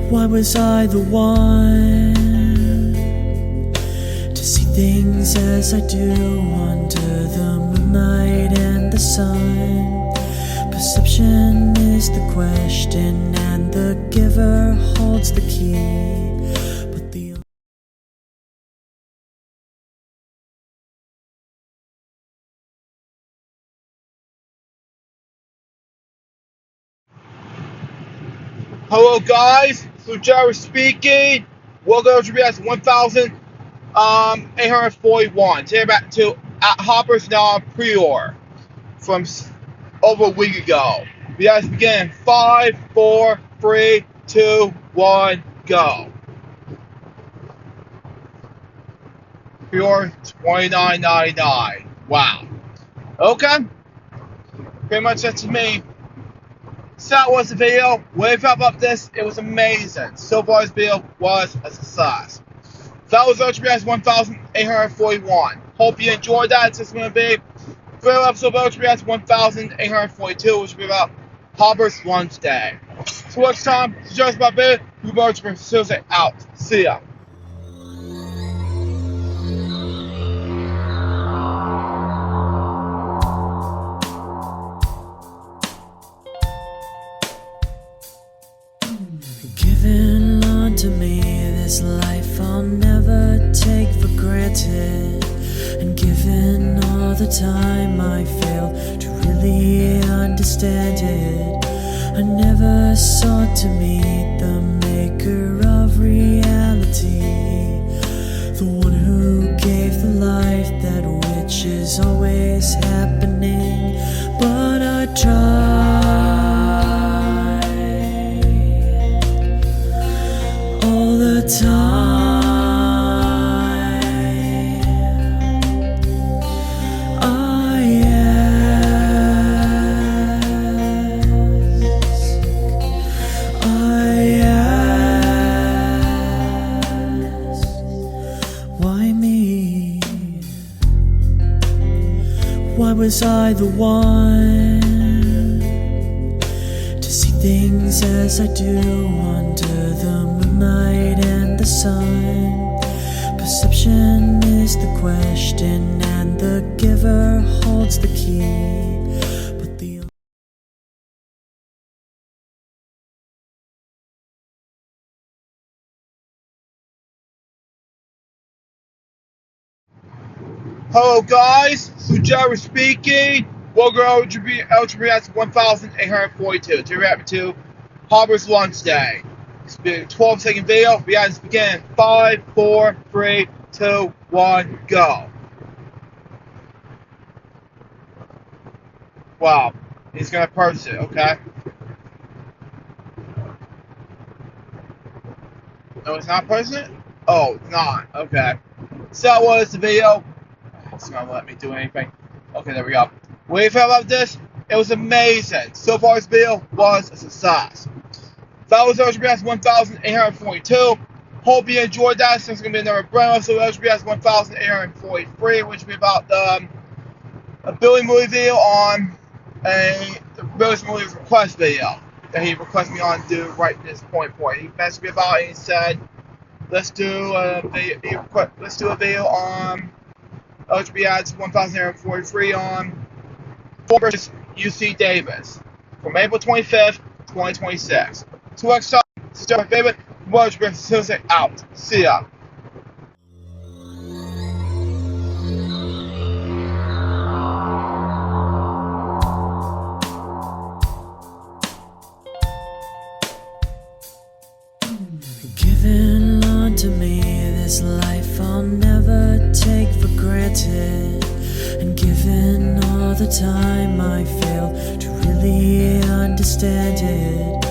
Why was I the one to see things as I do under the moonlight and the sun? Perception is the question and the giver holds the key, but the Hello guys, so Jared speaking. Welcome to Reacts 1841. Today back to at Hopper's now on pre-order from over a week ago. Reacts begin in 5, 4, 3, 2, 1, go. Pre-order $29.99. Wow. Okay. Pretty much that's me. So that was the video. What do you felt about this? It was amazing. So far this video was a success. That was LJPCBM 1841. Hope you enjoyed that. It's just going to be a real episode of LJPCBM 1842, which will be about Hopper's lunch day. So next time, it's just my bit. We LJPCBM out. See ya. Given unto me this life I'll never take for granted, and given all the time I fail to really understand it, I never sought to meet the maker of reality, the one who gave the life that which is always happening, but I tried all the time. I ask, why me? Why was I the one to see things as I do under the moonlight and the sun? Perception is the question and the giver holds the key, but the Hello guys, so Jared speaking. Welcome to LJPCBM 1842. To react to Hopper's lunch day. It's been a 12-second video. Reactions begin in 5, 4, 3, 2, 1, go. Wow, he's gonna purchase it, okay? No, it's not purchasing it? Oh, it's not, okay. So that was the video. It's not gonna let me do anything. Okay, there we go. What do you feel about this? It was amazing. So far this video was a success. That was LJPCBM 1842. Hope you enjoyed that. So it's gonna be another brand new episode of LJPCBM 1843, which will be about a Billy movie video on a Billy's movie request video. that he requested me on to do right at this point. He messaged me about it and he said, let's do a video on LJPCBM 1043 on Ford versus UC Davis from April 25th, 2026. 2x time, still my favorite. Much better out. See ya. Given unto me this life I'll never take for granted, and given all the time I failed to really understand it,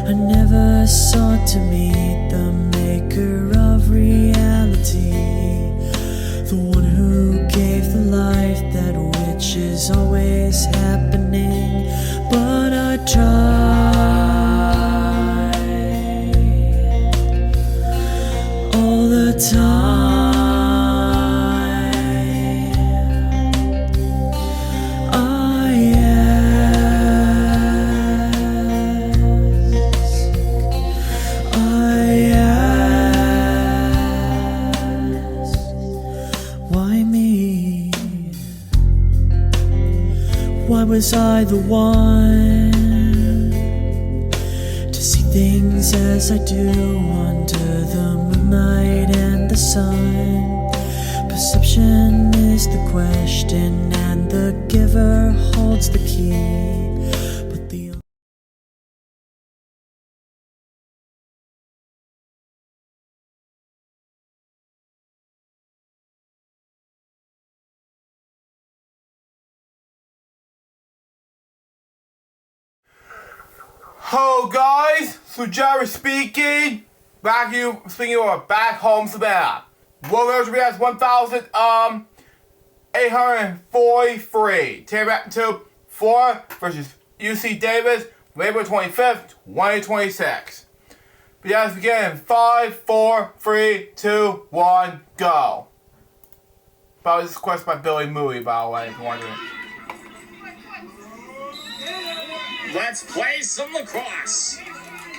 I never sought to meet the maker of reality, the one who gave the life that which is always happening, but I tried all the time. Why was I the one to see things as I do under the moonlight and the sun? Perception is the question and the giver holds the key, but the Hello guys, so Jerry speaking. Back home Savannah. World Reacts 1843. Take back to 4 versus UC Davis, April 25th, 2026. But yes, begin 5, 4, 3, 2, 1, go. But this is a question by Billy Moody, by the way, if you're wondering. Let's play some lacrosse.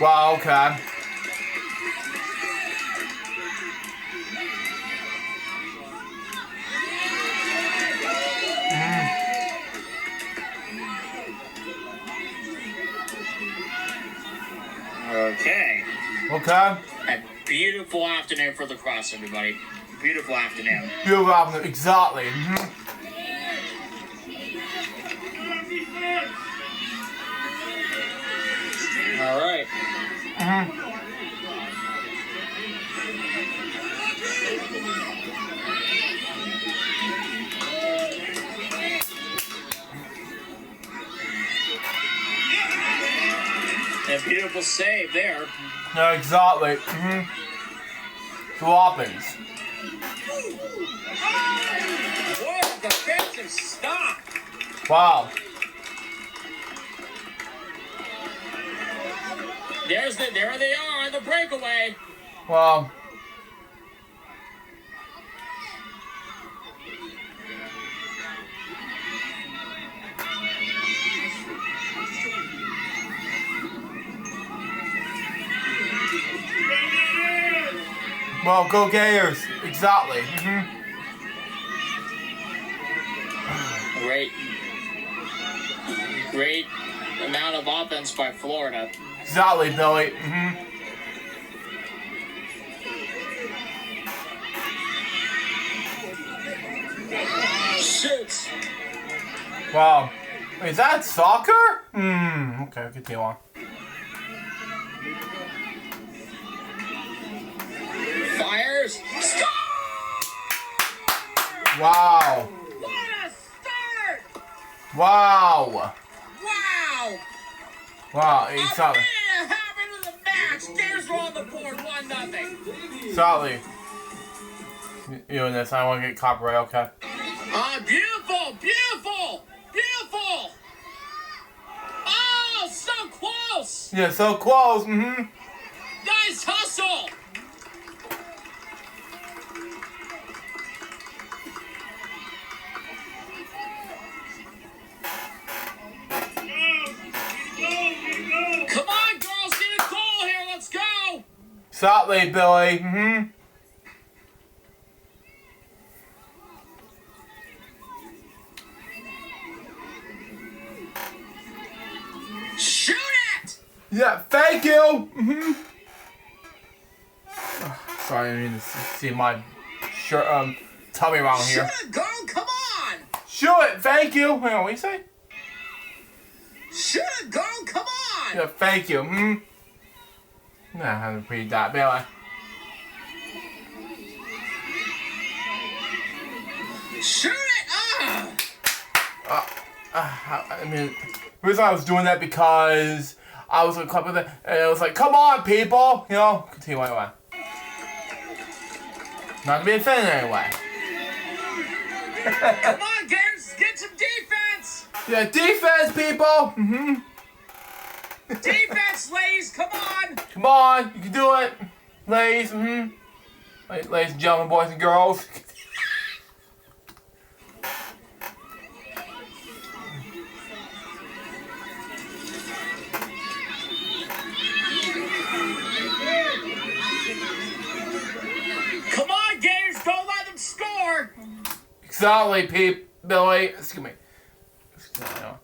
Wow, okay. Okay. Okay. A beautiful afternoon for lacrosse, everybody. Beautiful afternoon. Beautiful afternoon, exactly. All right. A beautiful save there. Yeah, exactly. So what happens? What a defensive stop. Wow. There they are, the breakaway. Wow. Well, go Gators. Exactly. Great amount of offense by Florida. Exactly, Billy. Shoots. Wow. Wait, is that soccer? Okay, continue on. Fires. Score! Wow. What a start! Wow. Wow! Wow, A exactly. minute and a half into the match, Gators are on the board, 1-0. Exactly. You doing this, I don't want to get copyright, okay? Beautiful, beautiful, beautiful! Oh, so close! Yeah, so close, Nice hustle! Come on! Exactly, Billy. Mm-hmm. Shoot it! Yeah, thank you. Mm-hmm. Sorry, I need to see my shirt, tummy around here. Shoot it, girl, come on! Shoot it, thank you. Hang on, what do you say? Shoot it, girl, come on! Yeah, thank you. Hmm. Nah, I haven't read that, Billy. Shoot it! I mean, the reason I was doing that because I was a couple of it, and it was like, come on, people, you know. Continue anyway. Not to be offended anyway. Come on, Games, get some defense! Yeah, defense, people. Mm-hmm. Defense, ladies, come on! Come on, you can do it, ladies. Mm-hmm. Ladies and gentlemen, boys and girls. Come on, Gators, don't let them score! Exactly, Billy. Excuse me. No.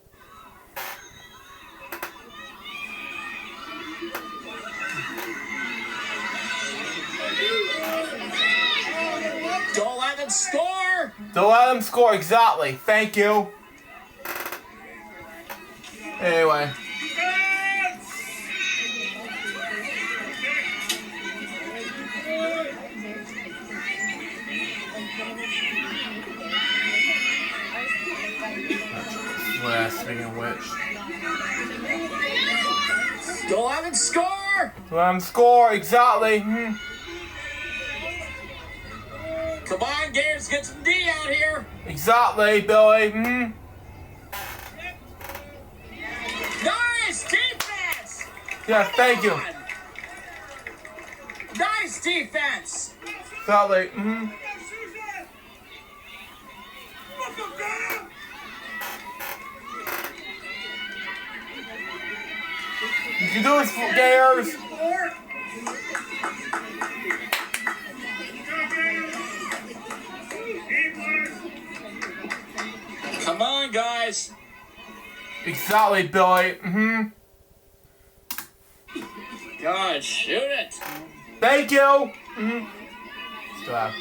Don't let them score! Don't let them score, exactly. Thank you. Anyway. Speaking of which. Don't let them score! Let them score, exactly. Come on, Gators, get some D out here! Exactly, Billy. Nice defense! Yeah, thank you. Nice defense! Exactly. You can do this, Gators. Come on, guys! Exactly, Billy. God, shoot it! Thank you. Still have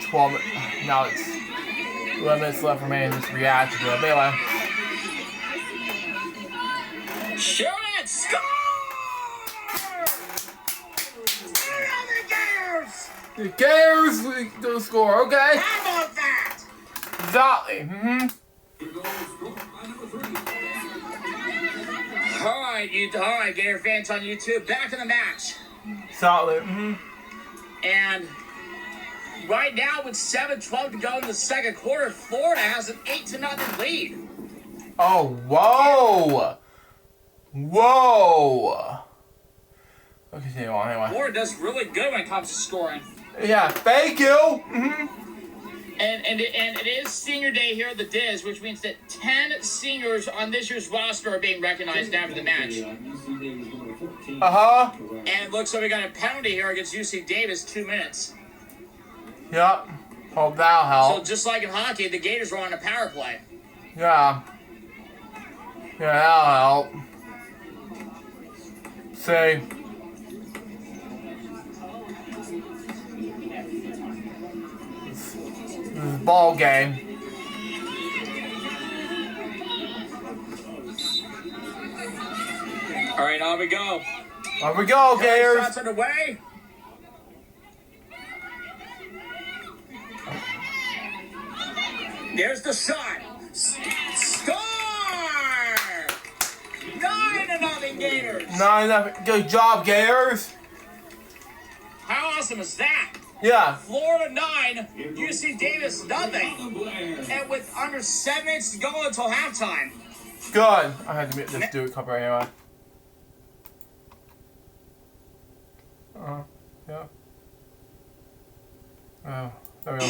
12 minutes. Now it's 11 minutes left remaining in this reaction to it. Anyway. Shoot it! Score! The Gators do score, okay? How about that? Exactly. All right, Gator fans on YouTube, back in the match. Exactly. And right now, with 7:12 to go in the second quarter, Florida has an 8-0 lead. Oh, whoa. Whoa. Okay, continue on anyway. Florida does really good when it comes to scoring. Yeah, thank you. And it is senior day here at the Diz, which means that 10 seniors on this year's roster are being recognized after the match. Uh-huh. And it looks like we got a penalty here against UC Davis, 2 minutes. Yep. Hope that'll help. So just like in hockey, the Gators are on a power play. Yeah. Yeah, that'll help. Say. This is a ball game. All right, on we go. Here we go, Gators. Shots underway. There's the shot. Score! 9-0 Gators. Not enough. Good job, Gators. How awesome is that? Yeah. Florida 9, UC Davis nothing. And with under 7 minutes to go until halftime. Good. I had to just do a couple anyway. Yeah. Oh, there we go.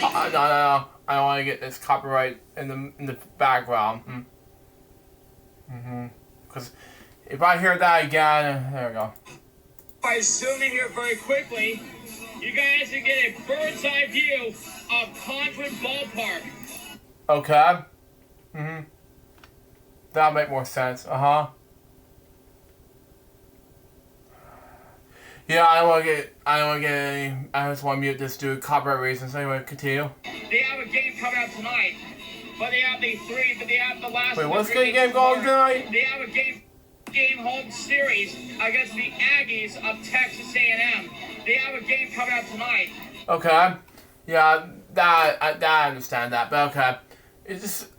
No. I don't want to get this copyright in the background. Because if I hear that again, there we go. By zooming here very quickly, you guys can get a bird's eye view of Conklin Ballpark. Okay. That'll make more sense. Yeah, I don't want to get any. I just want to mute this due to copyright reasons. Anyway, continue. They have a game coming up tonight, but they have the last. Wait, what's the game going tonight? They have a game home series against the Aggies of Texas A&M. They have a game coming up tonight. Okay. Yeah, I understand that, but okay.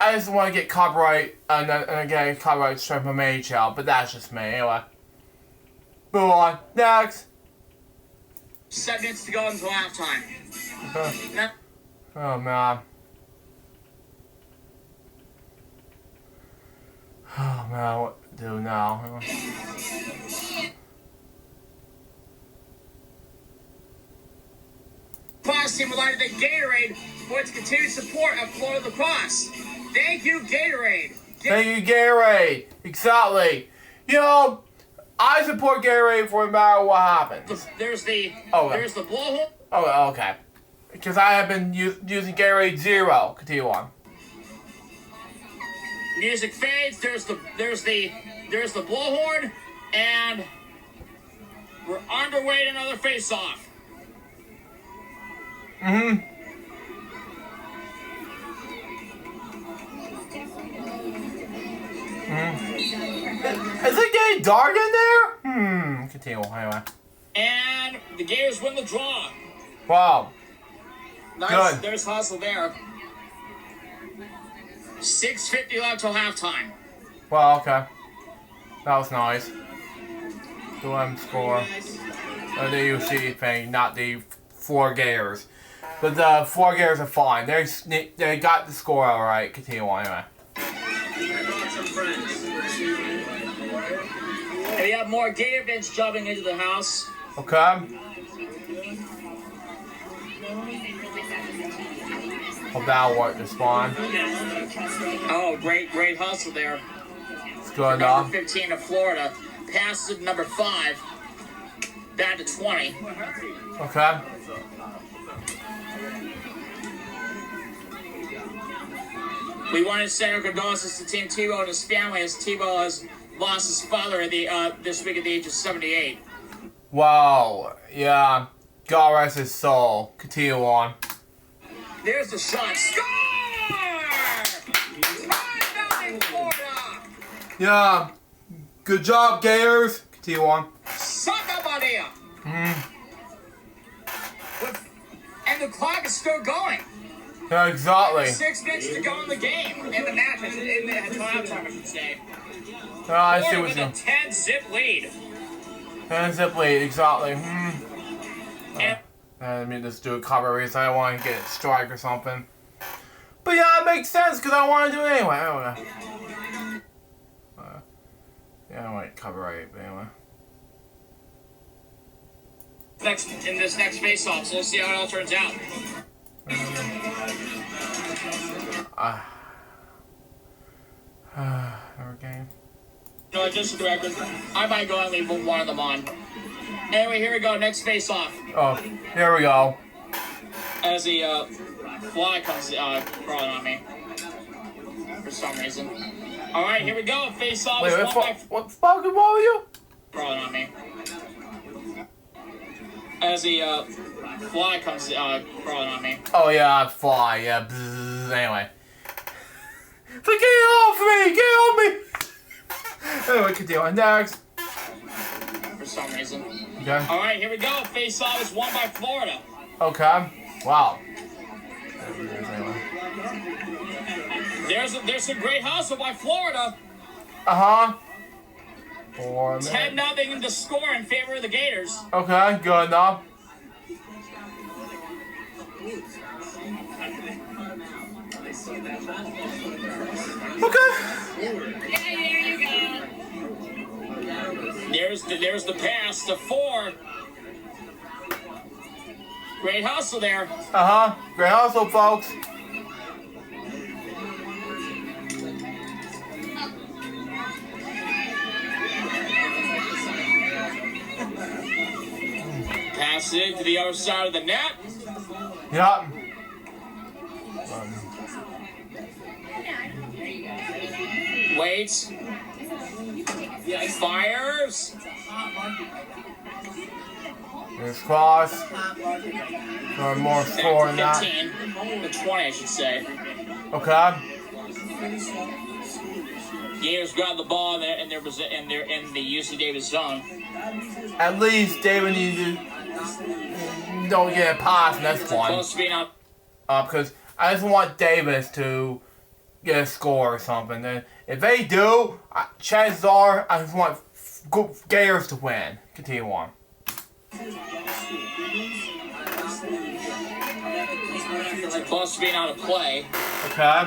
I just want to get copyright and get copyright straight from AHL, but that's just me anyway. Move on. Next. 7 minutes to go until halftime. Oh man. Oh man, what to do now? Lacrosse team would like to thank Gatorade for its continued support of Florida lacrosse. Thank you, Gatorade. Thank you, Gatorade. Exactly. You know, I support Gatorade for no matter what happens. There's the blowhole. Oh, okay. Because I have been using Gatorade Zero. Continue on. Music fades. There's the blowhorn, and we're underway to another face-off. Is it getting dark in there? Continue anyway. And the Gators win the draw. Wow. Nice. Good. There's hustle there. 6:50 left till halftime. Well, okay. That was nice. The score. The UC thing, not the 4 Gators. But the 4 Gators are fine. They got the score alright. Continue on anyway. And we have more Gator fans jumping into the house. Okay. Hope that'll work to spawn. Oh, great hustle there. It's good Number enough. 15 of Florida passes to number 5, down to 20. Okay. We want to send our condolences to Team Tebow and his family, as Tebow has lost his father this week at the age of 78. Wow. Yeah. God rest his soul. Continue on. There's the shot. Score! 5-0 Florida! Yeah. Good job, Gators. Continue on. Sakabadia! And the clock is still going. Yeah, exactly. 6 minutes to go in the game. In the match, in the halftime, I should say. I see Florida what's with a going 10-zip lead. 10-zip lead, exactly. And Let me just do a cover race. I don't want to get a strike or something. But yeah, it makes sense because I want to do it anyway. I don't know. Yeah, I might cover right, but anyway. in this next face-off, so we'll see how it all turns out. Our game. No, just for the record, I might go and leave one of them on. Anyway, here we go. Next face-off. Oh, here we go. As the fly comes crawling on me for some reason. All right, here we go. Face-off. Wait, what fucking wrong with you? Crawling on me. As the fly comes crawling on me. Oh yeah, fly. Yeah. Bzzz, anyway. So get off me! Get off me! Anyway, continue. Next. For some reason. Okay. All right, here we go. Face-off is won by Florida. Okay. Wow. There's a great hustle by Florida. 10-0 in the score in favor of the Gators. Okay, good enough. Okay. Yeah, there you go. There's the pass to 4. Great hustle there. Great hustle, folks. Toss it to the other side of the net. Yep. Waits. Fires. There's cross. Or more score than that. 15. The 20, I should say. Okay. Gators grab the ball in the UC Davis zone. At least David needs to don't get a pass in this one. Close to being out. Because I just want Davis to get a score or something. And if they do, chances are I just want Gators to win. Continue on. Close to being out of play. Okay.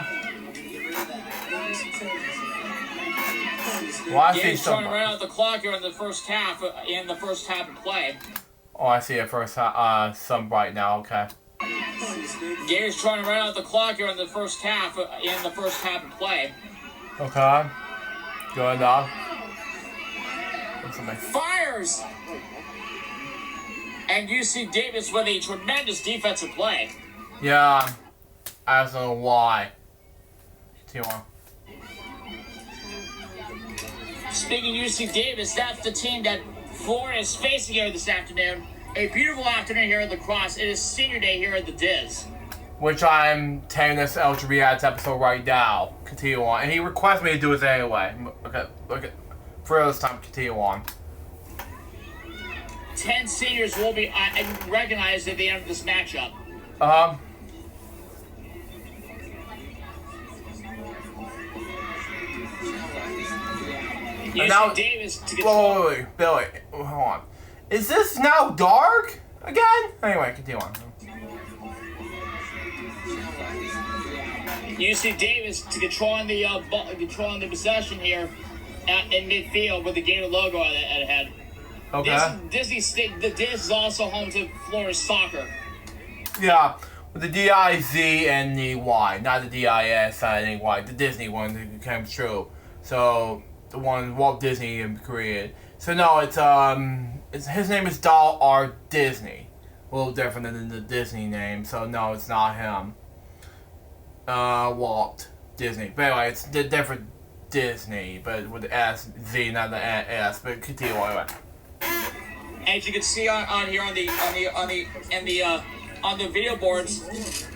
Well, I see Gators trying to something. run out the clock here in the first half. In the first half of play. Oh, I see it first. Some right now. Okay. Gators trying to run out the clock here in the first half. In the first half of play. Okay. Good enough. Fires. And UC Davis with a tremendous defensive play. Yeah. I don't know why. Continue on. Speaking of UC Davis, that's the team that Florida is facing here this afternoon. A beautiful afternoon here at the Cross. It is senior day here at the Diz. Which I'm taking this LJPCBM Reacts episode right now. Continue on. And he requested me to do this anyway. Okay, for this time, continue on. 10 seniors will be recognized at the end of this matchup. UC now, Davis to get wait, Billy, hold on. Is this now dark again? Anyway, continue on. UC Davis to controlling the possession here in midfield with the Gator logo at head. Okay. The Diz is also home to Florida soccer. Yeah, with the D-I-Z and the Y, not the D-I-S and the Y, the Disney one that came true. So the one Walt Disney created. So no, it's his name is Donald R. Disney. A little different than the Disney name. So no, it's not him. Walt Disney. But anyway, it's the different Disney, but with the S, Z, not the S. But continue anyway. As you can see on here on the video boards,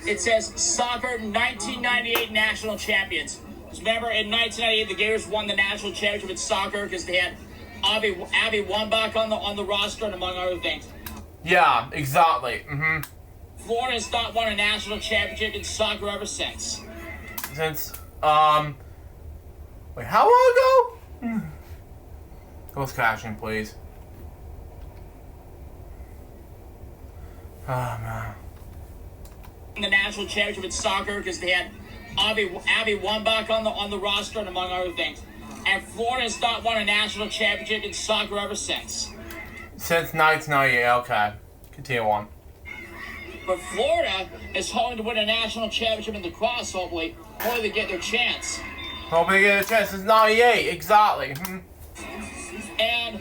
it says soccer 1998 national champions. Remember, in 1998, the Gators won the national championship in soccer because they had Abby Wambach on the roster and among other things. Yeah, exactly. Florida has not won a national championship in soccer ever since. Since wait, how long ago? Close caption, please. Oh man. The national championship in soccer because they had Abby Wambach on the roster and among other things. And Florida has not won a national championship in soccer ever since. Since 1998, okay. Continue on. But Florida is hoping to win a national championship in the cross, hopefully to get their chance. Hoping to get a chance. Since 98, exactly. And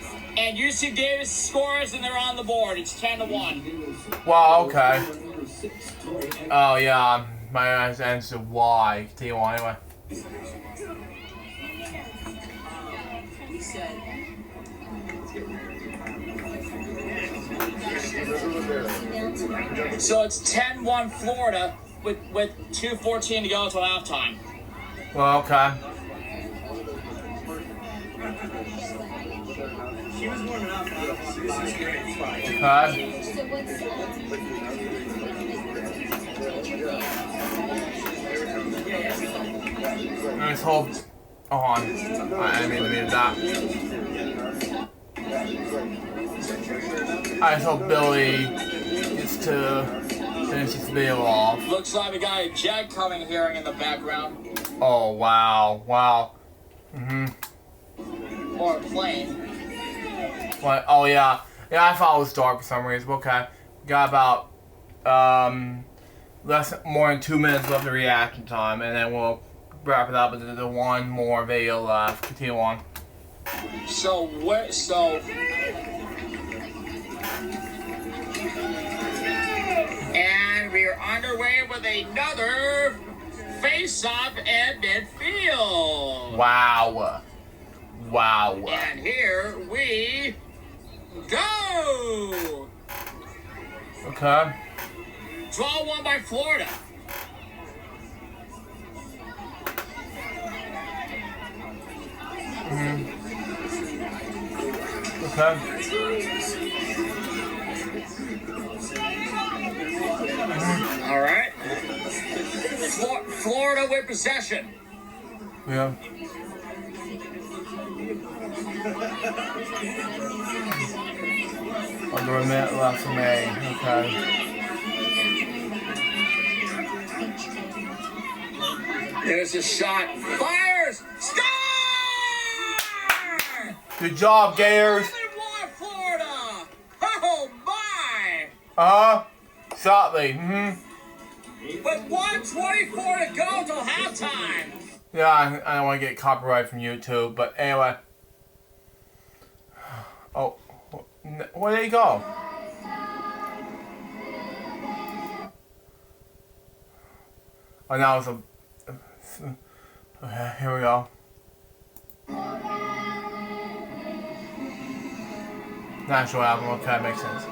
UC Davis scores and they're on the board. It's 10-1. Wow, okay. Oh yeah, my answer to why. Continue on anyway. So it's 10-1 Florida with 2:14 to go until halftime. Well, okay. Okay. Let's hope. Oh, on. I mean to be that. I just hope Billy gets to finish this video off. Looks like we got a jet coming here in the background. Oh wow, wow. Or a plane. What? Oh yeah, yeah. I thought it was dark for some reason. Okay, we got about more than 2 minutes left of reaction time, and then we'll wrap it up with the one more video left. Continue on. underway with another face-off at midfield. Wow. Wow. And here we go. Okay. Draw one by Florida. Okay. All right. Florida with possession. Yeah. Under a minute left for me. Okay. There's a shot. Fires. Score! Good job, Gators. Florida. Oh my! Shotly. With 1:24 to go till halftime. Yeah, I don't want to get copyright from YouTube, but anyway. Oh, where did he go? Oh, now it's a. Okay, here we go. National album, okay, makes sense.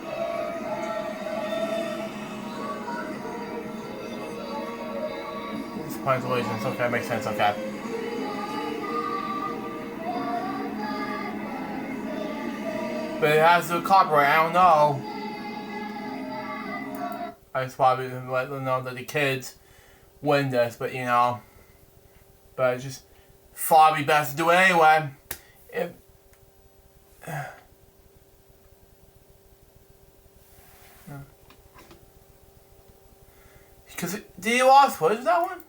It's Pledge Allegiance, okay, makes sense, okay. But it has the copyright, I don't know. I just probably let them know that the kids win this, but you know. But it's just probably best to do it anyway. Because did you lost? What is that one?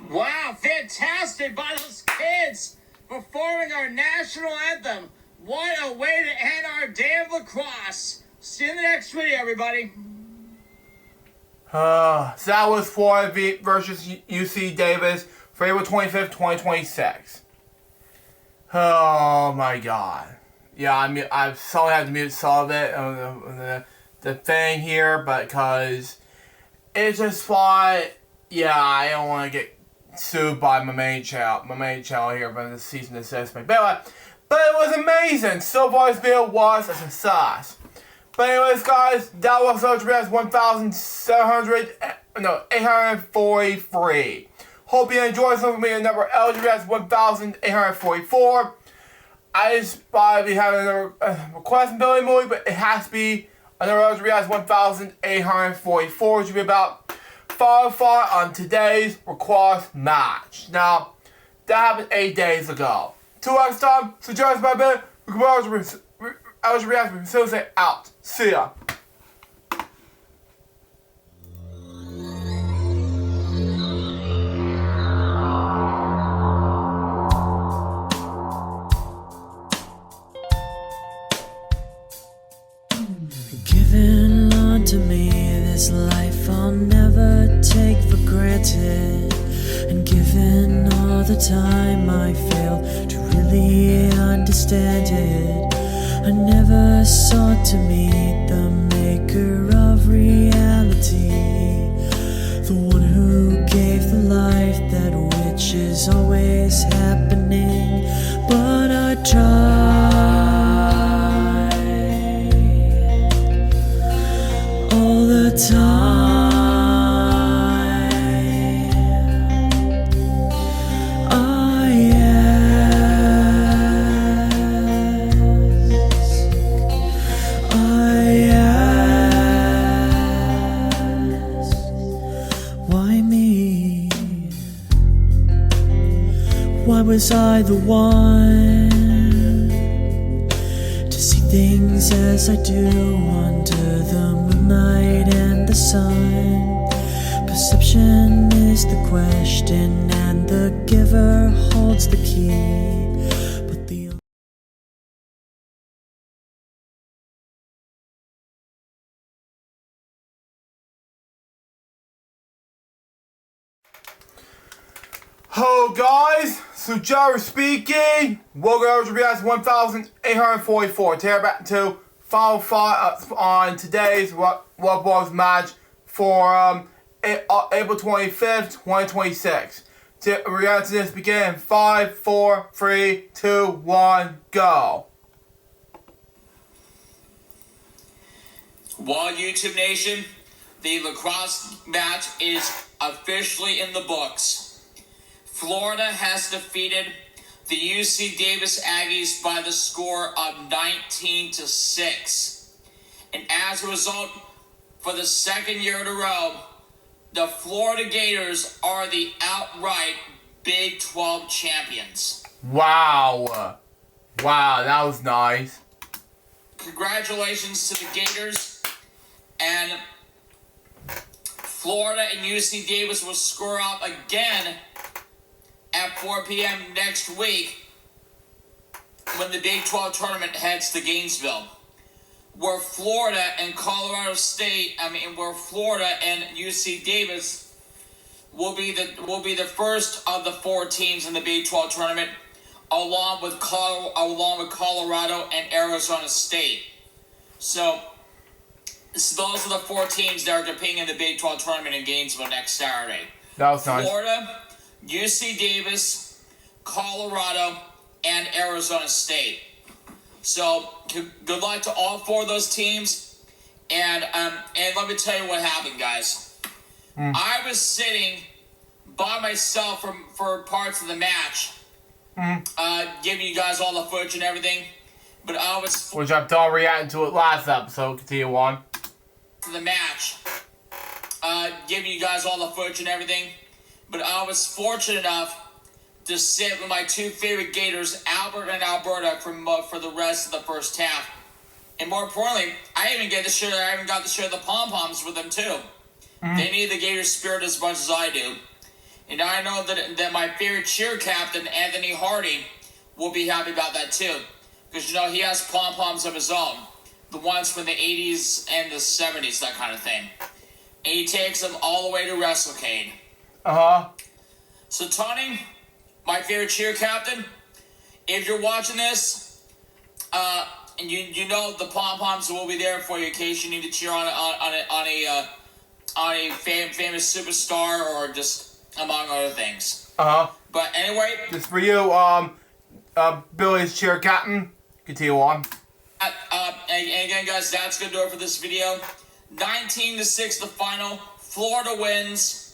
Wow, fantastic by those kids performing our national anthem. What a way to end our day of lacrosse. See you in the next video, everybody. So that was Florida versus UC Davis for April 25th, 2026. Oh my god. Yeah, I sorry I had to mute some of it, the thing here, but because it's just why, yeah, I don't want to get sued by my main channel here for the cease and desist me. But it was amazing. So far this video was a success. But anyways, guys, that was LJPCBM 843. Hope you enjoyed some of me. Number LJPCBM 1844. I just probably having another request ability movie, but it has to be another LJPCBM 1844, which will be about 5 on today's request match. Now, that happened 8 days ago. Till next time, suggest my bit. LJPCBM so say out. See ya. Given unto me this life I'll never take for granted, and given all the time I fail to really understand it, I never sought to meet the maker of reality, the one who gave the life that which is always happening, but I try all the time. Why was I the one to see things as I do under the moonlight and the sun? Perception is the question and the giver holds the key. But the Hello guys, so Jerry speaking. Welcome to LJPCBM 1844. Tear back to final fight on today's World Boys match for April 25th, 2026. React to this begin in 5, 4, 3, 2, 1, go. Well, YouTube Nation, the lacrosse match is officially in the books. Florida has defeated the UC Davis Aggies by the score of 19-6. And as a result, for the second year in a row, the Florida Gators are the outright Big 12 champions. Wow. Wow, that was nice. Congratulations to the Gators. And Florida and UC Davis will score up again at 4 p.m. next week when the Big 12 tournament heads to Gainesville. Where Florida and where Florida and UC Davis will be the first of the 4 teams in the Big 12 tournament, along with Colorado and Arizona State. So those are the 4 teams that are competing in the Big 12 tournament in Gainesville next Saturday. That was nice. Florida, UC Davis, Colorado, and Arizona State. So good luck to all 4 of those teams, and let me tell you what happened, guys. I was sitting by myself for parts of the match, giving you guys all the footage and everything, but I was which I've done reacting to it last episode. Continue on. For the match, giving you guys all the footage and everything, but I was fortunate enough to sit with my 2 favorite Gators, Albert and Alberta, for the rest of the first half. And more importantly, I even got to share the pom-poms with them too. They need the Gators spirit as much as I do. And I know that my favorite cheer captain, Anthony Hardy, will be happy about that too. Because, he has pom-poms of his own. The ones from the 80s and the 70s, that kind of thing. And he takes them all the way to WrestleCade. So, Tony, my favorite cheer captain, if you're watching this, and you know the pom-poms will be there for you in case you need to cheer on a famous superstar or just among other things. But anyway, just for you, Billy's cheer captain. Continue on. And again, guys, that's gonna do it for this video. 19-6, the final. Florida wins.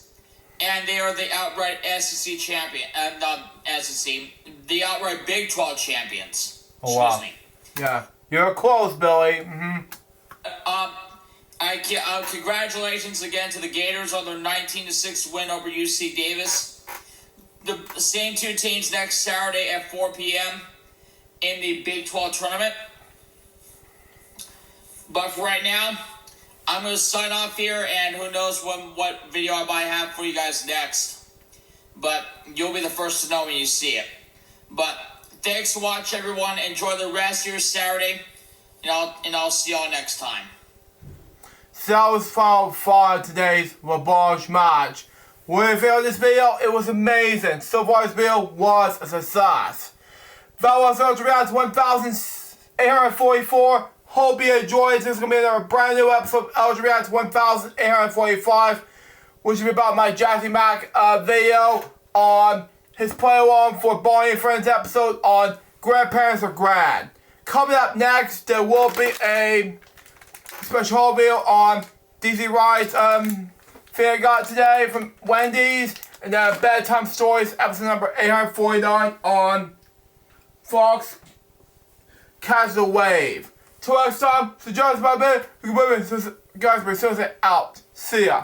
And they are the outright SEC champion, not SEC, the outright Big 12 champions. Oh, wow. Excuse me. Yeah, you're close, Billy. Congratulations again to the Gators on their 19-6 win over UC Davis. The same 2 teams next Saturday at 4 p.m. in the Big 12 tournament. But for right now, I'm going to sign off here, and who knows what video I might have for you guys next. But you'll be the first to know when you see it. But thanks for watching, everyone. Enjoy the rest of your Saturday, and I'll see y'all next time. So that was final for today's LaBarge match. What did you feel of this video? It was amazing. So far, this video was a success. That was LJPCBM 1844. Hope you enjoyed. This is going to be another brand new episode of LJPCBM 1845, which will be about my Jazzy Mac video on his play along for Bonnie and Friends episode on Grandparents Are Grand. Coming up next, there will be a special haul video on DZ Ride's thing I got today from Wendy's, and then Bedtime Stories episode number 849 on Fox Catch the Wave. Till next time, so join us by a bit. Guys, we're still out. See ya.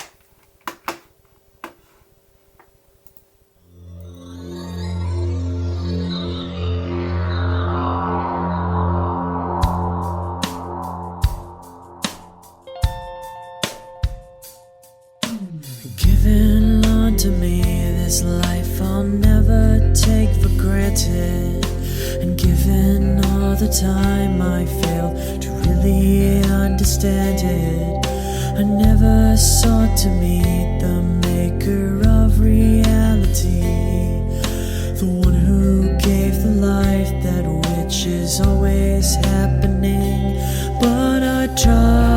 Giving on to me this life I'll never take for granted, and given all the time I failed to really understand it, I never sought to meet the maker of reality, the one who gave the life that which is always happening, but I tried.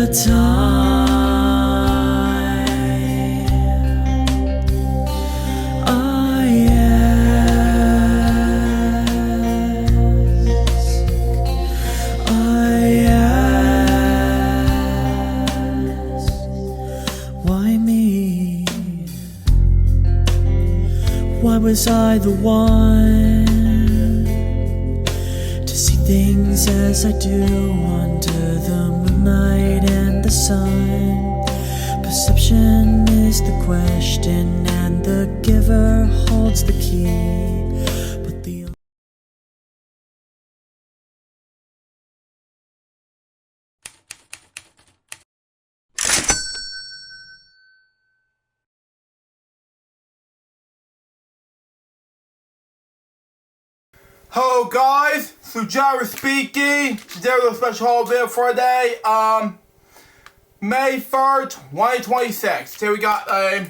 the time I ask, why me? Why was I the one to see things as I do under the moonlight and the sun? Perception is the question, and the giver holds the key. But the Hello guys, so Jared speaking. Today we have a special haul video for today. May 3rd, 2026. Today we got a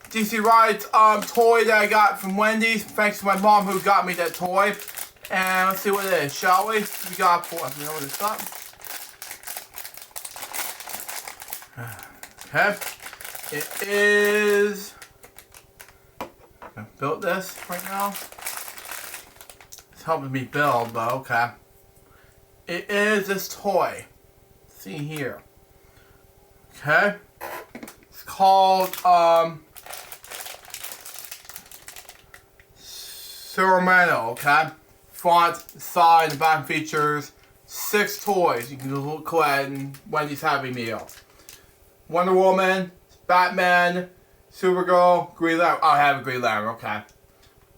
DC Rides toy that I got from Wendy's. Thanks to my mom who got me that toy. And let's see what it is, shall we? We got for us. You know what it's up. Okay. It is. I built this right now. It's helping me build, but okay. It is this toy. See here. Okay. It's called Sacramento, okay? Front, side, and back features 6 toys you can collect in Wendy's Happy Meal. Wonder Woman, Batman, Supergirl, Green Lantern. I have a Green Lantern, okay.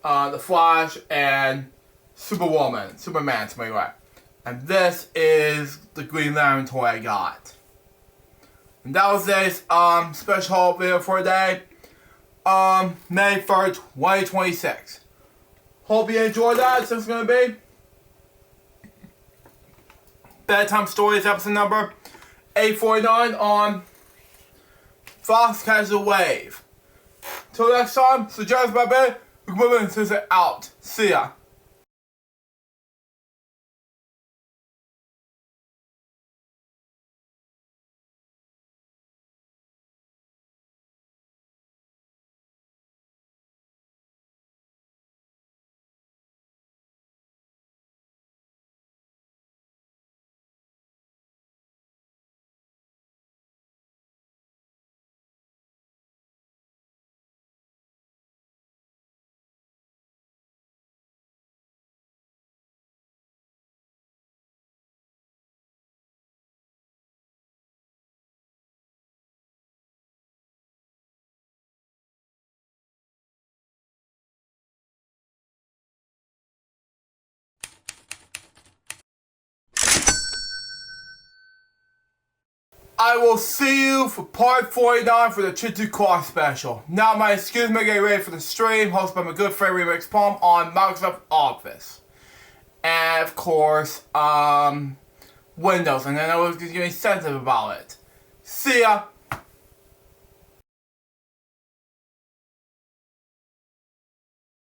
The Flash, and Superwoman, Superman, something like that. And this is the Green Lantern toy I got. And that was this special haul video for today. May 3rd, 2026. Hope you enjoyed that. So it's gonna be Bedtime Stories episode number 849 on Fox Catches a Wave. Till next time, so just my bed, we're moving to out. See ya. I will see you for part 49 for the Chitty Car special. Now my excuse me, get ready for the stream hosted by my good friend Remix Palm on Microsoft Office. And of course, Windows, and then I was getting sensitive about it. See ya!